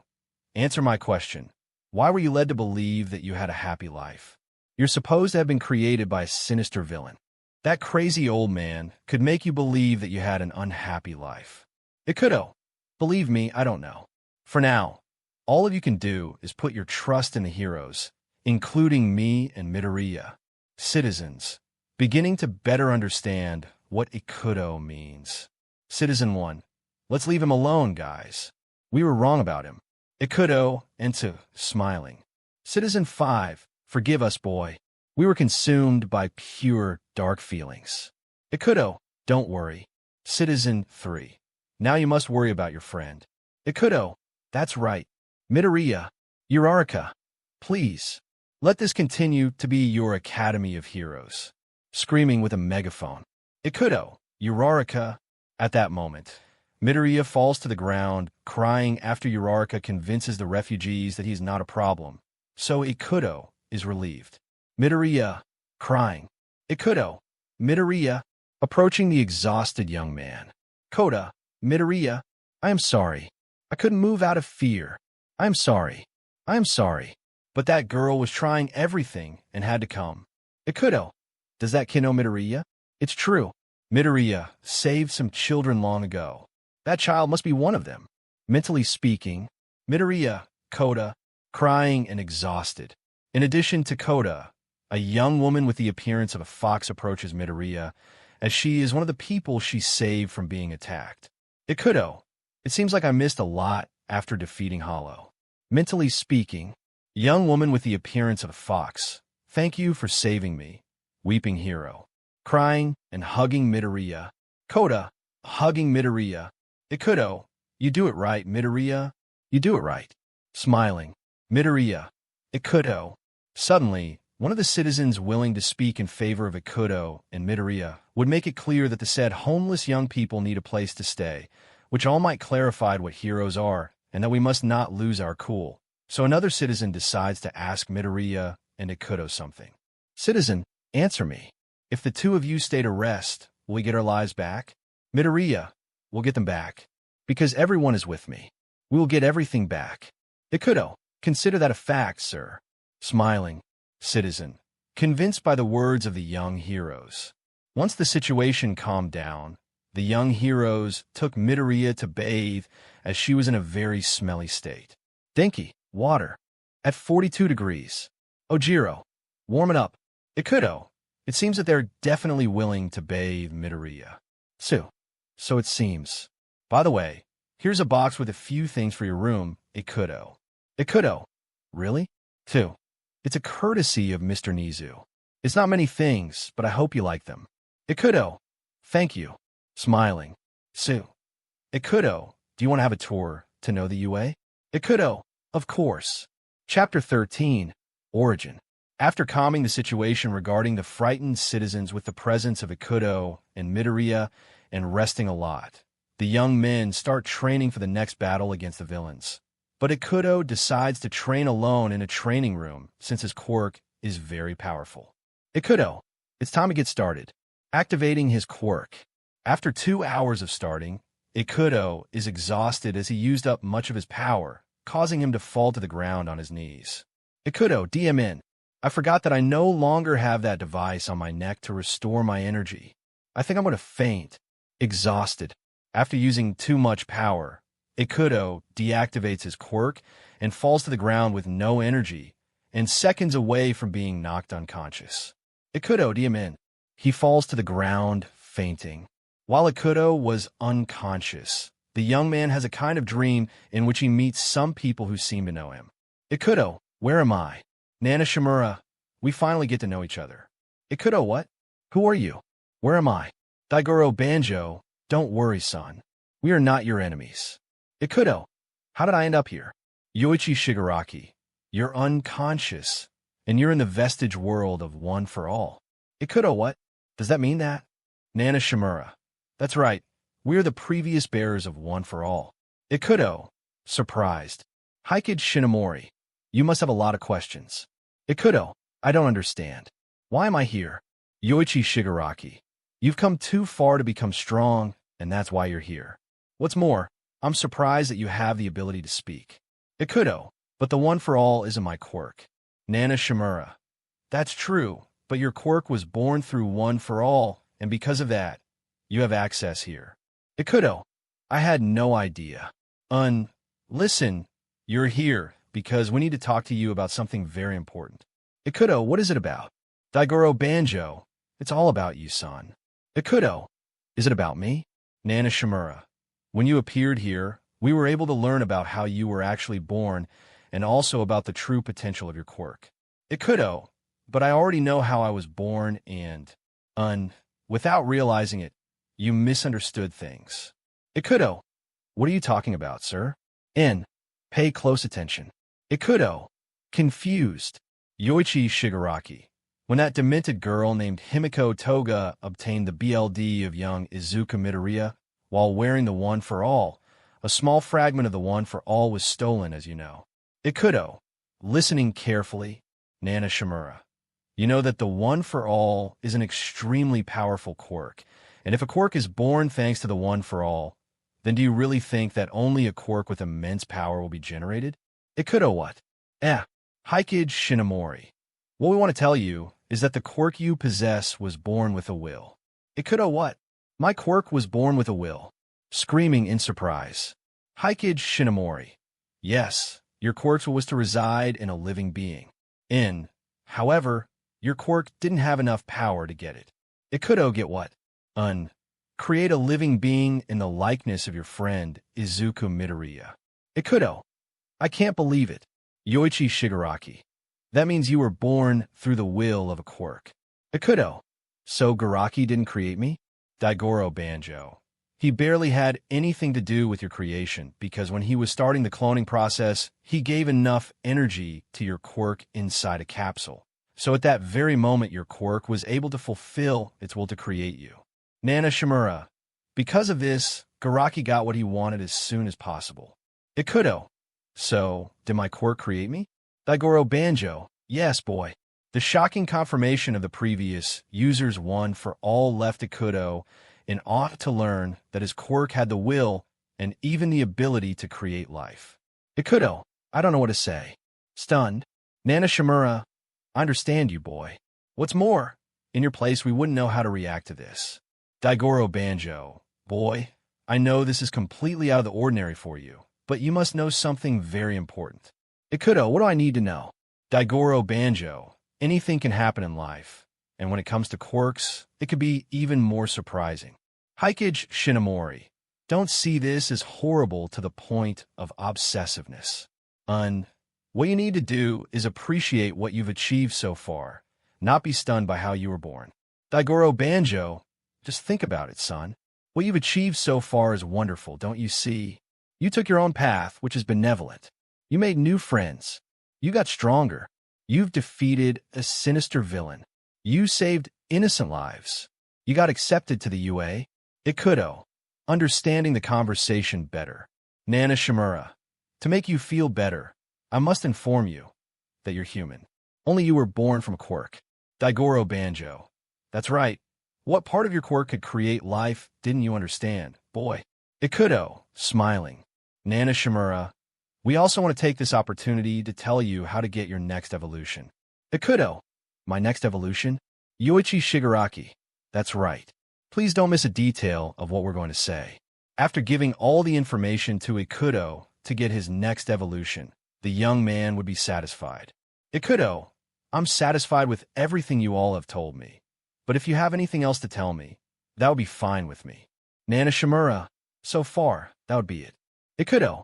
[SPEAKER 1] answer my question. Why were you led to believe that you had a happy life? You're supposed to have been created by a sinister villain. That crazy old man could make you believe that you had an unhappy life. Ikuto, believe me, I don't know. For now, all of you can do is put your trust in the heroes, including me and Midoriya. Citizens, beginning to better understand what Ikuto means. Citizen 1, let's leave him alone, guys. We were wrong about him. Ikuto, into smiling. Citizen 5, forgive us, boy. We were consumed by pure, dark feelings. Ikuto, don't worry. Citizen 3, now you must worry about your friend. Ikuto, that's right. Midoriya, Uraraka, please, let this continue to be your academy of heroes. Screaming with a megaphone. Ikuto, Uraraka. At that moment, Midoriya falls to the ground, crying after Uraraka convinces the refugees that he's not a problem. So Ikuto is relieved. Midoriya, crying. Ikuto, Midoriya, approaching the exhausted young man. Kota, Midoriya, I am sorry. I couldn't move out of fear. I am sorry. I am sorry. But that girl was trying everything and had to come. Ikuto, does that kid know Midoriya? It's true. Midoriya saved some children long ago. That child must be one of them. Mentally speaking, Midoriya, Koda, crying and exhausted. In addition to Koda, a young woman with the appearance of a fox approaches Midoriya, as she is one of the people she saved from being attacked. Ikuto, it seems like I missed a lot after defeating Hollow. Mentally speaking, young woman with the appearance of a fox, thank you for saving me. Weeping hero, crying and hugging Midoriya. Koda, hugging Midoriya. Ikuto, you do it right, Midoriya. You do it right. Smiling. Midoriya. Ikuto. Suddenly, one of the citizens willing to speak in favor of Ikuto and Midoriya would make it clear that the said homeless young people need a place to stay, which all might clarify what heroes are, and that we must not lose our cool. So another citizen decides to ask Midoriya and Ikuto something. Citizen, answer me. If the two of you stay to rest, will we get our lives back? Midoriya, we'll get them back. Because everyone is with me. We will get everything back. Ikuto, consider that a fact, sir. Smiling. Citizen, convinced by the words of the young heroes. Once the situation calmed down, the young heroes took Midoriya to bathe as she was in a very smelly state. Denki, water. At 42 degrees. Ojiro, warm it up. Ikuto, it seems that they're definitely willing to bathe Midoriya. So it seems. By the way, here's a box with a few things for your room, Ikuto. Ikuto, really? 2. It's a courtesy of Mr. Nizu. It's not many things, but I hope you like them. Ikuto, thank you. Smiling. Sue. Ikuto, do you want to have a tour to know the UA? Ikuto, of course. Chapter 13, Origin. After calming the situation regarding the frightened citizens with the presence of Ikuto and Midoriya and resting a lot, the young men start training for the next battle against the villains. But Ikuto decides to train alone in a training room since his quirk is very powerful. Ikuto, it's time to get started. Activating his quirk. After 2 hours of starting, Ikuto is exhausted as he used up much of his power, causing him to fall to the ground on his knees. Ikuto, DM in. I forgot that I no longer have that device on my neck to restore my energy. I think I'm going to faint. Exhausted. After using too much power, Ikuto deactivates his quirk and falls to the ground with no energy and seconds away from being knocked unconscious. Ikuto, DM in. He falls to the ground, fainting. While Ikuto was unconscious, the young man has a kind of dream in which he meets some people who seem to know him. Ikuto, where am I? Nana Shimura, we finally get to know each other. Ikuto, what? Who are you? Where am I? Daigoro Banjo, don't worry, son. We are not your enemies. Ikuto, how did I end up here? Yoichi Shigaraki, you're unconscious, and you're in the vestige world of One for All. Ikuto, what? Does that mean that? Nana Shimura, that's right. We're the previous bearers of One for All. Ikuto, surprised. Hikage Shinomori, you must have a lot of questions. Ikuto, I don't understand. Why am I here? Yoichi Shigaraki, you've come too far to become strong, and that's why you're here. What's more, I'm surprised that you have the ability to speak. Ikuto, but the One for All isn't my quirk. Nana Shimura, that's true, but your quirk was born through One for All, and because of that, you have access here. Ikuto, I had no idea. Listen, you're here, because we need to talk to you about something very important. Ikuto, what is it about? Daigoro Banjo, it's all about you, son. Ikuto, is it about me? Nana Shimura, when you appeared here, we were able to learn about how you were actually born and also about the true potential of your quirk. Ikuto, but I already know how I was born and, without realizing it, you misunderstood things. Ikuto, what are you talking about, sir? Pay close attention. Ikuto, confused. Yoichi Shigaraki, when that demented girl named Himiko Toga obtained the BLD of young Izuku Midoriya while wearing the One for All, a small fragment of the One for All was stolen, as you know. Ikuto, listening carefully. Nana Shimura, you know that the One for All is an extremely powerful quirk, and if a quirk is born thanks to the One for All, then do you really think that only a quirk with immense power will be generated? Ikuto, what? Hikage Shinomori. What we want to tell you is that the quirk you possess was born with a will. Ikuto, what? My quirk was born with a will. Screaming in surprise. Hikage Shinomori. Yes, your quirk was to reside in a living being. However, your quirk didn't have enough power to get it. It could get what? Create a living being in the likeness of your friend, Izuku Midoriya. It could I can't believe it. Yoichi Shigaraki. That means you were born through the will of a quirk. It could So Garaki didn't create me? Daigoro Banjo. He barely had anything to do with your creation because when he was starting the cloning process, he gave enough energy to your quirk inside a capsule. So at that very moment, your quirk was able to fulfill its will to create you. Nana Shimura. Because of this, Garaki got what he wanted as soon as possible. It could So, did my quirk create me? Daigoro Banjo. Yes, boy. The shocking confirmation of the previous users one for all left it could in awe to learn that his quirk had the will and even the ability to create life. It could I don't know what to say. Stunned. Nana Shimura. I understand you, boy. What's more, in your place we wouldn't know how to react to this. Daigoro Banjo. Boy, I know this is completely out of the ordinary for you, but you must know something very important. It could what do I need to know? Daigoro Banjo. Anything can happen in life, and when it comes to quirks, it could be even more surprising. Hikage Shinomori. Don't see this as horrible to the point of obsessiveness. What you need to do is appreciate what you've achieved so far, not be stunned by how you were born. Daigoro Banjo. Just think about it, son. What you've achieved so far is wonderful, don't you see? You took your own path, which is benevolent. You made new friends. You got stronger. You've defeated a sinister villain. You saved innocent lives. You got accepted to the UA. It could Understanding the conversation better. Nana Shimura. To make you feel better, I must inform you that you're human. Only you were born from a quirk. Daigoro Banjo. That's right. What part of your quirk could create life didn't you understand, boy? It could Smiling. Nana Shimura. We also want to take this opportunity to tell you how to get your next evolution. It could My next evolution? Yoichi Shigaraki. That's right. Please don't miss a detail of what we're going to say. After giving all the information to Ikudo to get his next evolution, the young man would be satisfied. Ikudo, I'm satisfied with everything you all have told me. But if you have anything else to tell me, that would be fine with me. Nana Shimura. So far, that would be it. Ikudo.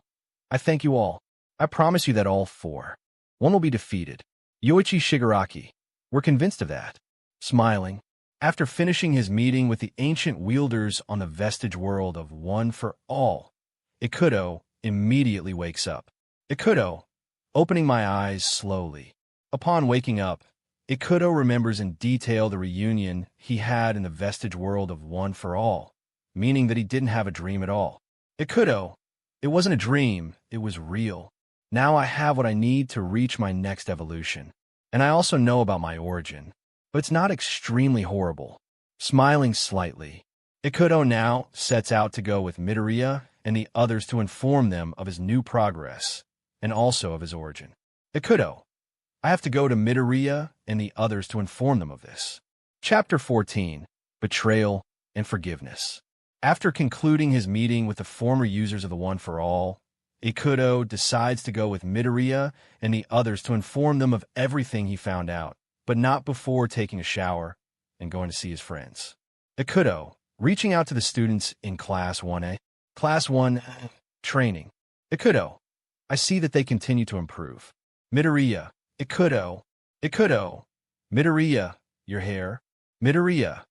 [SPEAKER 1] I thank you all. I promise you that all four. One will be defeated. Yoichi Shigaraki. We're convinced of that. Smiling. After finishing his meeting with the ancient wielders on the vestige world of One for All, Ikudo immediately wakes up. Ikudo. Opening my eyes slowly. Upon waking up, Ikudo remembers in detail the reunion he had in the vestige world of One for All, meaning that he didn't have a dream at all. Ikudo. It wasn't a dream, it was real. Now I have what I need to reach my next evolution. And I also know about my origin. But it's not extremely horrible. Smiling slightly, Ikudo now sets out to go with Midoriya and the others to inform them of his new progress, and also of his origin. Ikudo. I have to go to Midoriya and the others to inform them of this. Chapter 14. Betrayal and Forgiveness. After concluding his meeting with the former users of the One for All, Ikudo decides to go with Midoriya and the others to inform them of everything he found out, but not before taking a shower and going to see his friends. Ikudo, reaching out to the students in Class 1A. Class 1 Training. Ikudo, I see that they continue to improve. Midoriya. Ikudo. Midoriya, your hair. Midoriya.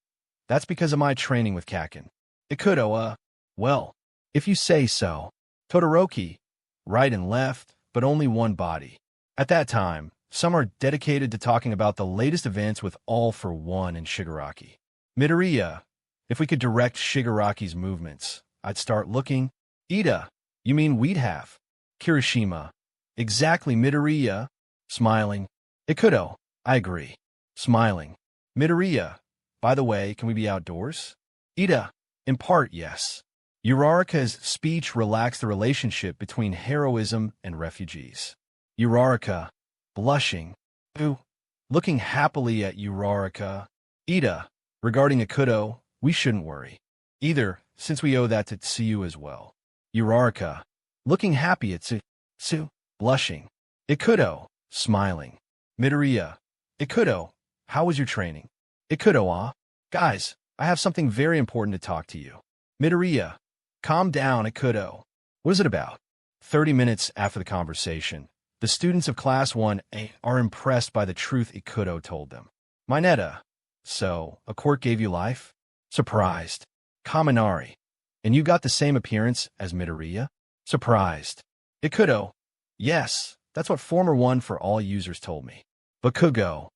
[SPEAKER 1] That's because of my training with Kakin. Ikudo, well, if you say so. Todoroki. Right and left, but only one body. At that time, some are dedicated to talking about the latest events with All for One and Shigaraki. Midoriya. If we could direct Shigaraki's movements, I'd start looking. Ida. You mean we'd have? Kirishima. Exactly, Midoriya. Smiling. Ikudo. I agree. Smiling. Midoriya. By the way, can we be outdoors? Ida. In part, yes. Uraraka's speech relaxed the relationship between heroism and refugees. Uraraka. Blushing. Ooh. Looking happily at Uraraka. Ida. Regarding Ikudo, we shouldn't worry. Either, since we owe that to Tsuyu as well. Uraraka, looking happy at Tsu, blushing. Ikuto, smiling. Midoriya, Ikuto, how was your training? Ikuto, guys, I have something very important to talk to you. Midoriya, calm down, Ikuto. What is it about? 30 minutes after the conversation, the students of Class 1A are impressed by the truth Ikuto told them. Mineta, so, a Quirk gave you life? Surprised. Kaminari, and you got the same appearance as Midoriya? Surprised. Ikuto, yes, that's what former one for all users told me. Bakugo,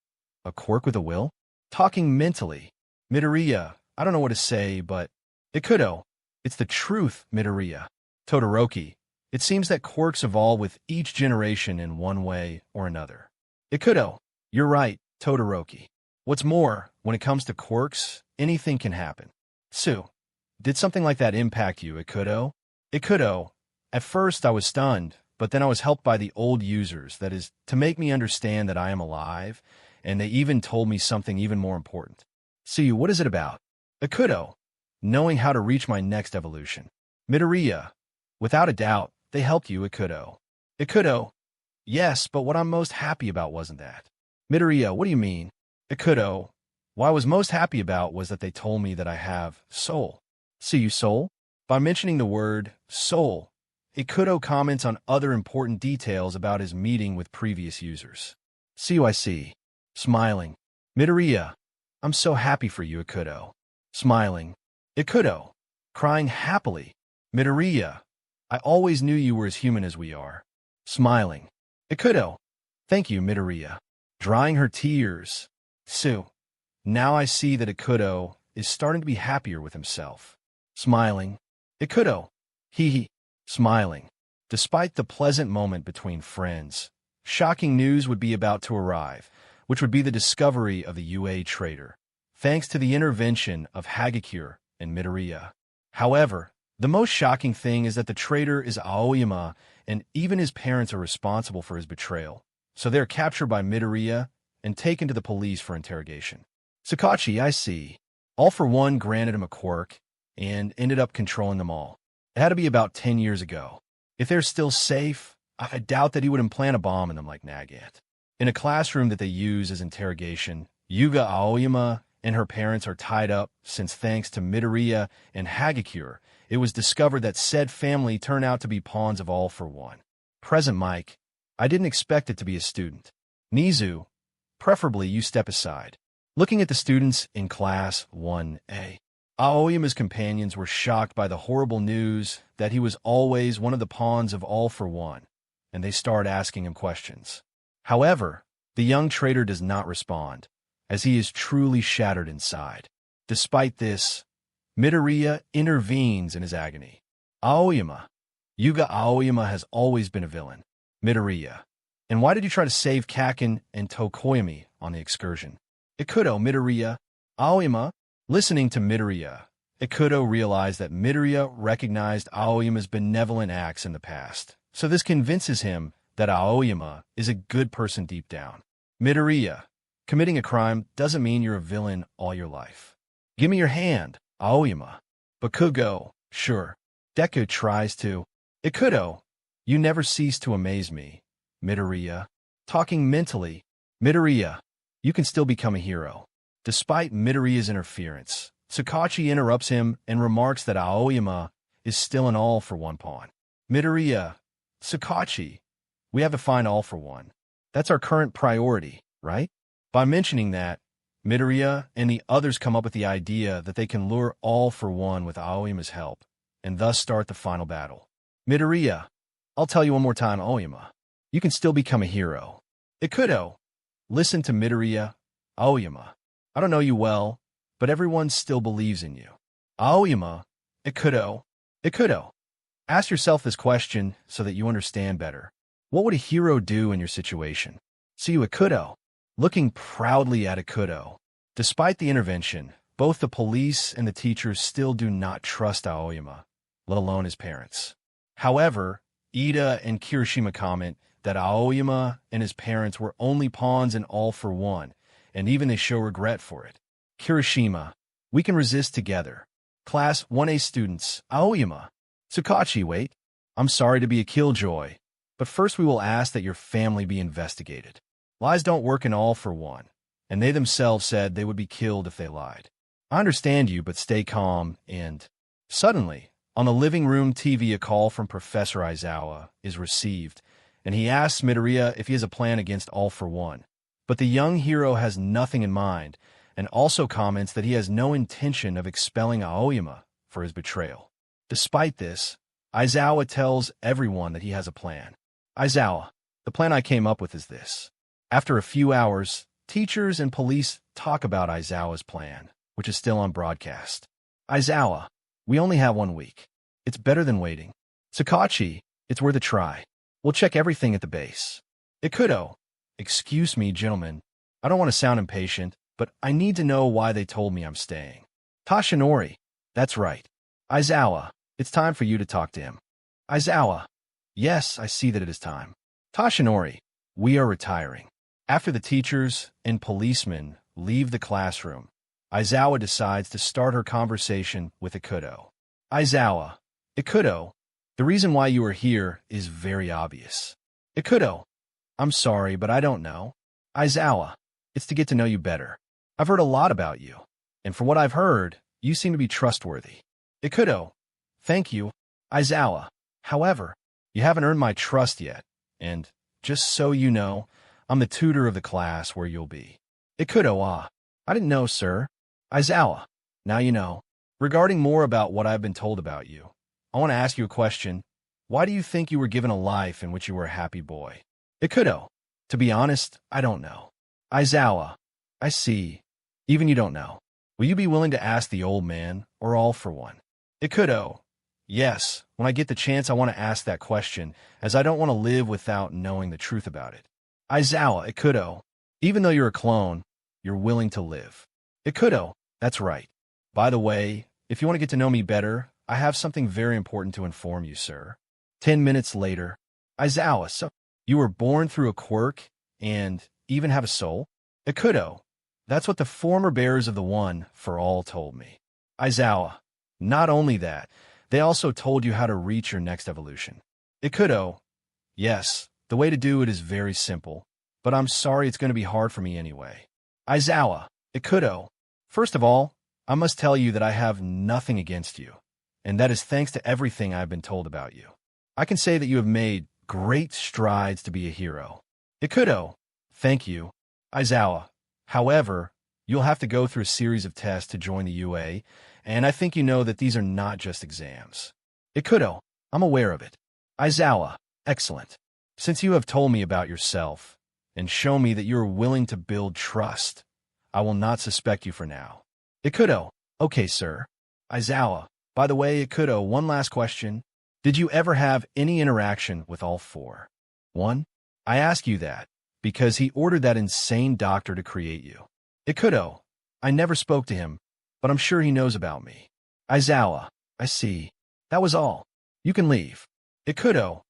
[SPEAKER 1] a Quirk with a will? Talking mentally. Midoriya, I don't know what to say, but Ikuto, it's the truth, Midoriya. Todoroki, it seems that Quirks evolve with each generation in one way or another. Ikuto, you're right, Todoroki. What's more, when it comes to Quirks, anything can happen. Tsu, did something like that impact you, Ikuto? Ikuto, at first I was stunned, but then I was helped by the old users, that is, to make me understand that I am alive, and they even told me something even more important. Tsuyu, what is it about? Ikuto, knowing how to reach my next evolution. Midoriya, without a doubt, they helped you, Ikuto. Ikuto, yes, but what I'm most happy about wasn't that. Midoriya, what do you mean? Ikuto, what I was most happy about was that they told me that I have soul. Tsuyu, soul? By mentioning the word soul, Ikuto comments on other important details about his meeting with previous users. Tsuyu, I see. Smiling. Midoriya, I'm so happy for you, Ikuto. Smiling. Ikuto, crying happily. Midoriya, I always knew you were as human as we are. Smiling. Ikuto, thank you, Midoriya. Drying her tears. Tsu, now I see that Ikuto is starting to be happier with himself. Smiling. Ikuto, hee. Smiling. Despite the pleasant moment between friends, shocking news would be about to arrive, which would be the discovery of the UA traitor, thanks to the intervention of Hagakure and Midoriya. However, the most shocking thing is that the traitor is Aoyama, and even his parents are responsible for his betrayal, so they're captured by Midoriya and taken to the police for interrogation. Sakachi, I see. All for One granted him a quirk, and ended up controlling them all. It had to be about 10 years ago. If they're still safe, I doubt that he would implant a bomb in them like Nagant. In a classroom that they use as interrogation, Yuga Aoyama and her parents are tied up since, thanks to Midoriya and Hagakure, it was discovered that said family turned out to be pawns of All for One. Present Mike, I didn't expect it to be a student. Nizu, preferably you step aside. Looking at the students in Class 1A, Aoyama's companions were shocked by the horrible news that he was always one of the pawns of All for One, and they start asking him questions. However, the young traitor does not respond, as he is truly shattered inside. Despite this, Midoriya intervenes in his agony. Aoyama. Yuga Aoyama has always been a villain. Midoriya. And why did you try to save Kaken and Tokoyami on the excursion? Ikuto, Midoriya. Aoyama. Listening to Midoriya, Ikuto realized that Midoriya recognized Aoyama's benevolent acts in the past, so this convinces him that Aoyama is a good person deep down. Midoriya, committing a crime doesn't mean you're a villain all your life. Give me your hand, Aoyama. Bakugo, sure. Deku tries to. Ikuto, you never cease to amaze me. Midoriya, talking mentally. Midoriya, you can still become a hero. Despite Midoriya's interference, Sakachi interrupts him and remarks that Aoyama is still an All for One pawn. Midoriya, Sakachi, we have to find All for One. That's our current priority, right? By mentioning that, Midoriya and the others come up with the idea that they can lure All for One with Aoyama's help, and thus start the final battle. Midoriya, I'll tell you one more time, Aoyama. You can still become a hero. Ikuto, listen to Midoriya. Aoyama, I don't know you well, but everyone still believes in you. Aoyama, Ikuto, ask yourself this question so that you understand better. What would a hero do in your situation? See you, Ikuto, looking proudly at Ikuto. Despite the intervention, both the police and the teachers still do not trust Aoyama, let alone his parents. However, Ida and Kirishima comment that Aoyama and his parents were only pawns in All for One, and even they show regret for it. Kirishima, we can resist together. Class 1A students, Aoyama. Tsukachi, wait. I'm sorry to be a killjoy, but first we will ask that your family be investigated. Lies don't work in All for One, and they themselves said they would be killed if they lied. I understand you, but stay calm, and... Suddenly, on the living room TV, a call from Professor Aizawa is received, and he asks Midoriya if he has a plan against All for One. But the young hero has nothing in mind, and also comments that he has no intention of expelling Aoyama for his betrayal. Despite this, Aizawa tells everyone that he has a plan. Aizawa, the plan I came up with is this. After a few hours, teachers and police talk about Aizawa's plan, which is still on broadcast. Aizawa, we only have 1 week. It's better than waiting. Tsukachi, it's worth a try. We'll check everything at the base. Ikuto, excuse me, gentlemen. I don't want to sound impatient, but I need to know why they told me I'm staying. Tashinori, that's right. Aizawa, it's time for you to talk to him. Aizawa, yes, I see that it is time. Tashinori, we are retiring. After the teachers and policemen leave the classroom, Aizawa decides to start her conversation with Ikuto. Aizawa, Ikuto, the reason why you are here is very obvious. Ikuto, I'm sorry, but I don't know. Aizawa, it's to get to know you better. I've heard a lot about you, and from what I've heard, you seem to be trustworthy. Ikuto, thank you. Aizawa, however, you haven't earned my trust yet, and, just so you know, I'm the tutor of the class where you'll be. Ikuto, I didn't know, sir. Aizawa, now you know. Regarding more about what I've been told about you, I want to ask you a question. Why do you think you were given a life in which you were a happy boy? Ikuto, to be honest, I don't know. Aizawa, I see. Even you don't know. Will you be willing to ask the old man, or All for One? Ikuto, yes, when I get the chance I want to ask that question, as I don't want to live without knowing the truth about it. Aizawa, Ikuto, even though you're a clone, you're willing to live. Ikuto, that's right. By the way, if you want to get to know me better, I have something very important to inform you, sir. 10 minutes later, Aizawa, so you were born through a quirk and even have a soul? Ikuto, that's what the former bearers of the One for All told me. Aizawa, not only that, they also told you how to reach your next evolution. Ikuto, yes, the way to do it is very simple, but I'm sorry it's going to be hard for me anyway. Aizawa, Ikuto, first of all, I must tell you that I have nothing against you, and that is thanks to everything I've been told about you. I can say that you have made great strides to be a hero. Ikuto, thank you. Aizawa, however, you'll have to go through a series of tests to join the UA, and I think you know that these are not just exams. Ikuto, I'm aware of it. Aizawa, excellent. Since you have told me about yourself, and shown me that you are willing to build trust, I will not suspect you for now. Ikuto, okay, sir. Aizawa, by the way, Ikuto, one last question. Did you ever have any interaction with All for One? I ask you that, because he ordered that insane doctor to create you. Ikuto, I never spoke to him, but I'm sure he knows about me. Aizawa, I see. That was all. You can leave. Ikuto,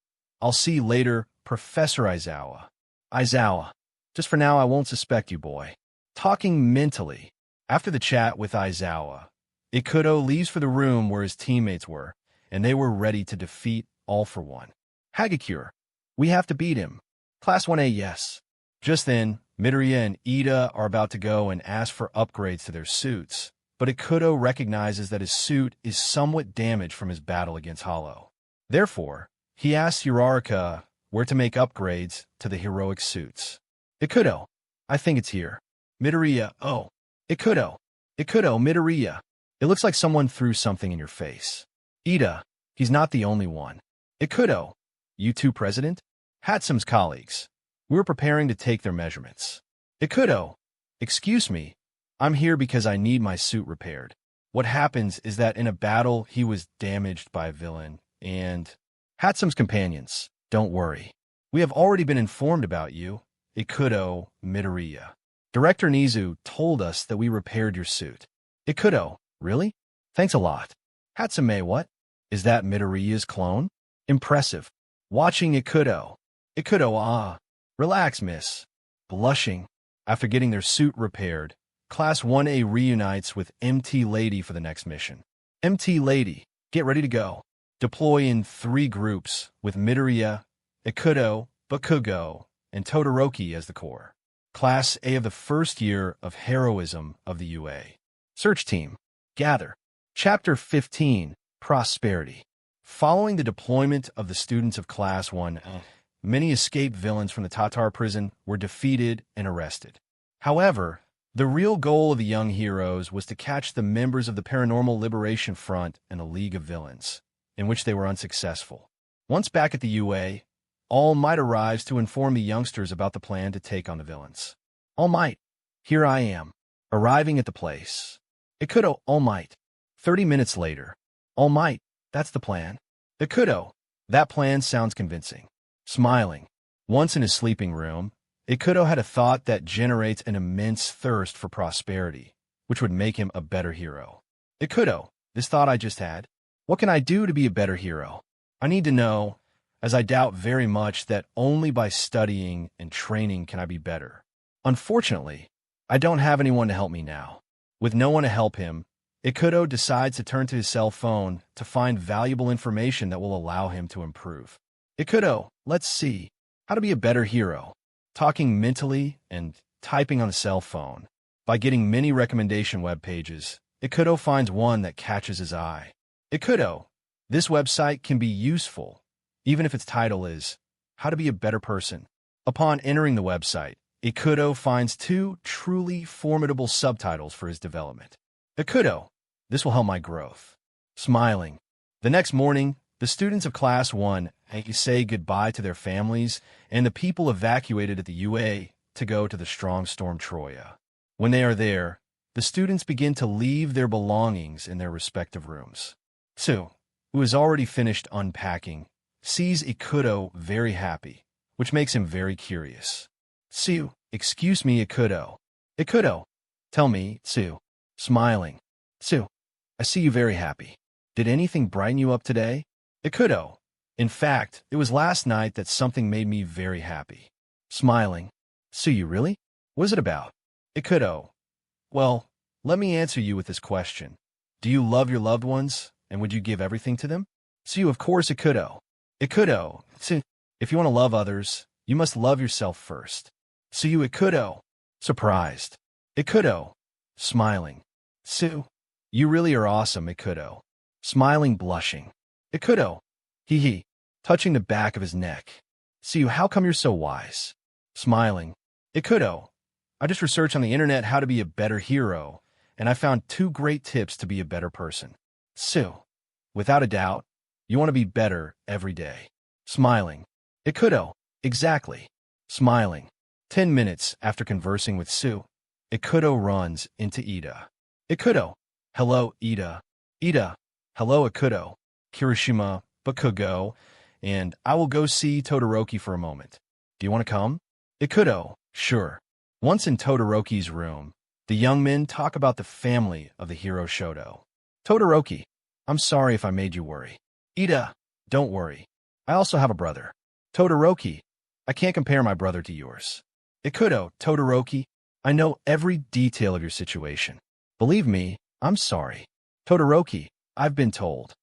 [SPEAKER 1] I'll see you later, Professor Aizawa. Aizawa, just for now I won't suspect you, boy. Talking mentally. After the chat with Aizawa, Ikuto leaves for the room where his teammates were, and they were ready to defeat All for One. Hagakure, we have to beat him. Class 1A, yes. Just then, Midoriya and Ida are about to go and ask for upgrades to their suits, but Ikuto recognizes that his suit is somewhat damaged from his battle against Hollow. Therefore, he asks Uraraka where to make upgrades to the heroic suits. Ikuto, I think it's here. Midoriya, oh. Ikuto, Midoriya. It looks like someone threw something in your face. Ida, he's not the only one. Ikuto, you two, President? Hatsume's colleagues. We were preparing to take their measurements. Ikuto, excuse me. I'm here because I need my suit repaired. What happens is that in a battle, he was damaged by a villain, and... Hatsume's companions, don't worry. We have already been informed about you, Ikuto, Midoriya. Director Nizu told us that we repaired your suit. Ikuto, really? Thanks a lot. Hatsume, what? Is that Midoriya's clone? Impressive. Watching Ikuto. Ikuto, relax, miss. Blushing. After getting their suit repaired, Class 1A reunites with MT Lady for the next mission. MT Lady, get ready to go. Deploy in 3 groups, with Midoriya, Ikuto, Bakugo, and Todoroki as the core. Class A of the first year of heroism of the UA. Search Team, gather. Chapter 15, Prosperity. Following the deployment of the students of Class 1, many escaped villains from the Tatar prison were defeated and arrested. However, the real goal of the young heroes was to catch the members of the Paranormal Liberation Front and a League of Villains, in which they were unsuccessful. Once back at the UA, All Might arrives to inform the youngsters about the plan to take on the villains. All Might, here I am, arriving at the place. Ikuto, All Might. 30 minutes later. All Might, that's the plan. Ikuto, that plan sounds convincing. Smiling. Once in his sleeping room, Ikuto had a thought that generates an immense thirst for prosperity, which would make him a better hero. Ikuto, this thought I just had. What can I do to be a better hero? I need to know, as I doubt very much that only by studying and training can I be better. Unfortunately, I don't have anyone to help me now. With no one to help him, Ikuto decides to turn to his cell phone to find valuable information that will allow him to improve. Ikuto, let's see. How to be a better hero. Talking mentally and typing on a cell phone. By getting many recommendation web pages, Ikuto finds one that catches his eye. Ikuto, this website can be useful, even if its title is How to Be a Better Person. Upon entering the website, Ikuto finds 2 truly formidable subtitles for his development. Ikuto, this will help my growth. Smiling. The next morning, the students of Class 1 say goodbye to their families and the people evacuated at the UA to go to the strong storm Troya. When they are there, the students begin to leave their belongings in their respective rooms. Tsu, who has already finished unpacking, sees Ikuto very happy, which makes him very curious. Tsu, excuse me, Ikuto. Ikuto, tell me, Tsu. Smiling. Tsu, I see you very happy. Did anything brighten you up today? Ikuto, in fact, it was last night that something made me very happy. Smiling. Tsu, you really? What is it about? Ikuto, well, let me answer you with this question. Do you love your loved ones, and would you give everything to them? Tsu, of course, Ikuto. Ikuto, Tsu, if you want to love others, you must love yourself first. Tsu, Ikuto, surprised. Ikuto, smiling. Tsu, you really are awesome, Ikuto. Smiling, blushing. Ikuto, hee, touching the back of his neck. Tsu, how come you're so wise? Smiling. Ikuto, I just researched on the internet how to be a better hero, and I found 2 great tips to be a better person. Tsu, without a doubt, you want to be better every day. Smiling. Ikuto, exactly. Smiling. 10 minutes after conversing with Tsu, Ikuto runs into Ida. Ikuto, hello, Ida. Ida, hello, Ikuto. Kirishima, Bakugo, and I will go see Todoroki for a moment. Do you want to come? Ikuto, sure. Once in Todoroki's room, the young men talk about the family of the hero Shoto. Todoroki, I'm sorry if I made you worry. Ida, don't worry. I also have a brother. Todoroki, I can't compare my brother to yours. Ikuto, Todoroki, I know every detail of your situation. Believe me, I'm sorry. Todoroki, I've been told.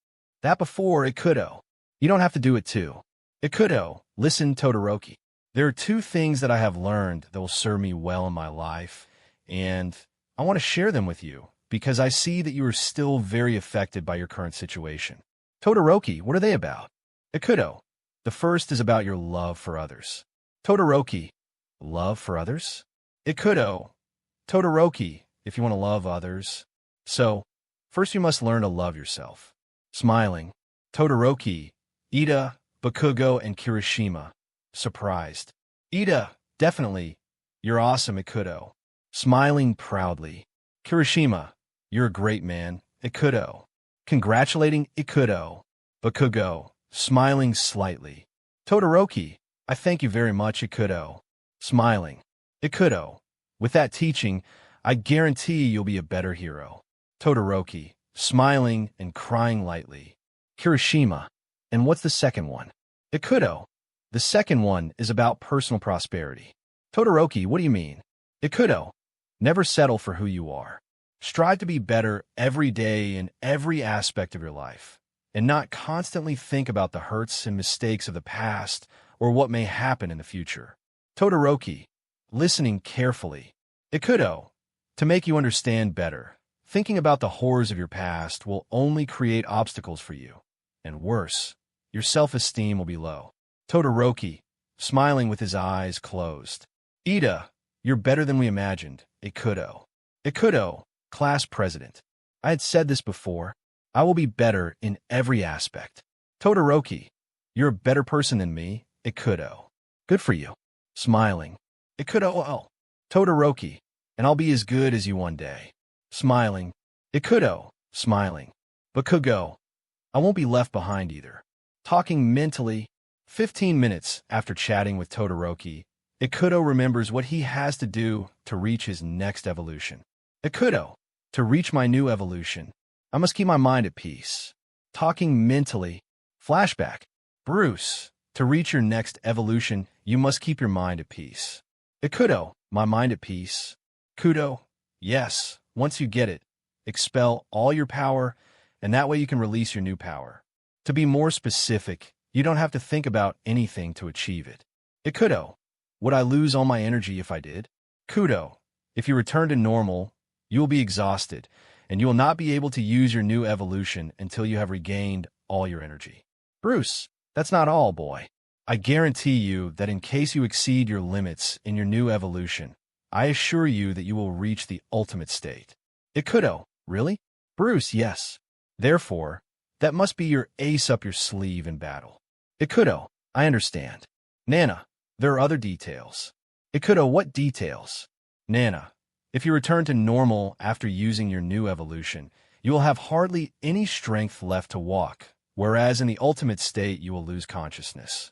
[SPEAKER 1] That before, Ikuto. You don't have to do it too. Ikuto, listen, Todoroki. There are 2 things that I have learned that will serve me well in my life, and I want to share them with you, because I see that you are still very affected by your current situation. Todoroki, what are they about? Ikuto, the first is about your love for others. Todoroki, love for others? Ikuto, Todoroki, if you want to love others. So, first you must learn to love yourself. Smiling. Todoroki, Ida, Bakugo, and Kirishima. Surprised. Ida, definitely. You're awesome, Ikuto. Smiling proudly. Kirishima, you're a great man, Ikuto. Congratulating Ikuto. Bakugo, smiling slightly. Todoroki, I thank you very much, Ikuto. Smiling. Ikuto, with that teaching, I guarantee you'll be a better hero. Todoroki, smiling and crying lightly. Kirishima, and what's the second one? Ikuto, the second one is about personal prosperity. Todoroki, what do you mean? Ikuto, never settle for who you are. Strive to be better every day in every aspect of your life, and not constantly think about the hurts and mistakes of the past or what may happen in the future. Todoroki, listening carefully. Ikuto, to make you understand better. Thinking about the horrors of your past will only create obstacles for you. And worse, your self-esteem will be low. Todoroki, smiling with his eyes closed. Ida, you're better than we imagined. Ikuto. Ikuto, class president. I had said this before. I will be better in every aspect. Todoroki, you're a better person than me. Ikuto. Good for you. Smiling. Ikuto, well. Todoroki, and I'll be as good as you one day. Smiling. Ikuto, smiling. Bakugo, I won't be left behind either. Talking mentally. 15 minutes after chatting with Todoroki, Ikuto remembers what he has to do to reach his next evolution. Ikuto, to reach my new evolution, I must keep my mind at peace. Talking mentally. Flashback. Bruce, to reach your next evolution, you must keep your mind at peace. Ikuto, my mind at peace. Kudo, yes, once you get it, expel all your power, and that way you can release your new power. To be more specific, you don't have to think about anything to achieve it. Ikuto, would I lose all my energy if I did? Kudo, if you return to normal, you will be exhausted, and you will not be able to use your new evolution until you have regained all your energy. Bruce, that's not all, boy. I guarantee you that in case you exceed your limits in your new evolution, I assure you that you will reach the ultimate state. Ikuto, really? Bruce, yes. Therefore, that must be your ace up your sleeve in battle. Ikuto, I understand. Nana, there are other details. Ikuto, what details? Nana, if you return to normal after using your new evolution, you will have hardly any strength left to walk, whereas in the ultimate state you will lose consciousness.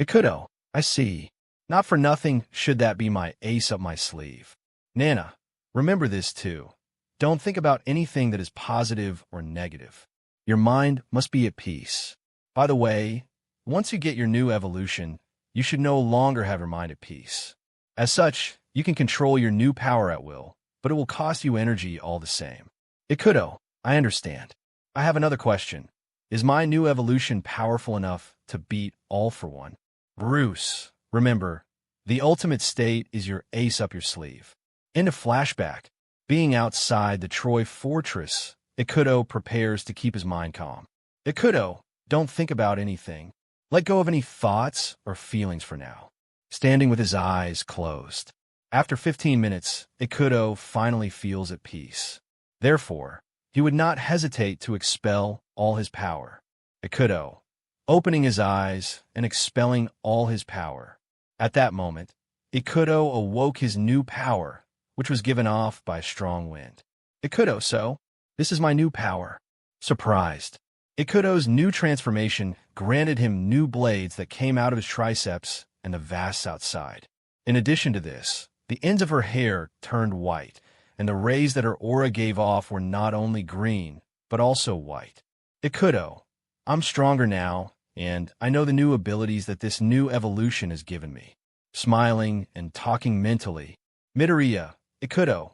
[SPEAKER 1] Ikuto, I see. Not for nothing should that be my ace up my sleeve. Nana, remember this too. Don't think about anything that is positive or negative. Your mind must be at peace. By the way, once you get your new evolution, you should no longer have your mind at peace. As such, you can control your new power at will, but it will cost you energy all the same. Ikuto, I understand. I have another question. Is my new evolution powerful enough to beat All for One? Bruce, remember, the ultimate state is your ace up your sleeve. Into flashback. Being outside the Troy fortress, Ikuto prepares to keep his mind calm. Ikuto, don't think about anything. Let go of any thoughts or feelings for now. Standing with his eyes closed. After 15 minutes, Ikuto finally feels at peace. Therefore, he would not hesitate to expel all his power. Ikuto, opening his eyes and expelling all his power. At that moment, Ikuto awoke his new power, which was given off by a strong wind. Ikuto, so, this is my new power. Surprised. Ikuto's new transformation granted him new blades that came out of his triceps and the vasts outside. In addition to this, the ends of her hair turned white, and the rays that her aura gave off were not only green, but also white. Ikuto, I'm stronger now, and I know the new abilities that this new evolution has given me. Smiling and talking mentally. Midoriya, Ikuto,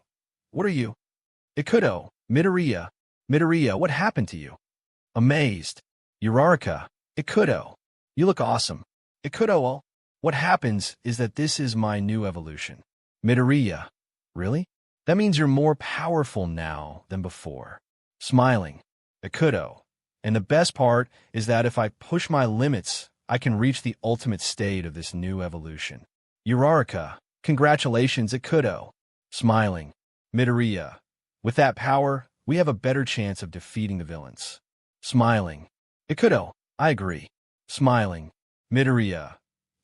[SPEAKER 1] what are you? Ikuto, Midoriya, what happened to you? Amazed. Uraraka, Ikuto, you look awesome. Ikuto, well, what happens is that this is my new evolution. Midoriya, really? That means you're more powerful now than before. Smiling. Ikuto, and the best part is that if I push my limits, I can reach the ultimate state of this new evolution. Uraraka, congratulations, Ikuto. Smiling. Midoriya, with that power, we have a better chance of defeating the villains. Smiling. Ikuto, I agree. Smiling. Midoriya,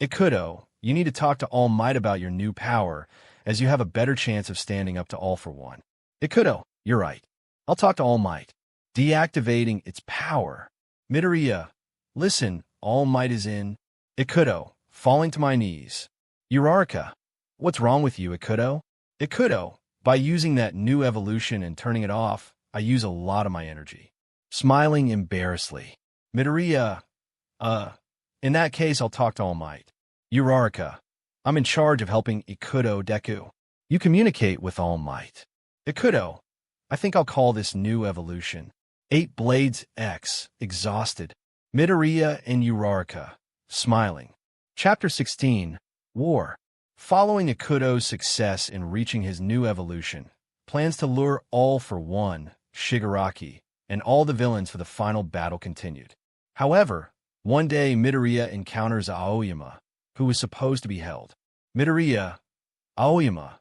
[SPEAKER 1] Ikuto, you need to talk to All Might about your new power, as you have a better chance of standing up to All for One. Ikuto, you're right. I'll talk to All Might. Deactivating its power. Midoriya, listen, All Might is in. Ikuto, falling to my knees. Uraraka, what's wrong with you, Ikuto? Ikuto, by using that new evolution and turning it off, I use a lot of my energy. Smiling embarrassedly. Midoriya, in that case, I'll talk to All Might. Uraraka, I'm in charge of helping Ikuto Deku. You communicate with All Might. Ikuto, I think I'll call this new evolution. 8 Blades X, exhausted. Midoriya and Uraraka, smiling. Chapter 16, War. Following Ikuto's success in reaching his new evolution, plans to lure All for One, Shigaraki, and all the villains for the final battle continued. However, one day Midoriya encounters Aoyama, who was supposed to be held. Midoriya, Aoyama,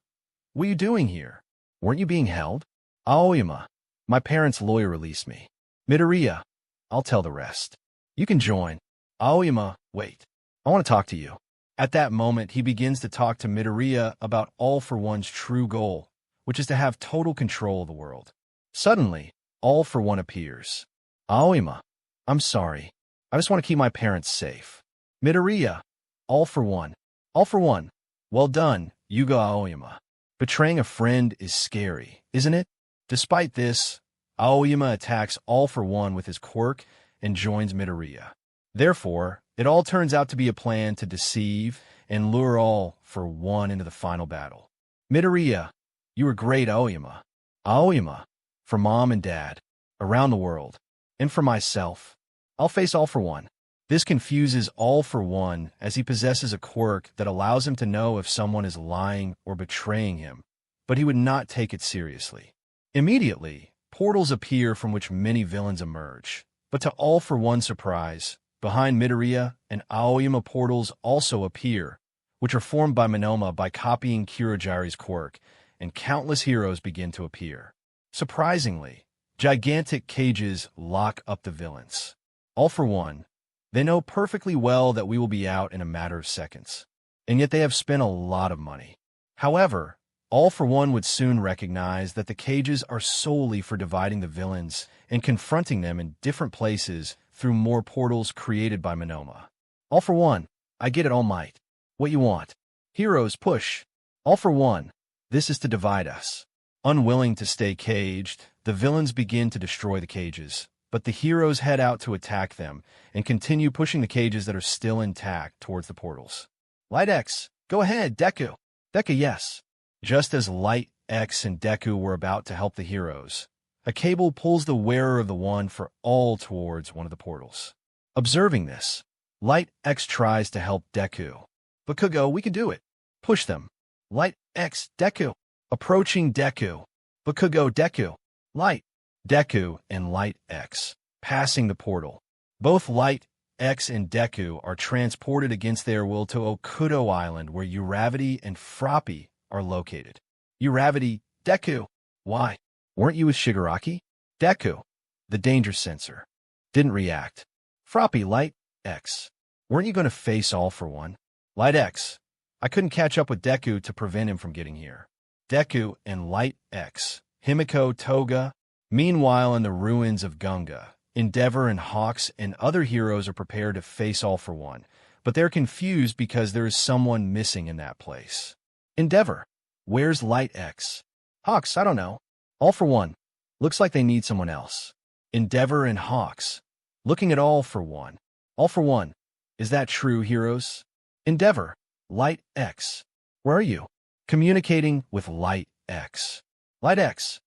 [SPEAKER 1] what are you doing here? Weren't you being held? Aoyama, my parents' lawyer released me. Midoriya, I'll tell the rest. You can join. Aoyama, wait. I want to talk to you. At that moment, he begins to talk to Midoriya about All for One's true goal, which is to have total control of the world. Suddenly, All for One appears. Aoyama, I'm sorry. I just want to keep my parents safe. Midoriya, All for One. All for One. Well done, Yuga Aoyama. Betraying a friend is scary, isn't it? Despite this, Aoyama attacks All for One with his quirk and joins Midoriya. Therefore, it all turns out to be a plan to deceive and lure All for One into the final battle. Midoriya, you were great, Aoyama. Aoyama, for Mom and Dad, around the world, and for myself, I'll face All for One. This confuses All for One as he possesses a quirk that allows him to know if someone is lying or betraying him, but he would not take it seriously. Immediately, portals appear from which many villains emerge, but to All for One's surprise, behind Midoriya and Aoyama portals also appear, which are formed by Monoma by copying Kurogiri's quirk, and countless heroes begin to appear. Surprisingly, gigantic cages lock up the villains. All for One, they know perfectly well that we will be out in a matter of seconds, and yet they have spent a lot of money. However, All for One would soon recognize that the cages are solely for dividing the villains and confronting them in different places through more portals created by Monoma. All for One, I get it, All Might. What you want? Heroes, push. All for One, this is to divide us. Unwilling to stay caged, the villains begin to destroy the cages, but the heroes head out to attack them and continue pushing the cages that are still intact towards the portals. Light X, go ahead, Deku. Deku, yes. Just as Light X and Deku were about to help the heroes, a cable pulls the wearer of the One for All towards one of the portals. Observing this, Light X tries to help Deku. Bakugo, we can do it. Push them. Light X, Deku. Approaching Deku. Bakugo, Deku. Light. Deku and Light X. Passing the portal. Both Light X and Deku are transported against their will to Okuto Island, where Uravity and Froppy are located. Uravity, Deku. Why? Weren't you with Shigaraki? Deku. The danger sensor. Didn't react. Froppy, Light X. Weren't you going to face All for One? Light X. I couldn't catch up with Deku to prevent him from getting here. Deku and Light X. Himiko Toga. Meanwhile, in the ruins of Gunga, Endeavor and Hawks and other heroes are prepared to face All for One, but they're confused because there is someone missing in that place. Endeavor. Where's Light X? Hawks, I don't know. All for One. Looks like they need someone else. Endeavor and Hawks. Looking at All for One. All for One. Is that true, heroes? Endeavor. Light X. Where are you? Communicating with Light X. Light X.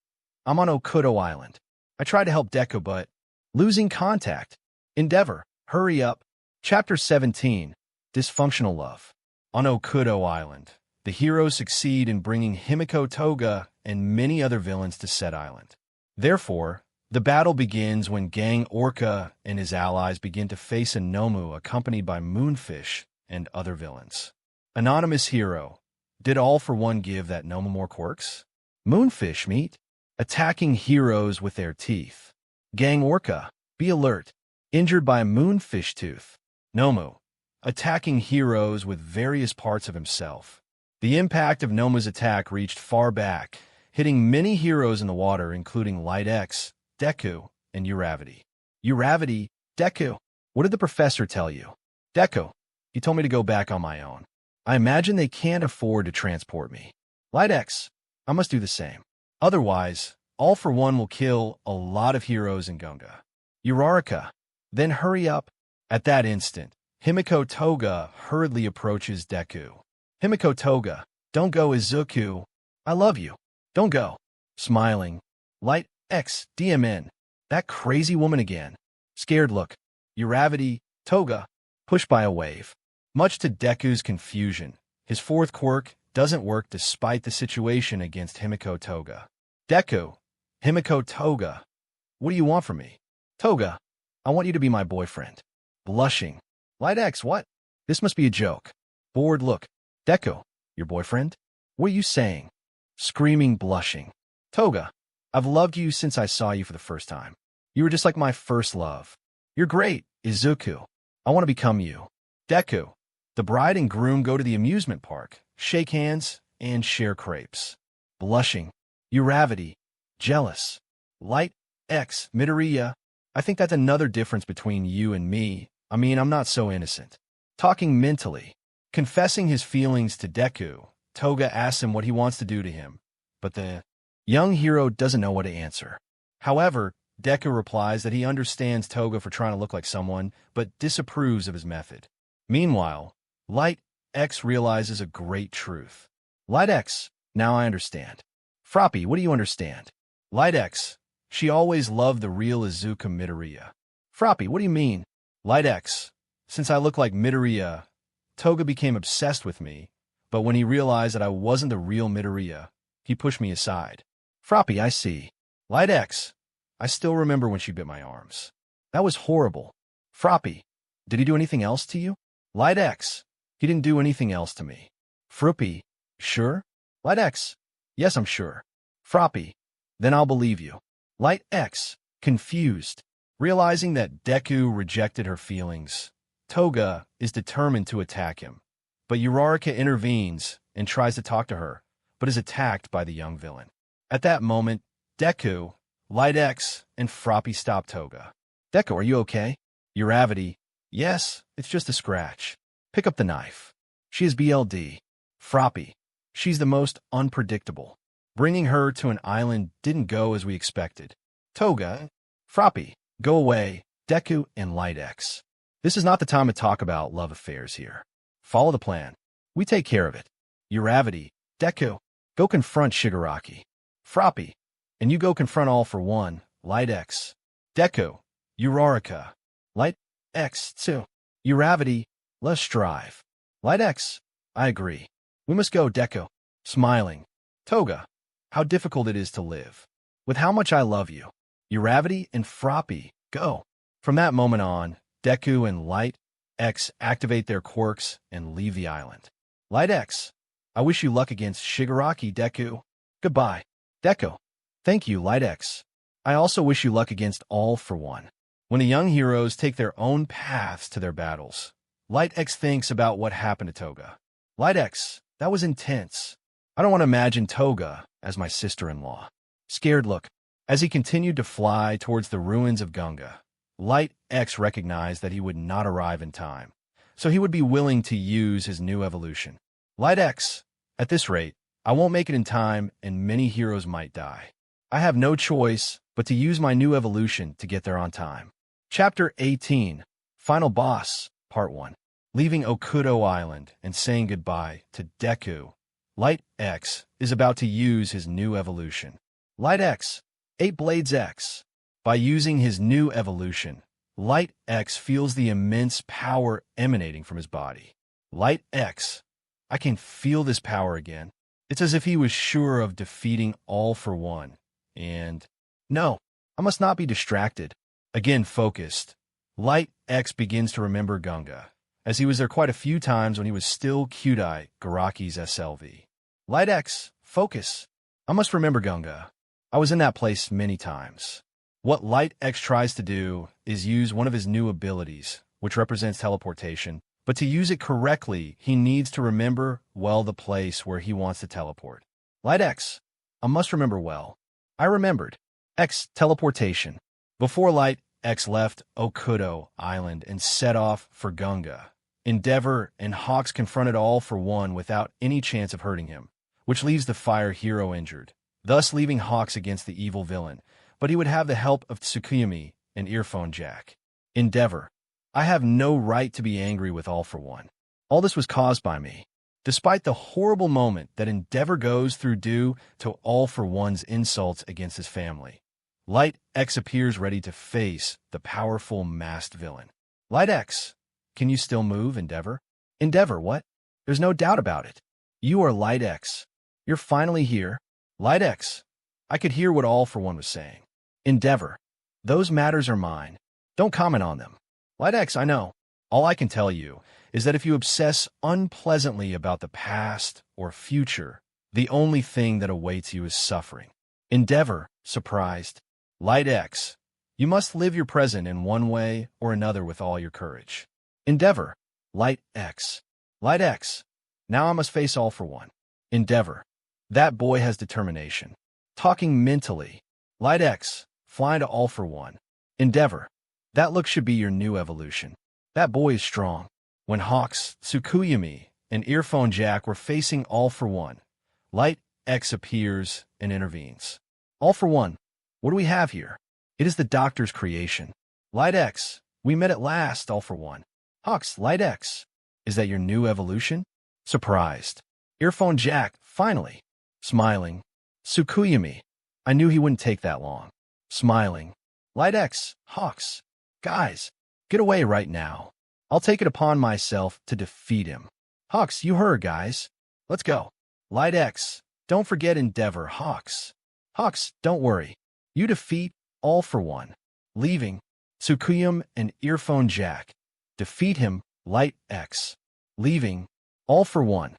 [SPEAKER 1] I'm on Okuto Island. I tried to help Deku, but losing contact. Endeavor. Hurry up. Chapter 17. Dysfunctional Love. On Okuto Island, the heroes succeed in bringing Himiko Toga and many other villains to said island. Therefore, the battle begins when Gang Orca and his allies begin to face a Nomu accompanied by Moonfish and other villains. Anonymous hero. Did All for One give that Nomu more quirks? Moonfish meet. Attacking heroes with their teeth. Gang Orca. Be alert. Injured by a moonfish tooth. Nomu. Attacking heroes with various parts of himself. The impact of Nomu's attack reached far back, hitting many heroes in the water, including Light X, Deku, and Uravity. Uravity, Deku. What did the professor tell you? Deku. He told me to go back on my own. I imagine they can't afford to transport me. Light X. I must do the same. Otherwise, All for One will kill a lot of heroes in Gunga. Uraraka. Then hurry up. At that instant, Himiko Toga hurriedly approaches Deku. Himiko Toga. Don't go, Izuku. I love you. Don't go. Smiling, Light X, DMN. That crazy woman again. Scared look. Uravity, Toga. Pushed by a wave. Much to Deku's confusion, his fourth quirk doesn't work despite the situation against Himiko Toga. Deku, Himiko Toga. What do you want from me? Toga, I want you to be my boyfriend. Blushing. Light X, what? This must be a joke. Bored look. Deku, your boyfriend? What are you saying? Screaming, blushing. Toga, I've loved you since I saw you for the first time. You were just like my first love. You're great, Izuku. I want to become you. Deku, the bride and groom go to the amusement park, shake hands, and share crepes. Blushing. Uravity. Jealous. Light X, Midoriya. I think that's another difference between you and me. I mean, I'm not so innocent. Talking mentally. Confessing his feelings to Deku, Toga asks him what he wants to do to him, but the young hero doesn't know what to answer. However, Deku replies that he understands Toga for trying to look like someone, but disapproves of his method. Meanwhile, Light X realizes a great truth. Light X, now I understand. Froppy, what do you understand? Light X, she always loved the real Izuku Midoriya. Froppy, what do you mean? Light X, since I look like Midoriya, Toga became obsessed with me, but when he realized that I wasn't the real Midoriya, he pushed me aside. Froppy, I see. Light X, I still remember when she bit my arms. That was horrible. Froppy, did he do anything else to you? Light X, he didn't do anything else to me. Froppy, sure? Light X, yes, I'm sure. Froppy, then I'll believe you. Light X, confused. Realizing that Deku rejected her feelings, Toga is determined to attack him. But Uraraka intervenes and tries to talk to her, but is attacked by the young villain. At that moment, Deku, Light X, and Froppy stop Toga. Deku, are you okay? Uravity, yes, it's just a scratch. Pick up the knife. She is BLD. Froppy, she's the most unpredictable. Bringing her to an island didn't go as we expected. Toga, Froppy, go away, Deku, and Light X. This is not the time to talk about love affairs here. Follow the plan. We take care of it. Uravity, Deku, go confront Shigaraki. Froppy, and you go confront All for One, Light X. Deku, Uraraka. Light X, too. Uravity, let's strive. Light X, I agree. We must go, Deku. Smiling. Toga, how difficult it is to live. With how much I love you. Uravity and Froppy, go. From that moment on, Deku and Light X activate their quirks and leave the island. Light X, I wish you luck against Shigaraki, Deku. Goodbye. Deku, thank you, Light X. I also wish you luck against All for One. When the young heroes take their own paths to their battles, Light X thinks about what happened to Toga. Light X, that was intense. I don't want to imagine Toga as my sister-in-law. Scared look. As he continued to fly towards the ruins of Gunga, Light X recognized that he would not arrive in time, so he would be willing to use his new evolution. Light X, at this rate, I won't make it in time and many heroes might die. I have no choice but to use my new evolution to get there on time. Chapter 18, Final Boss, Part 1. Leaving Okudo Island and saying goodbye to Deku, Light X is about to use his new evolution. Light X, 8 Blades X. By using his new evolution, Light X feels the immense power emanating from his body. Light X, I can feel this power again. It's as if he was sure of defeating All for One. And, no, I must not be distracted. Again focused, Light X begins to remember Gunga, as he was there quite a few times when he was still Kyudai Garaki's SLV. Light X, focus. I must remember Gunga. I was in that place many times. What Light X tries to do is use one of his new abilities, which represents teleportation, but to use it correctly, he needs to remember well the place where he wants to teleport. Light X, I must remember well. I remembered. X, teleportation. Before Light X left Okudo Island and set off for Gunga, Endeavor and Hawks confronted All for One without any chance of hurting him, which leaves the fire hero injured, thus leaving Hawks against the evil villain, but he would have the help of Tsukuyomi and Earphone Jack. Endeavor, I have no right to be angry with All for One. All this was caused by me. Despite the horrible moment that Endeavor goes through due to All for One's insults against his family, Light X appears ready to face the powerful masked villain. Light X, can you still move, Endeavor? Endeavor, what? There's no doubt about it. You are Light X. You're finally here. Light X. I could hear what All for One was saying. Endeavor. Those matters are mine. Don't comment on them. Light X, I know. All I can tell you is that if you obsess unpleasantly about the past or future, the only thing that awaits you is suffering. Endeavor, surprised. Light X. You must live your present in one way or another with all your courage. Endeavor. Light X. Light X. Now I must face All for One. Endeavor. That boy has determination. Talking mentally. Light X. Flying to All for One. Endeavor. That look should be your new evolution. That boy is strong. When Hawks, Tsukuyumi, and Earphone Jack were facing All for One, Light X appears and intervenes. All for One. What do we have here? It is the Doctor's creation. Light X. We met at last, All for One. Hawks, Light X. Is that your new evolution? Surprised. Earphone Jack, finally. Smiling. Tsukuyumi. I knew he wouldn't take that long. Smiling. Light X. Hawks. Guys, get away right now. I'll take it upon myself to defeat him. Hawks, you heard, guys. Let's go. Light X. Don't forget Endeavor, Hawks. Hawks, don't worry. You defeat All for One. Leaving. Tsukuyum and Earphone Jack. Defeat him, Light X. Leaving. All for One.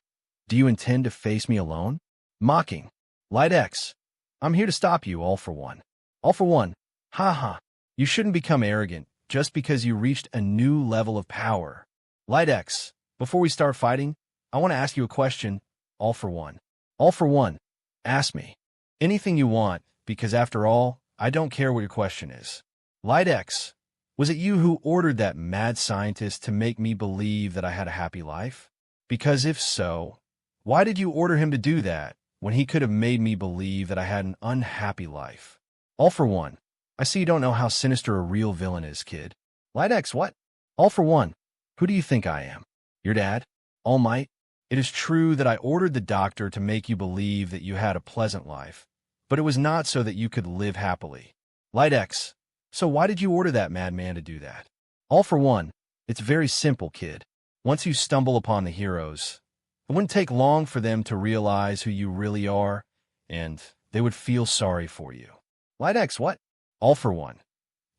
[SPEAKER 1] Do you intend to face me alone? Mocking. Light X. I'm here to stop you, All for One. All for One. Ha ha. You shouldn't become arrogant just because you reached a new level of power. Light X. Before we start fighting, I want to ask you a question, All for One. All for One. Ask me. Anything you want, because after all, I don't care what your question is. Light X. Was it you who ordered that mad scientist to make me believe that I had a happy life? Because if so, why did you order him to do that when he could have made me believe that I had an unhappy life? All for One. I see you don't know how sinister a real villain is, kid. Light X, what? All for One. Who do you think I am? Your dad? All Might? It is true that I ordered the doctor to make you believe that you had a pleasant life, but it was not so that you could live happily. Light X. So why did you order that madman to do that? All for One. It's very simple, kid. Once you stumble upon the heroes, it wouldn't take long for them to realize who you really are, and they would feel sorry for you. Light X, what? All for One.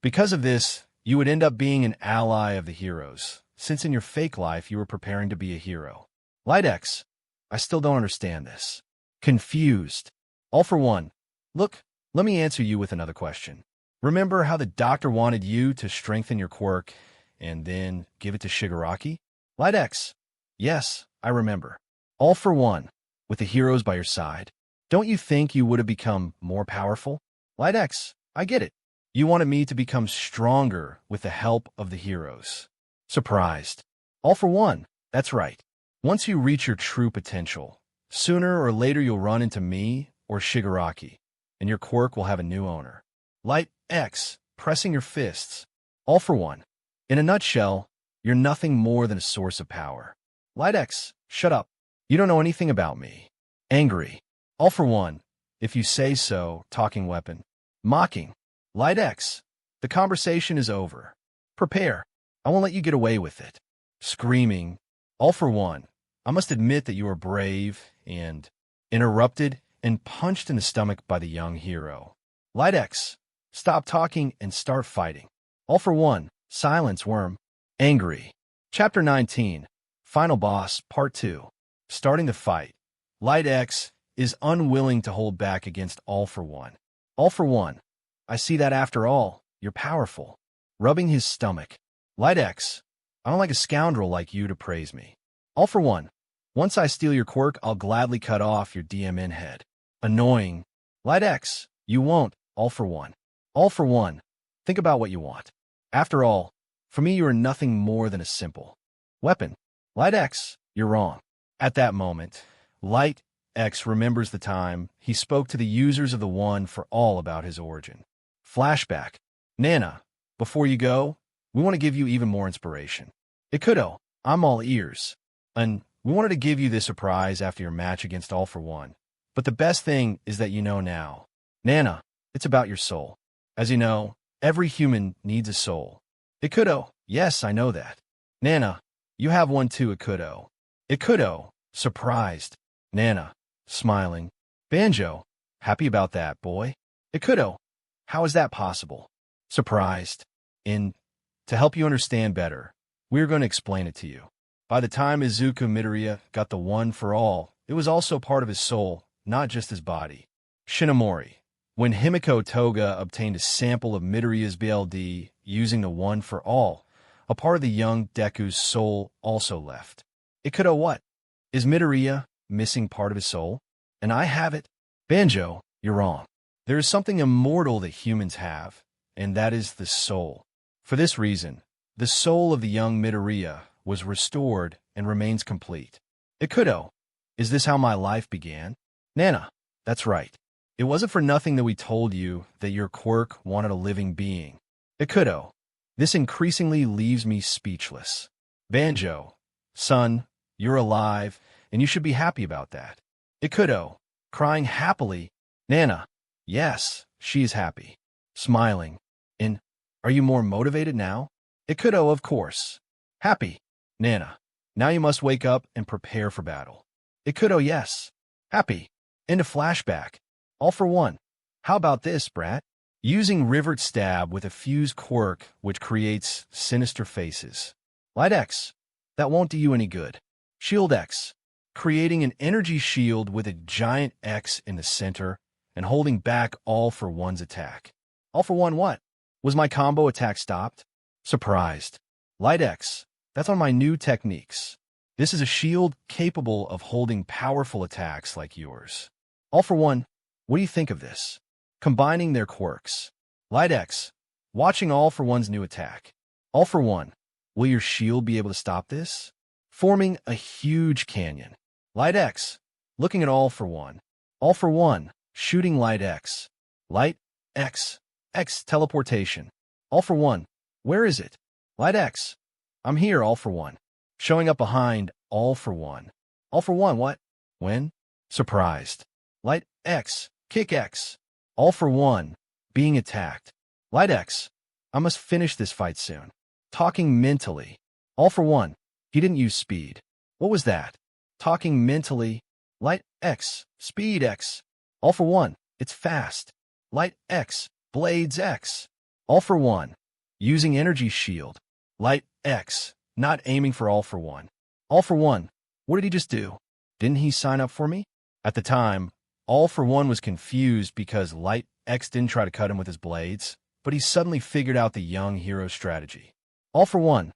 [SPEAKER 1] Because of this, you would end up being an ally of the heroes, since in your fake life you were preparing to be a hero. Light X. I still don't understand this. Confused. All for One. Look, let me answer you with another question. Remember how the doctor wanted you to strengthen your quirk and then give it to Shigaraki? Light X. Yes, I remember. All for One. With the heroes by your side. Don't you think you would have become more powerful? Light X. I get it. You wanted me to become stronger with the help of the heroes. Surprised. All for One. That's right. Once you reach your true potential, sooner or later you'll run into me or Shigaraki, and your quirk will have a new owner. Light X. Pressing your fists. All for One. In a nutshell, you're nothing more than a source of power. Light X. Shut up. You don't know anything about me. Angry. All for One. If you say so, talking weapon. Mocking. Light X. The conversation is over. Prepare. I won't let you get away with it. Screaming. All for One. I must admit that you are brave and interrupted and punched in the stomach by the young hero. Light X. Stop talking and start fighting. All for One. Silence, worm. Angry. Chapter 19. Final Boss, Part 2. Starting the fight. Light X is unwilling to hold back against All for One. All for One. I see that after all, you're powerful. Rubbing his stomach. Light X. I don't like a scoundrel like you to praise me. All for One. Once I steal your quirk, I'll gladly cut off your DMN head. Annoying. Light X. You won't. All for One. All for One. Think about what you want. After all, for me you are nothing more than a simple weapon. Light X. You're wrong. At that moment, Light X remembers the time he spoke to the users of the One for All about his origin. Flashback. Nana, before you go, we want to give you even more inspiration. Ikuto, I'm all ears. We wanted to give you this surprise after your match against All For One. But the best thing is that you know now. Nana, it's about your soul. As you know, every human needs a soul. Ikuto, yes, I know that. Nana, you have one too, Ikuto. Ikuto, surprised. Nana, smiling. Banjo, happy about that, boy. Ikuto, how is that possible? Surprised. To help you understand better, we're going to explain it to you. By the time Izuku Midoriya got the one for all, it was also part of his soul, not just his body. Shinomori. When Himiko Toga obtained a sample of Midoriya's BLD using the one for all, a part of the young Deku's soul also left. Ikuto, what? Is Midoriya missing part of his soul? And I have it? Banjo, you're wrong. There is something immortal that humans have, and that is the soul. For this reason, the soul of the young Midoriya was restored and remains complete. Ikuto, is this how my life began? Nana, that's right. It wasn't for nothing that we told you that your Quirk wanted a living being. Ikuto, this increasingly leaves me speechless. Banjo, son, you're alive, and you should be happy about that. Ikuto, crying happily. Nana, yes, she is happy. Smiling. Are you more motivated now? Ikuto, of course. Happy. Nana, now you must wake up and prepare for battle. Ikuto, yes. Happy. Into flashback. All for one. How about this, brat? Using Rivet Stab with a fused quirk which creates sinister faces. Light X. That won't do you any good. Shield X. Creating an energy shield with a giant X in the center and holding back All for One's attack. All for One what? Was my combo attack stopped? Surprised. Light X. That's on my new techniques. This is a shield capable of holding powerful attacks like yours. All for One, what do you think of this? Combining their quirks. Light X. Watching All for One's new attack. All for One, will your shield be able to stop this? Forming a huge canyon. Light X. Looking at All for One. All for One, shooting Light X. Light X. X teleportation. All for One, where is it? Light X. I'm here, All for One. Showing up behind All for One. All for One, what? When? Surprised. Light X. Kick X. All for One. Being attacked. Light X. I must finish this fight soon. Talking mentally. All for One. He didn't use speed. What was that? Talking mentally. Light X. Speed X. All for One. It's fast. Light X. Blades X. All for One. Using energy shield. Light X. Not aiming for All for One. All for One. What did he just do? Didn't he sign up for me? At the time, All for One was confused because Light X didn't try to cut him with his blades, but he suddenly figured out the young hero's strategy. All for One.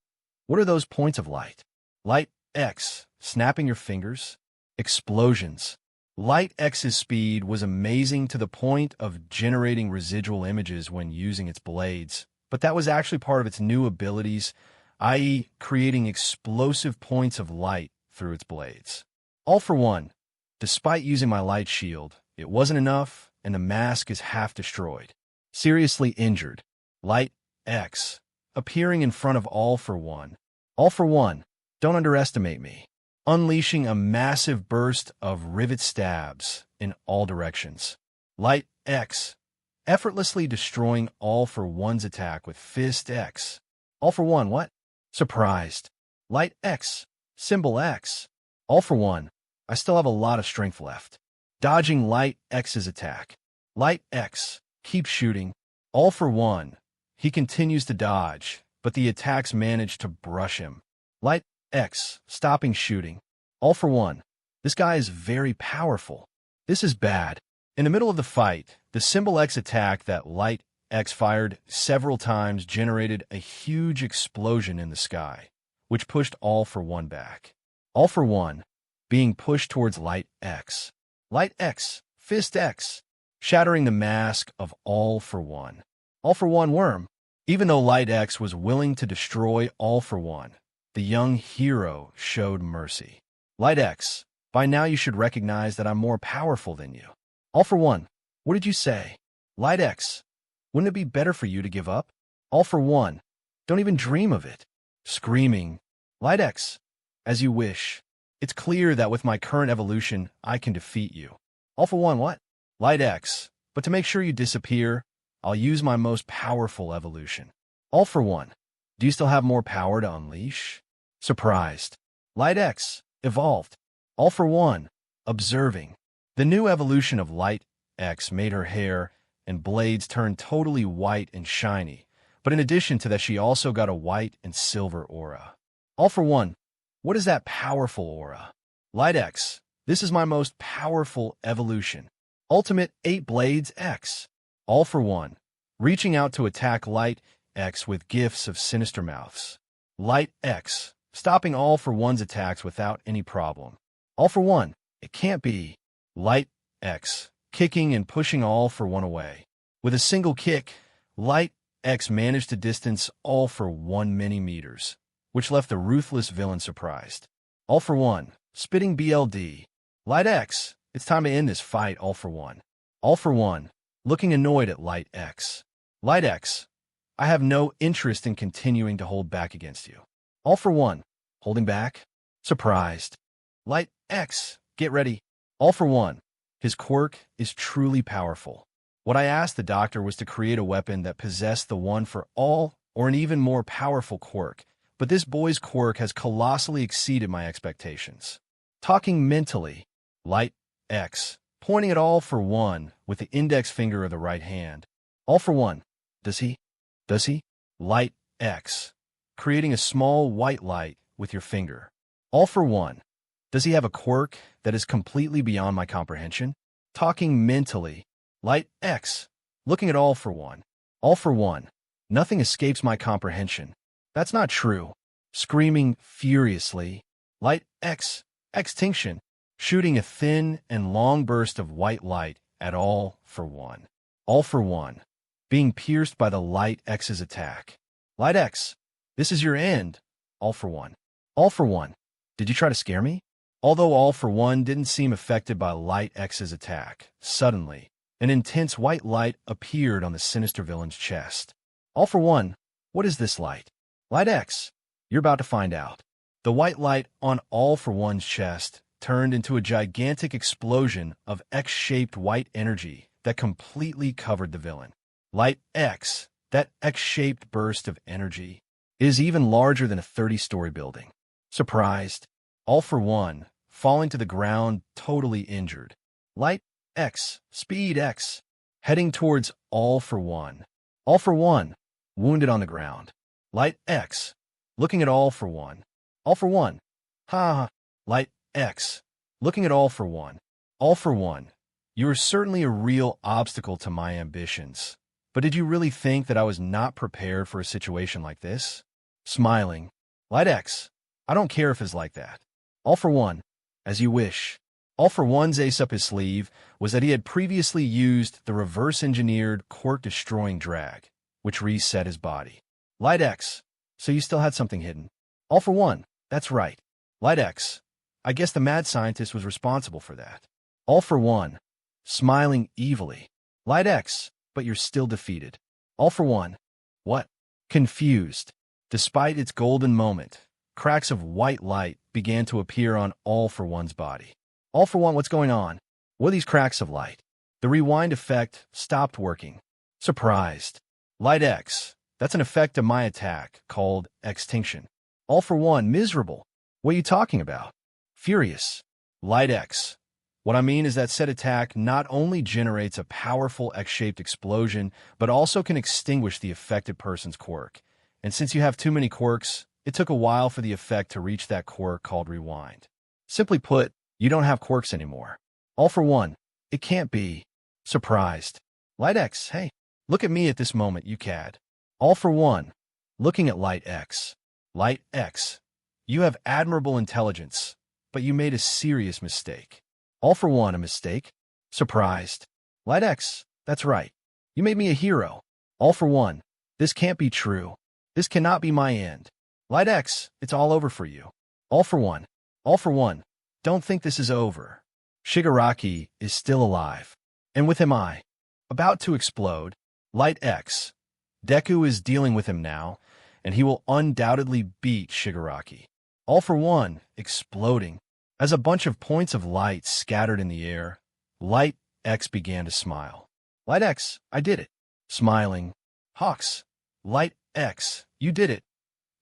[SPEAKER 1] What are those points of light? Light X. Snapping your fingers. Explosions. Light X's speed was amazing to the point of generating residual images when using its blades, but that was actually part of its new abilities, i.e. creating explosive points of light through its blades. All for One. Despite using my light shield, it wasn't enough, and the mask is half destroyed. Seriously injured. Light X. Appearing in front of All for One. All for One. Don't underestimate me. Unleashing a massive burst of rivet stabs in all directions. Light X. Effortlessly destroying All for One's attack with Fist X. All for One, what? Surprised. Light X. Symbol X. All for One. I still have a lot of strength left. Dodging Light X's attack. Light X. Keep shooting. All for One. He continues to dodge, but the attacks manage to brush him. Light X. Stopping shooting. All for One. This guy is very powerful. This is bad. In the middle of the fight, the Symbol X attack that Light X fired several times generated a huge explosion in the sky, which pushed All for One back. All for One. Being pushed towards Light X. Light X. Fist X. Shattering the mask of All for One. All for One worm. Even though Light X was willing to destroy All for One, the young hero showed mercy. Light X, by now you should recognize that I'm more powerful than you. All for One, what did you say? Light X, wouldn't it be better for you to give up? All for One, don't even dream of it. Screaming, Light X, as you wish. It's clear that with my current evolution, I can defeat you. All for one, what? Light X. But to make sure you disappear, I'll use my most powerful evolution. All for one. Do you still have more power to unleash? Surprised. Light X. Evolved. All for one. Observing. The new evolution of Light X made her hair and blades turn totally white and shiny, but in addition to that, she also got a white and silver aura. All for one. What is that powerful aura? Light X. This is my most powerful evolution. Ultimate 8 Blades X. All for one. Reaching out to attack Light X with gifts of sinister mouths. Light X. Stopping All for One's attacks without any problem. All for one. It can't be. Light X. Kicking and pushing All for One away. With a single kick, Light X managed to distance All for One many meters, which left the ruthless villain surprised. All for one. Spitting BLD. Light X. It's time to end this fight, All for one. All for one. Looking annoyed at Light X. Light X. I have no interest in continuing to hold back against you. All for one. Holding back? Surprised. Light X. Get ready. All for one. His quirk is truly powerful. What I asked the doctor was to create a weapon that possessed the one for all or an even more powerful quirk, but this boy's quirk has colossally exceeded my expectations. Talking mentally, Light X, pointing at All for One with the index finger of the right hand. All for one. Does he? Light X, creating a small white light with your finger. All for one. Does he have a quirk that is completely beyond my comprehension? Talking mentally, Light X, looking at All for one. All for one. Nothing escapes my comprehension. That's not true. Screaming furiously, Light X, extinction, shooting a thin and long burst of white light at All for one. All for one. Being pierced by the Light X's attack. Light X, this is your end. All for one. All for one. Did you try to scare me? Although All for One didn't seem affected by Light X's attack, suddenly, an intense white light appeared on the sinister villain's chest. All for one. What is this light? Light X, you're about to find out. The white light on All for One's chest turned into a gigantic explosion of X-shaped white energy that completely covered the villain. Light X, that X-shaped burst of energy, is even larger than a 30-story building. Surprised, All for One, falling to the ground totally injured. Light X, Speed X, heading towards All for One. All for One, wounded on the ground. Light X, looking at All for One. All for one. Ha ha. Light X, looking at All for One. All for one. You are certainly a real obstacle to my ambitions. But did you really think that I was not prepared for a situation like this? Smiling. Light X, I don't care if it's like that. All for one. As you wish. All for One's ace up his sleeve was that he had previously used the reverse-engineered quirk-destroying drag, which reset his body. Light X, so you still had something hidden. All for one. That's right. Light X, I guess the mad scientist was responsible for that. All for one. Smiling evilly. Light X, but you're still defeated. All for one. What? Confused. Despite its golden moment, cracks of white light began to appear on All for One's body. All for one, what's going on? What are these cracks of light? The rewind effect stopped working. Surprised. Light X, that's an effect of my attack called extinction. All for one, miserable. What are you talking about? Furious. Light X. What I mean is that said attack not only generates a powerful X-shaped explosion, but also can extinguish the affected person's quirk. And since you have too many quirks, it took a while for the effect to reach that quirk called rewind. Simply put, you don't have quirks anymore. All for one. It can't be. Surprised. Light X, hey, look at me at this moment, you cad. All for one. Looking at Light X. Light X, you have admirable intelligence, but you made a serious mistake. All for one, a mistake? Surprised. Light X, that's right. You made me a hero. All for one. This can't be true. This cannot be my end. Light X, it's all over for you. All for one. All for one. Don't think this is over. Shigaraki is still alive. And with him I. About to explode. Light X. Deku is dealing with him now, and he will undoubtedly beat Shigaraki. All for one, exploding. As a bunch of points of light scattered in the air, Light X began to smile. Light X, I did it. Smiling. Hawks. Light X, you did it.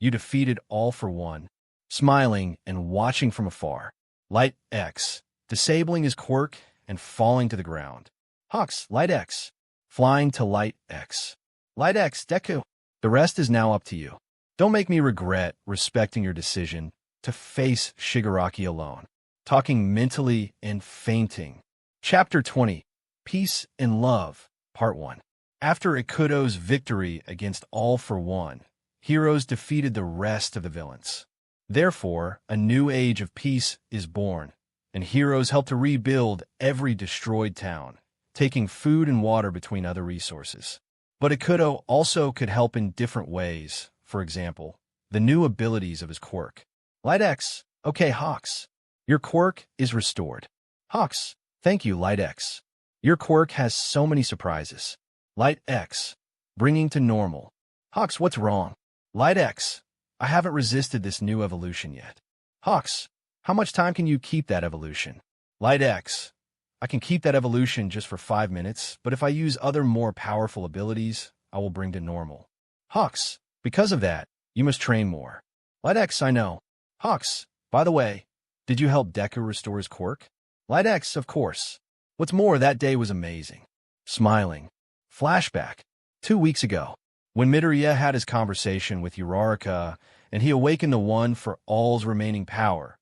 [SPEAKER 1] You defeated All for One. Smiling and watching from afar. Light X, disabling his quirk and falling to the ground. Hawks, Light X, flying to Light X. Light X, Deku. The rest is now up to you. Don't make me regret respecting your decision to face Shigaraki alone. Talking mentally and fainting. Chapter 20. Peace and Love, Part 1. After Ikuto's victory against All for One, heroes defeated the rest of the villains. Therefore, a new age of peace is born, and heroes help to rebuild every destroyed town, taking food and water between other resources. But Ikuto also could help in different ways. For example, the new abilities of his quirk. Light X, okay Hawks. Your quirk is restored. Hawks, thank you Light X. Your quirk has so many surprises. Light X, bringing to normal. Hawks, what's wrong? Light X, I haven't resisted this new evolution yet. Hawks, how much time can you keep that evolution? Light X, I can keep that evolution just for 5 minutes, but if I use other more powerful abilities, I will bring to normal. Hawks, because of that, you must train more. Light X, I know. Hawks, by the way, did you help Deku restore his quirk? Light X, of course. What's more, that day was amazing. Smiling. Flashback. 2 weeks ago, when Midoriya had his conversation with Uraraka and he awakened the One for All's remaining power,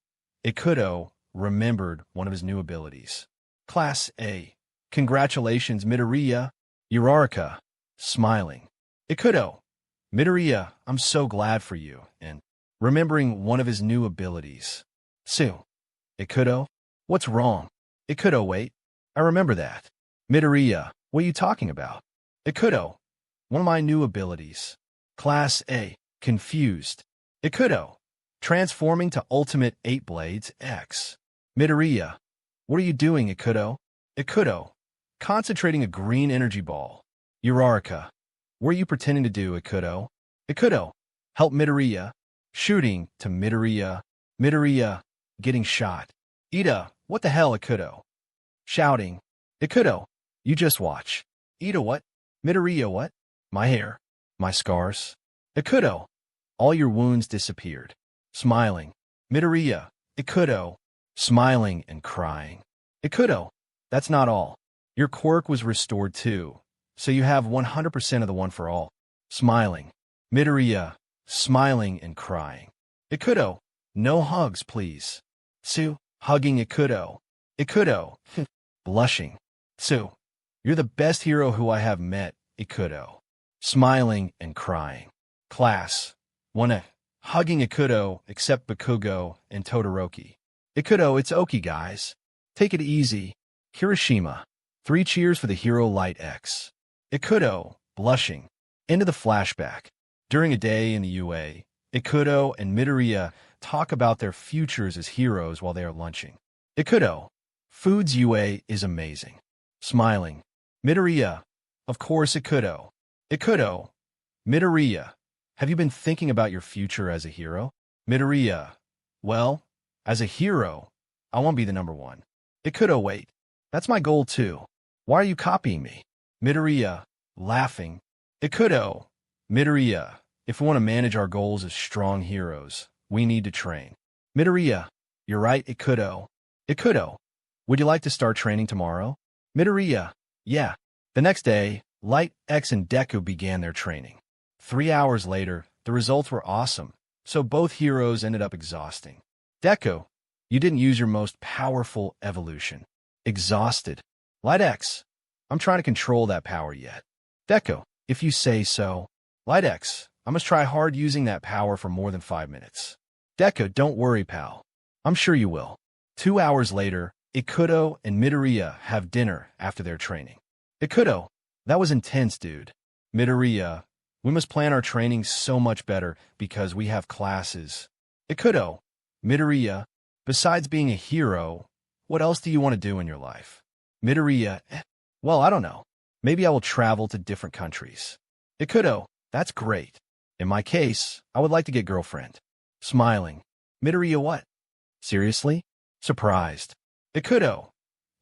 [SPEAKER 1] Ikuto remembered one of his new abilities. Class A. Congratulations, Midoriya. Uraraka. Smiling. Ikuto. Midoriya, I'm so glad for you, and remembering one of his new abilities. Sue. Ikuto. What's wrong? Ikuto, wait. I remember that. Midoriya, what are you talking about? Ikuto. One of my new abilities. Class A. Confused. Ikuto. Transforming to Ultimate 8 Blades X. Midoriya. What are you doing, Ikuto? Ikuto. Concentrating a green energy ball. Uraraka. What are you pretending to do, Ikuto? Ikuto. Help Midoriya. Shooting to Midoriya. Midoriya. Getting shot. Ida. What the hell, Ikuto? Shouting. Ikuto. You just watch. Ida, what? Midoriya, what? My hair. My scars. Ikuto. All your wounds disappeared. Smiling. Midoriya. Ikuto. Smiling and crying. Ikuto. That's not all. Your quirk was restored too, so you have 100% of the One for All. Smiling. Midoriya. Smiling and crying. Ikuto. No hugs, please. Sue. Hugging Ikuto. Ikuto. Blushing. Sue. You're the best hero who I have met, Ikuto. Smiling and crying. Class. 1A. Hugging Ikuto except Bakugo and Todoroki. Ikuto, it's okay, guys. Take it easy. Hiroshima. 3 cheers for the hero Light X. Ikuto, blushing. Into the flashback. During a day in the UA, Ikuto and Midoriya talk about their futures as heroes while they are lunching. Ikuto. Food's UA is amazing. Smiling. Midoriya. Of course, Ikuto. Ikuto. Midoriya. Have you been thinking about your future as a hero? Midoriya. Well, as a hero, I want to be the #1. Ikuto, wait. That's my goal too. Why are you copying me? Midoriya. Laughing. Ikuto. Midoriya. If we want to manage our goals as strong heroes, we need to train. Midoriya. You're right, Ikuto. Ikuto. Would you like to start training tomorrow? Midoriya. Yeah. The next day, Light X and Deku began their training. 3 hours later, the results were awesome, so both heroes ended up exhausting. Deku, you didn't use your most powerful evolution. Exhausted. Light X, I'm trying to control that power yet. Deku, if you say so. Light X, I must try hard using that power for more than 5 minutes. Deku, don't worry, pal. I'm sure you will. 2 hours later, Ikuto and Midoriya have dinner after their training. Ikuto, that was intense, dude. Midoriya, we must plan our training so much better because we have classes. Ikuto, Midoriya, besides being a hero, what else do you want to do in your life? Midoriya, well, I don't know. Maybe I will travel to different countries. Ikuto, that's great. In my case, I would like to get girlfriend. Smiling. Midoriya, what? Seriously? Surprised. Ikuto.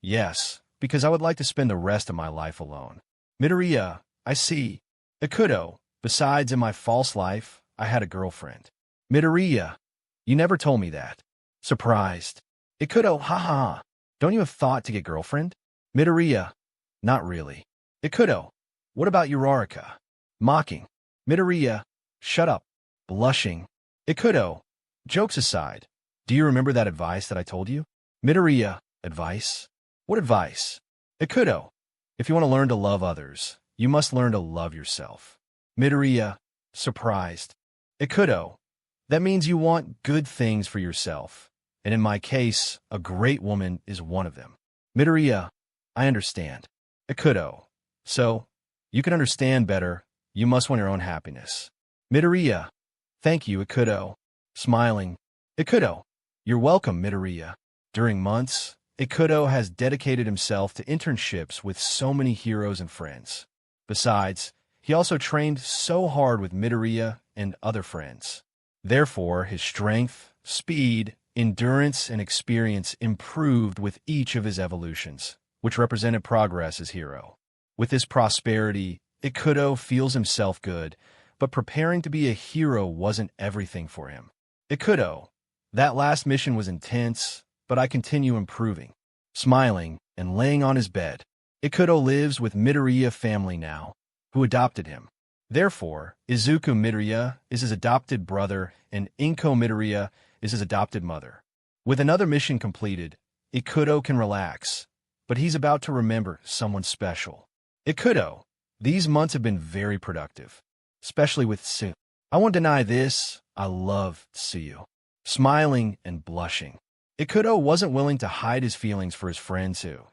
[SPEAKER 1] Yes, because I would like to spend the rest of my life alone. Midoriya. I see. Ikuto. Besides, in my false life, I had a girlfriend. Midoriya. You never told me that. Surprised. Ikuto. Haha. Don't you have thought to get girlfriend? Midoriya. Not really. Ikuto. What about Uraraka? Mocking. Midoriya. Shut up. Blushing. Ikuto. Jokes aside, do you remember that advice that I told you? Midoriya. Advice? What advice? Ikuto. If you want to learn to love others, you must learn to love yourself. Midoriya. Surprised. Ikuto. That means you want good things for yourself. And in my case, a great woman is one of them. Midoriya. I understand. Ikuto. So, you can understand better, you must want your own happiness. Midoriya. Thank you, Ikuto. Smiling. Ikuto. You're welcome, Midoriya. During months, Ikuto has dedicated himself to internships with so many heroes and friends. Besides, he also trained so hard with Midoriya and other friends. Therefore, his strength, speed, endurance, and experience improved with each of his evolutions, which represented progress as hero. With this prosperity, Ikuto feels himself good, but preparing to be a hero wasn't everything for him. Ikuto. That last mission was intense, but I continue improving. Smiling and laying on his bed, Ikuto lives with Midoriya family now, who adopted him. Therefore, Izuku Midoriya is his adopted brother and Inko Midoriya is his adopted mother. With another mission completed, Ikuto can relax, but he's about to remember someone special. Ikuto. These months have been very productive, especially with Tsu. I won't deny this, I love Tsuyu. Smiling and blushing. Ikuto wasn't willing to hide his feelings for his friend Tsu,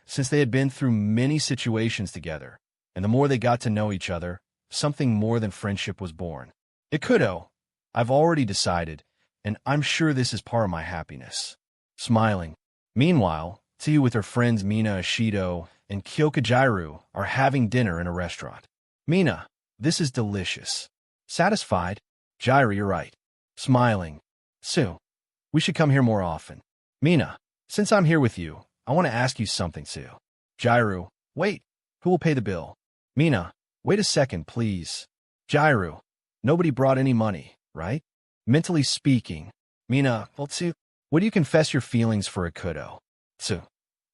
[SPEAKER 1] since they had been through many situations together, and the more they got to know each other, something more than friendship was born. Ikuto. I've already decided, and I'm sure this is part of my happiness. Smiling. Meanwhile, Tsu with her friends Mina Ashido and Kyokajiru are having dinner in a restaurant. Mina. This is delicious. Satisfied? Jiru, you're right. Smiling. Tsu. We should come here more often. Mina. Since I'm here with you, I want to ask you something, Tsu. Jiru. Wait. Who will pay the bill? Mina. Wait a second, please. Jiru. Nobody brought any money, right? Mentally speaking. Mina. Well, Tsu. Would you confess your feelings for Ikuto? Tsu.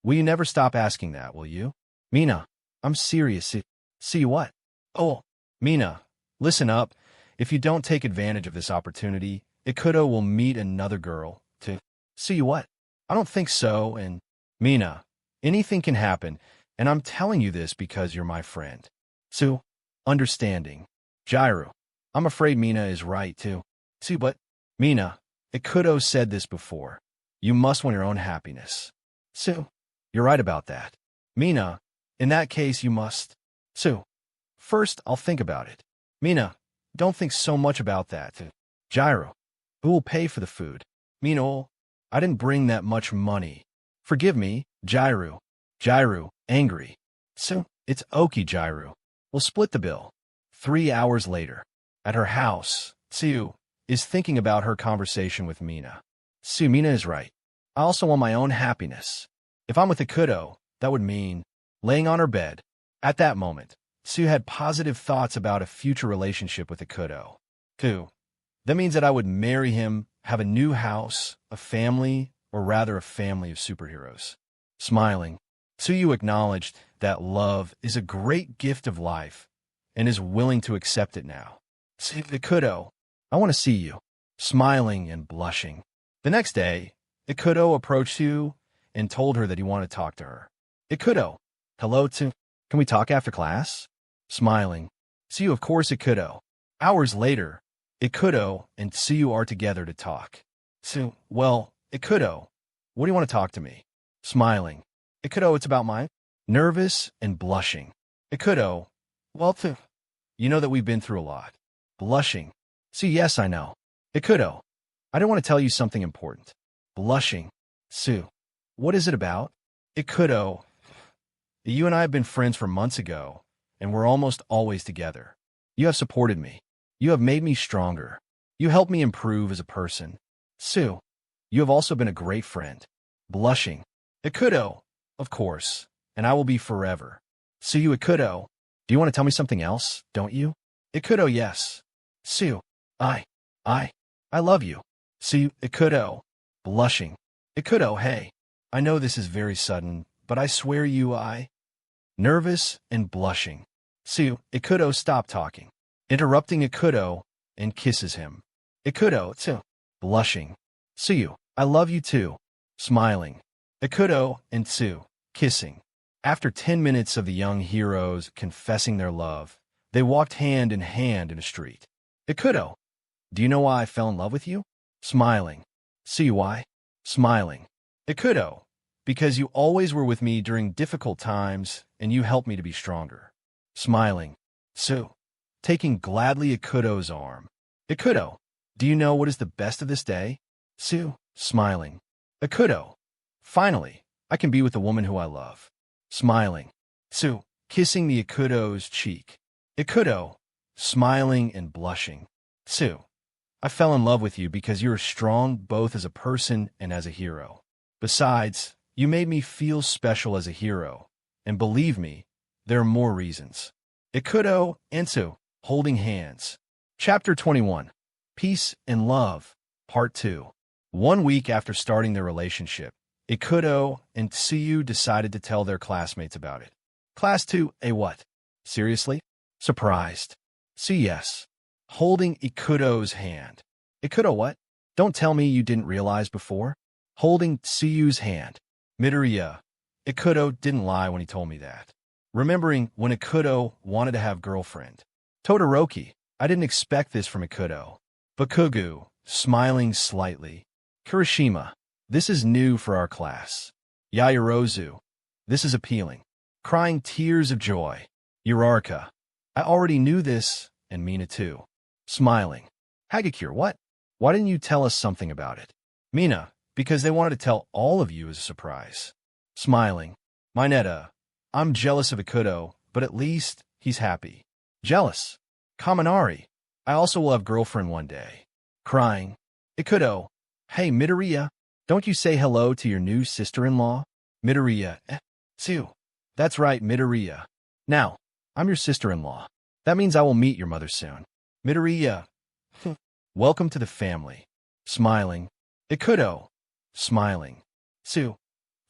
[SPEAKER 1] Will you never stop asking that, will you? Mina. I'm serious. See what? Oh. Mina. Listen up. If you don't take advantage of this opportunity, Ikuto will meet another girl, to see what? I don't think so, and Mina, anything can happen, and I'm telling you this because you're my friend. Tsu, understanding. Jiru, I'm afraid Mina is right, too. Tsu, but Mina, Ikuto said this before. You must want your own happiness. Tsu, you're right about that. Mina, in that case you must. Tsu, first I'll think about it. Mina, don't think so much about that. Jiru, who will pay for the food? Mina, I didn't bring that much money. Forgive me, Jiru. Jiru, angry. So, it's okay, Jiru. We'll split the bill. 3 hours later. At her house, Tsu is thinking about her conversation with Mina. Tsu, Mina is right. I also want my own happiness. If I'm with Ikuto, that would mean laying on her bed. At that moment, Tsu had positive thoughts about a future relationship with Ikuto. 2. That means that I would marry him, have a new house, a family, or rather a family of superheroes. Smiling, Tsuyu acknowledged that love is a great gift of life and is willing to accept it now. Ikuto, I want to see you. Smiling and blushing. The next day, Ikuto approached Tsu and told her that he wanted to talk to her. Ikuto, hello Tsu. Can we talk after class? Smiling. Tsuyu, of course, Ikuto. Hours later, Ikuto and Tsuyu are together to talk. Tsu, well, Ikuto, what do you want to talk to me? Smiling. Ikuto, it's about mine. Nervous and blushing. Ikuto, well, Tsu, you know that we've been through a lot. Blushing. Tsu, yes, I know. Ikuto, I didn't want to tell you something important. Blushing. Tsu, what is it about? Ikuto, you and I have been friends for months ago, and we're almost always together. You have supported me. You have made me stronger. You helped me improve as a person. Tsu, you have also been a great friend. blushing. Ikuto, of course, and I will be forever. Tsuyu Ikuto, do you want to tell me something else, don't you? Ikuto, yes. Tsu, I love you. Tsuyu Ikuto, blushing. Ikuto, hey, I know this is very sudden, but I swear nervous and blushing. Tsuyu Ikuto, stop talking. Interrupting Ikuto and kisses him. Ikuto, too, blushing. Tsuyu, I love you too. Smiling. Ikuto and Tsu, kissing. After 10 minutes of the young heroes confessing their love, they walked hand in hand in a street. Ikuto, do you know why I fell in love with you? Smiling. Tsuyu, why? Smiling. Ikuto, because you always were with me during difficult times and you helped me to be stronger. Smiling. Tsu, taking gladly Ikuto's arm. Ikuto, do you know what is the best of this day? Tsu, smiling. Ikuto, finally, I can be with the woman who I love. Smiling. Tsu, kissing the Ikuto's cheek. Ikuto, smiling and blushing. Tsu, I fell in love with you because you are strong both as a person and as a hero. Besides, you made me feel special as a hero. And believe me, there are more reasons. Ikuto and Tsu, holding hands. Chapter 21. Peace and Love, Part 2. 1 week after starting their relationship, Ikuto and Tsuyu decided to tell their classmates about it. Class 2, what? Seriously? Surprised. Tsu, yes. Holding Ikuto's hand. Ikuto, what? Don't tell me you didn't realize before. Holding Tsuyu's hand. Midoriya. Ikuto didn't lie when he told me that. Remembering when Ikuto wanted to have girlfriend. Todoroki. I didn't expect this from Ikuto. Bakugu, smiling slightly. Kirishima. This is new for our class. Yaoyorozu. This is appealing. Crying tears of joy. Uraraka. I already knew this, and Mina too. Smiling. Hagakure, what? Why didn't you tell us something about it? Mina, because they wanted to tell all of you as a surprise. Smiling. Mineta. I'm jealous of Ikuto, but at least he's happy. Jealous. Kaminari. I also will have girlfriend one day. Crying. Ikuto. Hey, Midoriya. Don't you say hello to your new sister-in-law? Midoriya. Tsu. That's right, Midoriya. Now, I'm your sister-in-law. That means I will meet your mother soon. Midoriya. Welcome to the family. Smiling. Ikuto. Smiling. Tsu.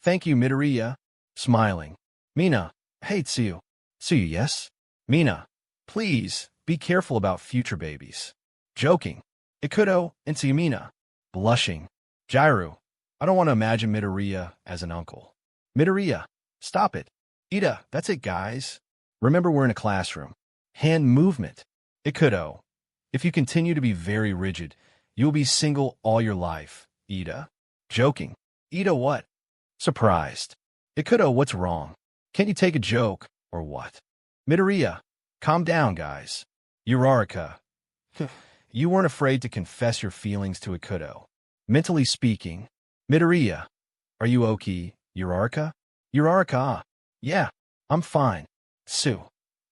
[SPEAKER 1] Thank you, Midoriya. Smiling. Mina. Hey, Tsu. Tsuyu, yes? Mina. Please, be careful about future babies. Joking. Ikuto and Tsuyumina. Blushing. Jairu. I don't want to imagine Midoriya as an uncle. Midoriya. Stop it. Ida, that's it, guys. Remember, we're in a classroom. Hand movement. Ikuto. If you continue to be very rigid, you will be single all your life. Ida. Joking. Ida, what? Surprised. Ikuto, what's wrong? Can't you take a joke, or what? Midoriya. Calm down, guys. Uraraka. You weren't afraid to confess your feelings to Ikuto. Mentally speaking. Midoriya. Are you okay, Uraraka? Uraraka. Yeah, I'm fine. Tsu.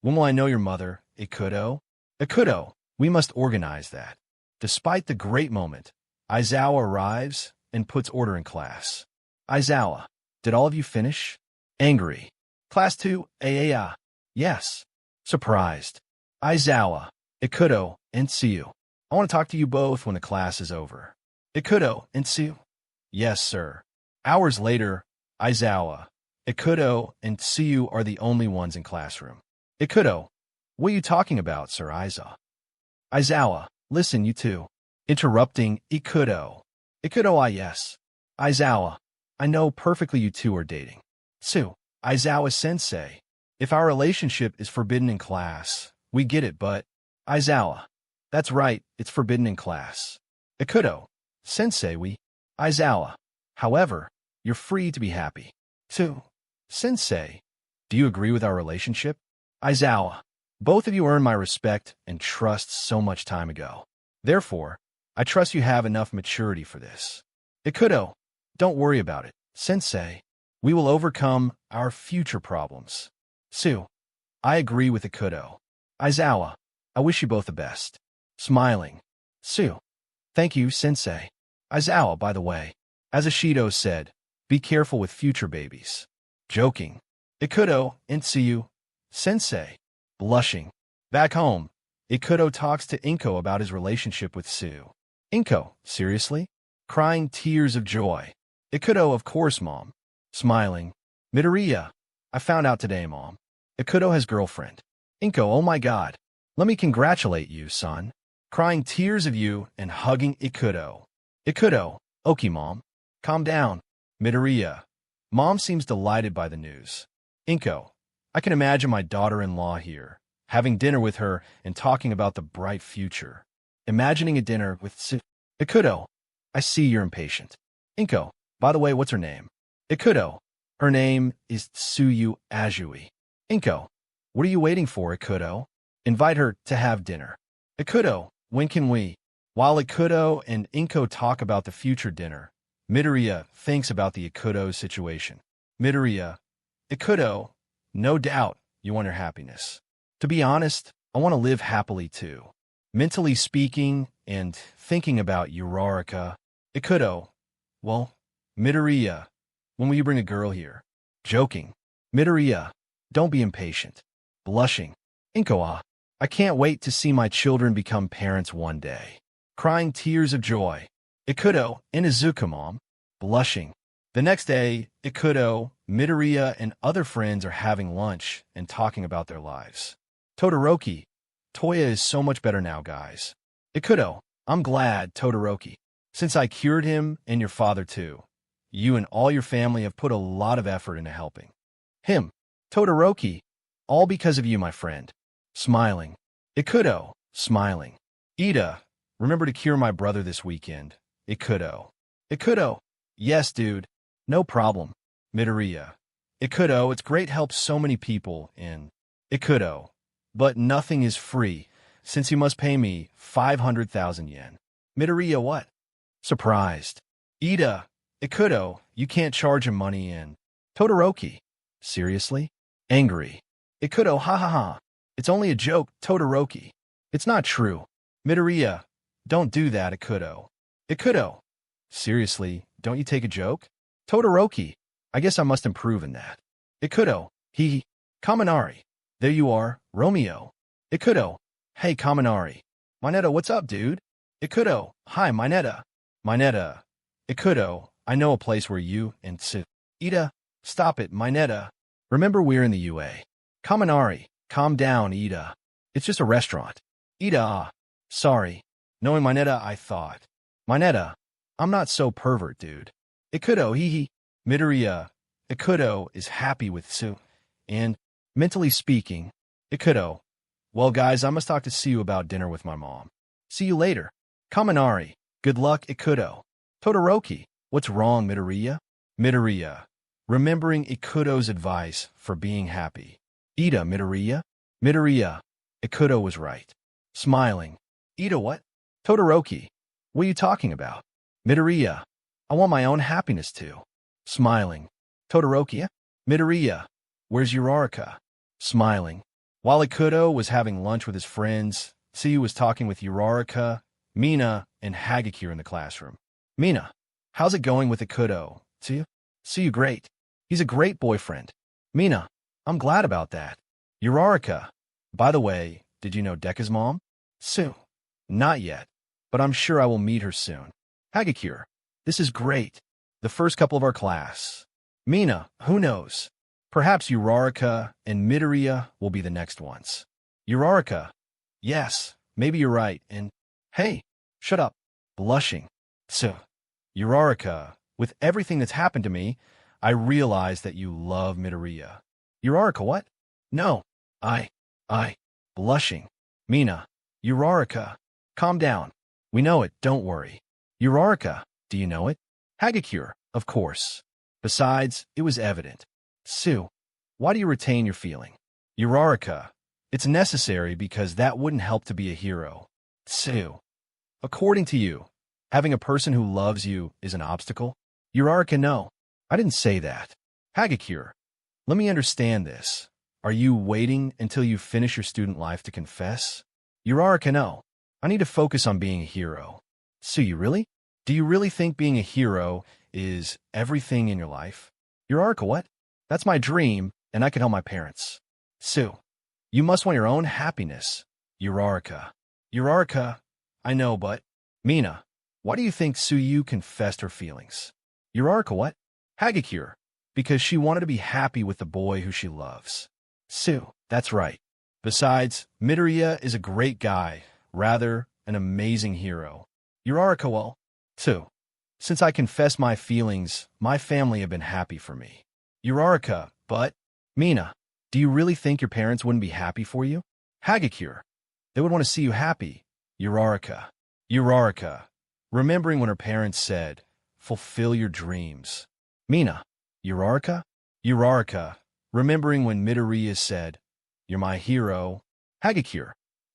[SPEAKER 1] When will I know your mother, Ikuto? Ikuto, we must organize that. Despite the great moment, Aizawa arrives and puts order in class. Aizawa, did all of you finish? Angry. Class 2, yes. Surprised. Aizawa, Ikuto, and Tsuyu. I want to talk to you both when the class is over. Ikuto and Tsuyu. Yes, sir. Hours later, Aizawa, Ikuto, and Tsuyu are the only ones in classroom. Ikuto, what are you talking about, Sir Aizawa, listen, you two. Interrupting Ikuto. Ikuto, yes. Aizawa, I know perfectly you two are dating. Tsu, Aizawa-sensei. If our relationship is forbidden in class, we get it, but... Aizawa, that's right, it's forbidden in class. Ikuto, sensei, Aizawa, however, you're free to be happy. Tsu, sensei, do you agree with our relationship? Aizawa, both of you earned my respect and trust so much time ago. Therefore, I trust you have enough maturity for this. Ikuto, don't worry about it, sensei. We will overcome our future problems. Tsu, I agree with Ikuto. Aizawa, I wish you both the best. Smiling. Tsu, thank you, sensei. Aizawa, by the way, as Ashido said, Be careful with future babies. Joking. Ikuto and Tsuyu. Sensei. Blushing. Back home, Ikuto talks to Inko about his relationship with Sue. Inko, seriously? Crying tears of joy. Ikuto, of course, Mom. Smiling. Midoriya. I found out today, Mom. Ikuto has girlfriend. Inko, oh my god. Let me congratulate you, son. Crying tears of you and hugging Ikuto. Ikuto, okay, Mom. Calm down. Midoriya. Mom seems delighted by the news. Inko, I can imagine my daughter-in-law here, having dinner with her and talking about the bright future. Imagining a dinner with Ikuto, I see you're impatient. Inko, by the way, what's her name? Ikuto, her name is Tsuyu Ajui. Inko, what are you waiting for, Ikuto? Invite her to have dinner. Ikuto, when can we? While Ikuto and Inko talk about the future dinner, Midoriya thinks about the Ikuto situation. Midoriya, Ikuto, no doubt you want her happiness. To be honest, I want to live happily too. Mentally speaking and thinking about Uraraka. Ikuto, well, Midoriya, when will you bring a girl here? Joking. Midoriya, don't be impatient. Blushing. Inko, I can't wait to see my children become parents one day. Crying tears of joy. Ikuto and Izuku, Mom. Blushing. The next day, Ikuto, Midoriya, and other friends are having lunch and talking about their lives. Todoroki. Toya is so much better now, guys. Ikuto, I'm glad, Todoroki. Since I cured him and your father too, you and all your family have put a lot of effort into helping him. Todoroki, all because of you, my friend. Smiling. Ikuto, smiling. Ida, remember to cure my brother this weekend. Ikuto. Ikuto, yes, dude. No problem. Midoriya. Ikuto, it's great help so many people in Ikuto. But nothing is free, since you must pay me 500,000 yen. Midoriya, what? Surprised. Ida. Ikuto, you can't charge him money in Todoroki. Seriously? Angry. Ikuto, ha ha ha. It's only a joke, Todoroki. It's not true. Midoriya, don't do that, Ikuto. Ikuto, seriously, don't you take a joke? Todoroki, I guess I must improve in that. Ikuto, he. Kaminari. There you are, Romeo. Ikuto, hey Kaminari. Mineta, what's up, dude? Ikuto, hi, Mineta. Mineta. Ikuto, I know a place where you and Ida, stop it, Mineta. Remember we're in the UA. Kaminari, calm down, Ida. It's just a restaurant. Ida, sorry. Knowing Mineta, I thought. Mineta, I'm not so pervert, dude. Ikuto, he. Midoriya. Ikuto is happy with Sue. And, mentally speaking, Ikuto, well, guys, I must talk to Sue about dinner with my mom. See you later. Kaminari, good luck, Ikuto. Todoroki, what's wrong, Midoriya? Midoriya, remembering Ikuto's advice for being happy. Ida, Midoriya? Midoriya, Ikuto was right. Smiling. Ida, what? Todoroki, what are you talking about? Midoriya, I want my own happiness too. Smiling. Todoroki? Midoriya, where's Uraraka? Smiling. While Ikuto was having lunch with his friends, Tsuyu was talking with Uraraka, Mina, and Hagakure in the classroom. Mina, how's it going with Ikuto? Tsuyu? Tsuyu, great. He's a great boyfriend. Mina, I'm glad about that. Uraraka, by the way, did you know Deku's mom? Tsuyu, not yet, but I'm sure I will meet her soon. Hagakure, this is great. The first couple of our class. Mina, who knows? Perhaps Uraraka and Midoriya will be the next ones. Uraraka, yes, maybe you're right, and hey, shut up. Blushing. So, Uraraka, with everything that's happened to me, I realize that you love Midoriya. Uraraka, what? No, I. Blushing. Mina, Uraraka, calm down. We know it, don't worry. Uraraka, do you know it? Hagakure, of course. Besides, it was evident. Sue, why do you retain your feeling? Uraraka, it's necessary because that wouldn't help to be a hero. Sue, according to you, having a person who loves you is an obstacle? Uraraka, no, I didn't say that. Hagakure, let me understand this. Are you waiting until you finish your student life to confess? Uraraka, no, I need to focus on being a hero. Sue, you really? Do you really think being a hero is everything in your life. Uraraka, what? That's my dream, and I can help my parents. Sue, you must want your own happiness. Uraraka. Uraraka, I know, but... Mina, why do you think Suyu confessed her feelings? Uraraka, what? Hagakure, because she wanted to be happy with the boy who she loves. Sue, that's right. Besides, Midoriya is a great guy, rather an amazing hero. Uraraka, well, Sue, since I confessed my feelings, my family have been happy for me. Uraraka, but... Mina, do you really think your parents wouldn't be happy for you? Hagakure, they would want to see you happy. Uraraka. Uraraka, remembering when her parents said, fulfill your dreams. Mina. Uraraka? Uraraka, remembering when Midoriya said, you're my hero. Hagakure.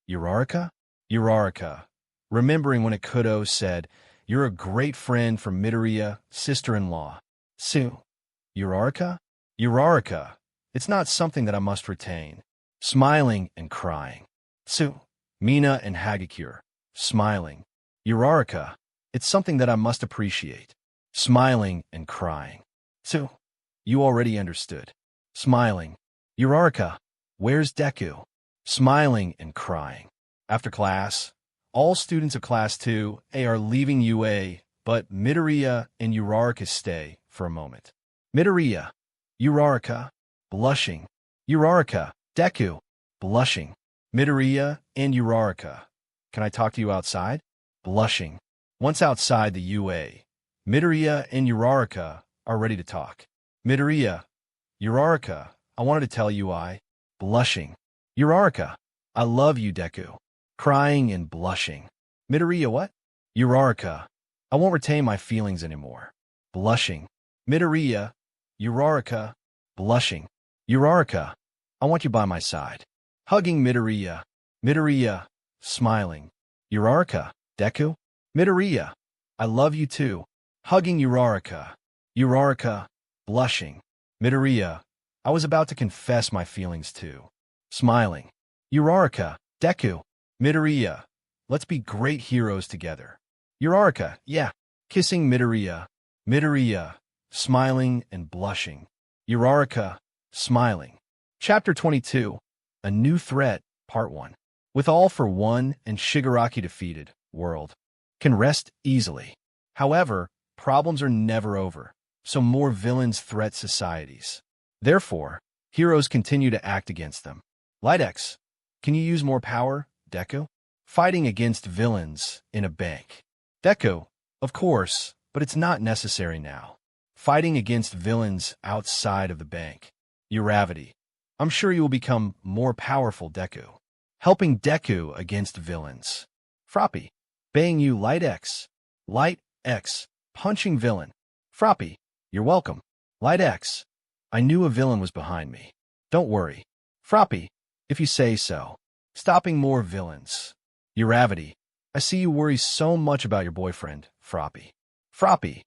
[SPEAKER 1] Uraraka? Uraraka, remembering when Ikuto said, you're a great friend from Midoriya, sister-in-law. Sue. Uraraka? Uraraka, it's not something that I must retain. Smiling and crying. Sue. Mina and Hagakure. Smiling. Uraraka, it's something that I must appreciate. Smiling and crying. Sue. You already understood. Smiling. Uraraka, where's Deku? Smiling and crying. After class, all students of Class 2A are leaving UA, but Midoriya and Uraraka stay for a moment. Midoriya. Uraraka. Blushing. Uraraka. Deku. Blushing. Midoriya and Uraraka. Can I talk to you outside? Blushing. Once outside the UA, Midoriya and Uraraka are ready to talk. Midoriya. Uraraka, I wanted to tell you Blushing. Uraraka. I love you, Deku. Crying and blushing. Midoriya, what? Uraraka. I won't retain my feelings anymore. Blushing. Midoriya. Uraraka. Blushing. Uraraka. I want you by my side. Hugging Midoriya. Midoriya. Smiling. Uraraka. Deku. Midoriya. I love you too. Hugging Uraraka. Uraraka. Blushing. Midoriya. I was about to confess my feelings too. Smiling. Uraraka. Deku. Midoriya. Let's be great heroes together. Uraraka. Yeah. Kissing Midoriya. Midoriya. Smiling and blushing. Uraraka. Smiling. Chapter 22. A New Threat, Part 1. With All for One and Shigaraki defeated, world can rest easily. However, problems are never over, so more villains threat societies. Therefore, heroes continue to act against them. Light X, can you use more power, Deku? Fighting against villains in a bank. Deku, of course, but it's not necessary now. Fighting against villains outside of the bank. Uravity, I'm sure you will become more powerful, Deku. Helping Deku against villains. Froppy, baying you, Light X. Light X, punching villain. Froppy, you're welcome. Light X, I knew a villain was behind me. Don't worry. Froppy, if you say so. Stopping more villains. Uravity, I see you worry so much about your boyfriend, Froppy. Froppy,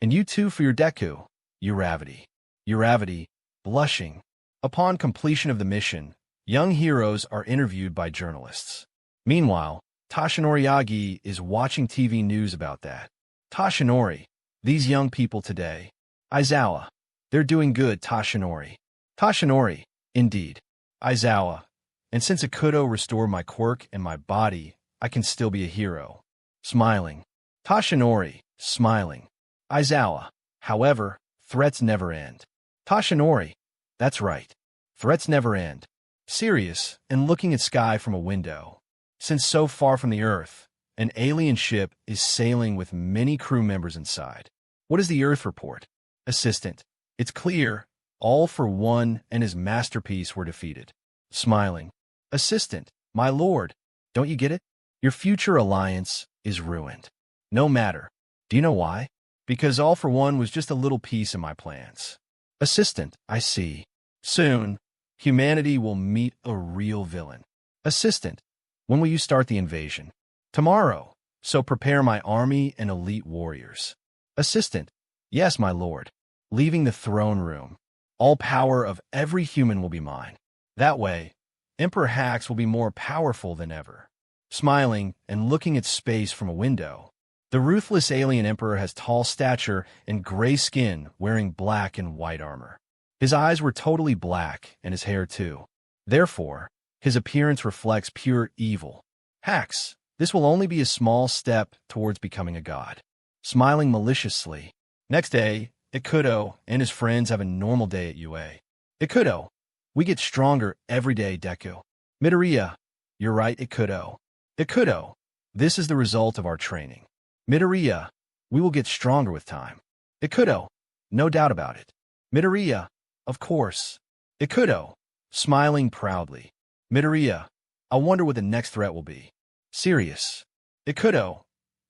[SPEAKER 1] and you too for your Deku. Uravity. Uravity, blushing. Upon completion of the mission, young heroes are interviewed by journalists. Meanwhile, Toshinori Yagi is watching TV news about that. Toshinori, these young people today. Aizawa, they're doing good, Toshinori. Toshinori, indeed. Aizawa, and since Ikuto restored my quirk and my body, I can still be a hero. Smiling. Toshinori, smiling. Aizawa, however, threats never end. Toshinori, that's right. Threats never end. Serious and looking at sky from a window. Since so far from the Earth, an alien ship is sailing with many crew members inside. What is the Earth report? Assistant, it's clear. All for One and his masterpiece were defeated. Smiling. Assistant, my lord, don't you get it? Your future alliance is ruined. No matter. Do you know why? Because All for One was just a little piece in my plans. Assistant, I see. Soon, humanity will meet a real villain. Assistant, when will you start the invasion? Tomorrow, so prepare my army and elite warriors. Assistant, yes, my lord. Leaving the throne room. All power of every human will be mine. That way, Emperor Hax will be more powerful than ever. Smiling and looking at space from a window. The ruthless alien emperor has tall stature and gray skin, wearing black and white armor. His eyes were totally black, and his hair too. Therefore, his appearance reflects pure evil. Hacks, this will only be a small step towards becoming a god. Smiling maliciously. Next day, Ikuto and his friends have a normal day at UA. Ikuto, we get stronger every day, Deku. Midoriya, you're right, Ikuto. Ikuto, this is the result of our training. Midoriya, we will get stronger with time. Ikuto, no doubt about it. Midoriya, of course. Ikuto, smiling proudly. Midoriya, I wonder what the next threat will be. Serious. Ikuto,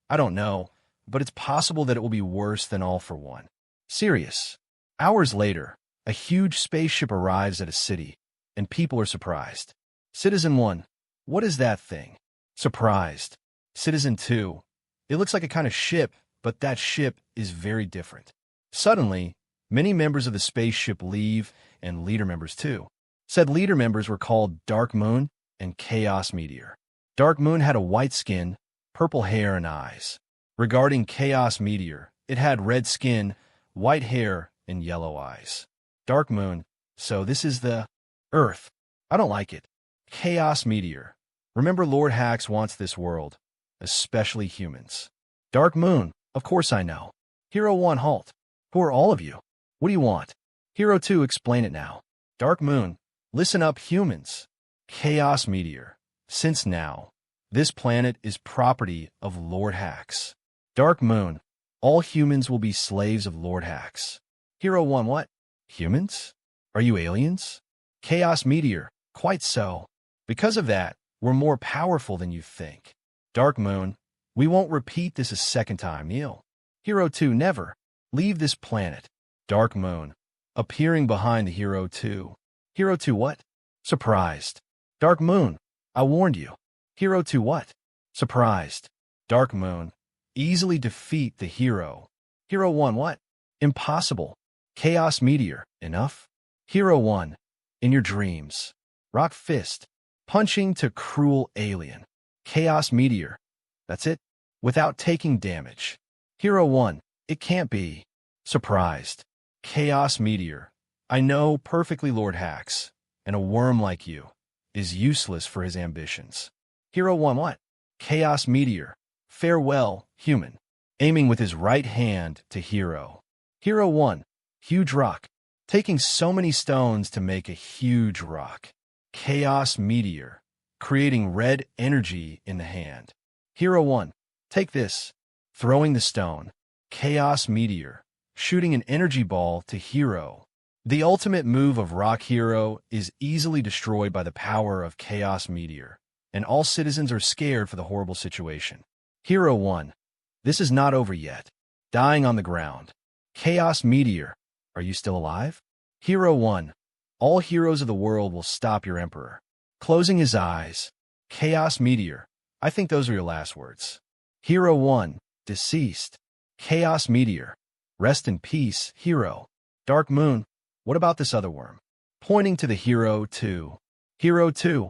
[SPEAKER 1] I don't know, but it's possible that it will be worse than All for One. Serious. Hours later, a huge spaceship arrives at a city, and people are surprised. Citizen 1, what is that thing? Surprised. Citizen 2, it looks like a kind of ship, but that ship is very different. Suddenly, many members of the spaceship leave, and leader members too. Said leader members were called Dark Moon and Chaos Meteor. Dark Moon had a white skin, purple hair, and eyes. Regarding Chaos Meteor, it had red skin, white hair, and yellow eyes. Dark Moon, so this is the Earth. I don't like it. Chaos Meteor. Remember, Lord Hax wants this world, especially humans. Dark Moon, of course I know. Hero 1, halt. Who are all of you? What do you want? Hero 2, explain it now. Dark Moon, listen up, humans. Chaos Meteor, since now, this planet is property of Lord Hax. Dark Moon, all humans will be slaves of Lord Hax. Hero 1, what? Humans? Are you aliens? Chaos Meteor, quite so. Because of that, we're more powerful than you think. Dark Moon, we won't repeat this a second time, Neil. Hero 2, never. Leave this planet. Dark Moon, appearing behind the Hero 2. Hero 2, what? Surprised. Dark Moon, I warned you. Hero 2, what? Surprised. Dark Moon, easily defeat the hero. Hero 1, what? Impossible. Chaos Meteor, enough? Hero 1, in your dreams. Rock Fist, punching to cruel alien. Chaos Meteor, that's it? Without taking damage. Hero 1, it can't be. Surprised. Chaos Meteor, I know perfectly Lord Hax, and a worm like you is useless for his ambitions. Hero 1, what? Chaos Meteor, farewell, human. Aiming with his right hand to Hero. Hero 1, huge rock. Taking so many stones to make a huge rock. Chaos Meteor, creating red energy in the hand. Hero 1, take this. Throwing the stone. Chaos Meteor, shooting an energy ball to Hero. The ultimate move of Rock Hero is easily destroyed by the power of Chaos Meteor, and all citizens are scared for the horrible situation. Hero 1, this is not over yet. Dying on the ground. Chaos Meteor, are you still alive? Hero 1, all heroes of the world will stop your emperor. Closing his eyes. Chaos Meteor, I think those are your last words. Hero 1, deceased. Chaos Meteor, rest in peace, Hero. Dark Moon, what about this other worm? Pointing to the Hero 2. Hero 2,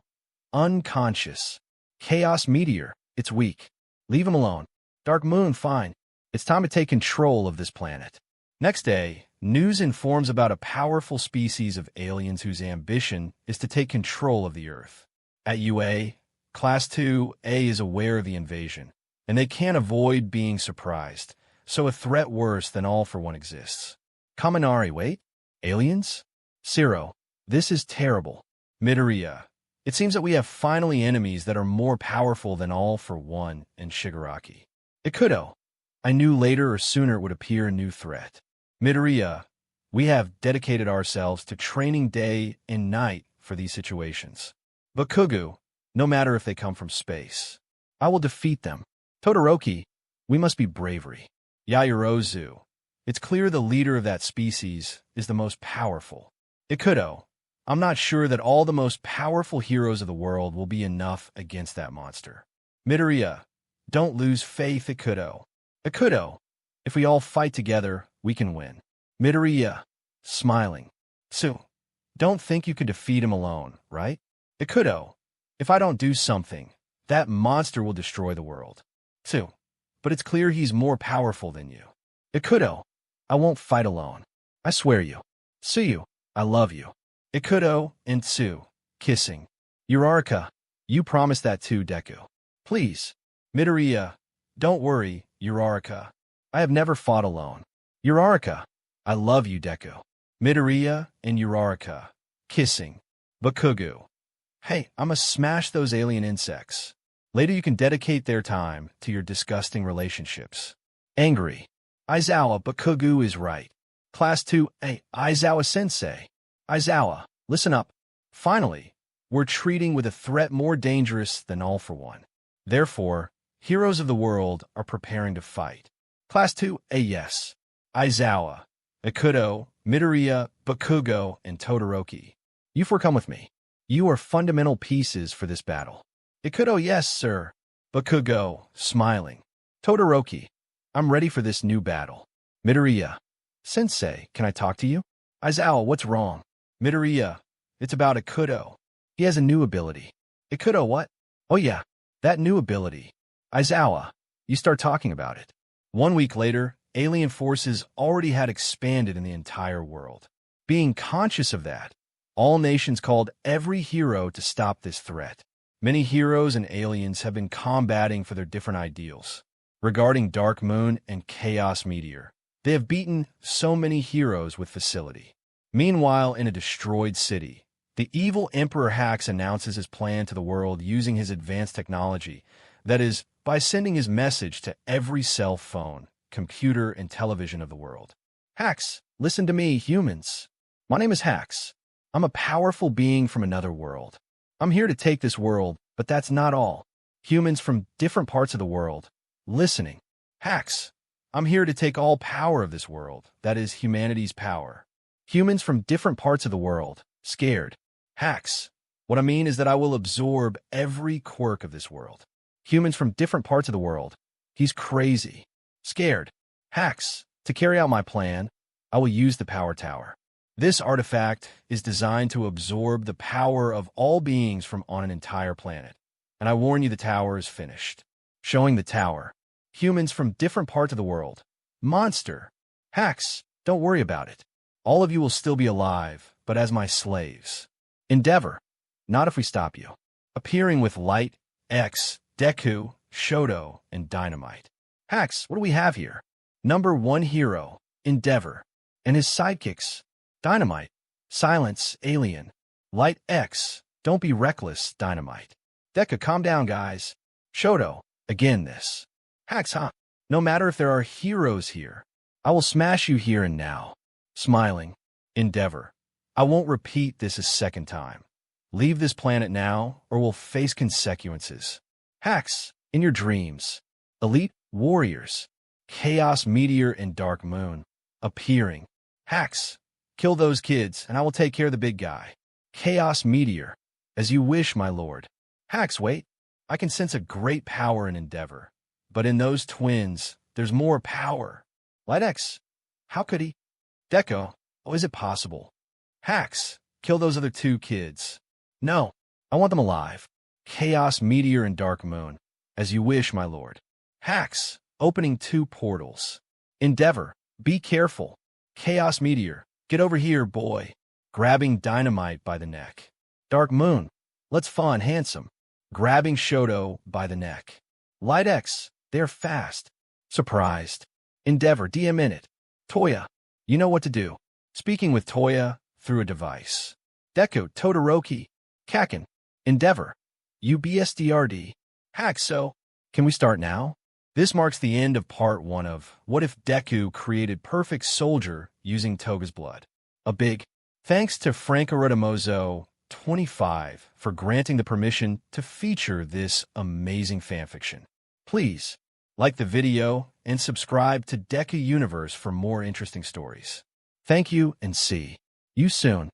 [SPEAKER 1] unconscious. Chaos Meteor, it's weak. Leave him alone. Dark Moon, fine. It's time to take control of this planet. Next day, news informs about a powerful species of aliens whose ambition is to take control of the Earth. At UA, Class 2A is aware of the invasion, and they can't avoid being surprised, so a threat worse than All for One exists. Kaminari, wait? Aliens? Zero, this is terrible. Midoriya, it seems that we have finally enemies that are more powerful than All for One and Shigaraki. Ikuto, I knew later or sooner it would appear a new threat. Midoriya, we have dedicated ourselves to training day and night for these situations. Bakugo, no matter if they come from space, I will defeat them. Todoroki, we must be bravery. Yaoyorozu, it's clear the leader of that species is the most powerful. Ikuto, I'm not sure that all the most powerful heroes of the world will be enough against that monster. Midoriya, don't lose faith, Ikuto. Ikuto, if we all fight together, we can win. Midoriya, smiling. So, don't think you can defeat him alone, right? Ikuto, if I don't do something, that monster will destroy the world. So, but it's clear he's more powerful than you. Ikuto, I won't fight alone. I swear you. Tsuyu, I love you. Ikuto and Tsu, kissing. Uraraka, you promised that too, Deku. Please. Midoriya, don't worry, Uraraka. I have never fought alone. Uraraka, I love you, Deku. Midoriya and Uraraka, kissing. Bakugo, hey, I'ma smash those alien insects. Later you can dedicate their time to your disgusting relationships. Angry. Aizawa, Bakugo is right. Class 2, hey, Aizawa-sensei. Aizawa, listen up. Finally, we're treating with a threat more dangerous than All for One. Therefore, heroes of the world are preparing to fight. Class 2, yes. Aizawa, Ikuto, Midoriya, Bakugo, and Todoroki. You four come with me. You are fundamental pieces for this battle. Ikuto, yes, sir. Bakugo, smiling. Todoroki, I'm ready for this new battle. Midoriya, Sensei, can I talk to you? Aizawa, what's wrong? Midoriya, it's about Ikuto. He has a new ability. Ikuto, what? Oh yeah, that new ability. Aizawa, you start talking about it. 1 week later, alien forces already had expanded in the entire world. Being conscious of that, all nations called every hero to stop this threat. Many heroes and aliens have been combating for their different ideals. Regarding Dark Moon and Chaos Meteor, they have beaten so many heroes with facility. Meanwhile, in a destroyed city, the evil Emperor Hax announces his plan to the world using his advanced technology, that is, by sending his message to every cell phone, computer, and television of the world. Hax, listen to me, humans. My name is Hax. I'm a powerful being from another world. I'm here to take this world, but that's not all. Humans from different parts of the world, listening. Hax, I'm here to take all power of this world, that is, humanity's power. Humans from different parts of the world, scared. Hax, what I mean is that I will absorb every quirk of this world. Humans from different parts of the world, he's crazy. Scared. Hax, to carry out my plan, I will use the Power Tower. This artifact is designed to absorb the power of all beings from on an entire planet. And I warn you, the tower is finished. Showing the tower. Humans from different parts of the world. Monster. Hax, don't worry about it. All of you will still be alive, but as my slaves. Endeavor. Not if we stop you. Appearing with Light, X, Deku, Shoto, and Dynamite. Hax, what do we have here? Number 1 hero, Endeavor, and his sidekicks. Dynamite, Silence, Alien. Light, X, don't be reckless, Dynamite. Deku, calm down, guys. Shoto, again this. Hax, huh? No matter if there are heroes here, I will smash you here and now. Smiling. Endeavor, I won't repeat this a second time. Leave this planet now, or we'll face consequences. Hax, in your dreams. Elite Warriors. Chaos Meteor and Dark Moon. Appearing. Hax, kill those kids, and I will take care of the big guy. Chaos Meteor. As you wish, my lord. Hax, wait. I can sense a great power in Endeavor. But in those twins, there's more power. Light X, how could he? Deku, oh, is it possible? Hax, kill those other 2 kids. No, I want them alive. Chaos Meteor and Dark Moon. As you wish, my lord. Hax, opening 2 portals. Endeavor, be careful. Chaos Meteor, get over here, boy. Grabbing Dynamite by the neck. Dark Moon, let's fun, handsome. Grabbing Shoto by the neck. Light X, they're fast. Surprised. Endeavor, DM in it. Toya, you know what to do. Speaking with Toya through a device. Deku, Todoroki, Kakin, Endeavor, UBSDRD. Hack, so, can we start now? This marks the end of part 1 of What If Deku Created Perfect Soldier Using Toga's Blood. A big thanks to Franco 25 for granting the permission to feature this amazing fanfiction. Please like the video and subscribe to Deku Universe for more interesting stories. Thank you and see you soon.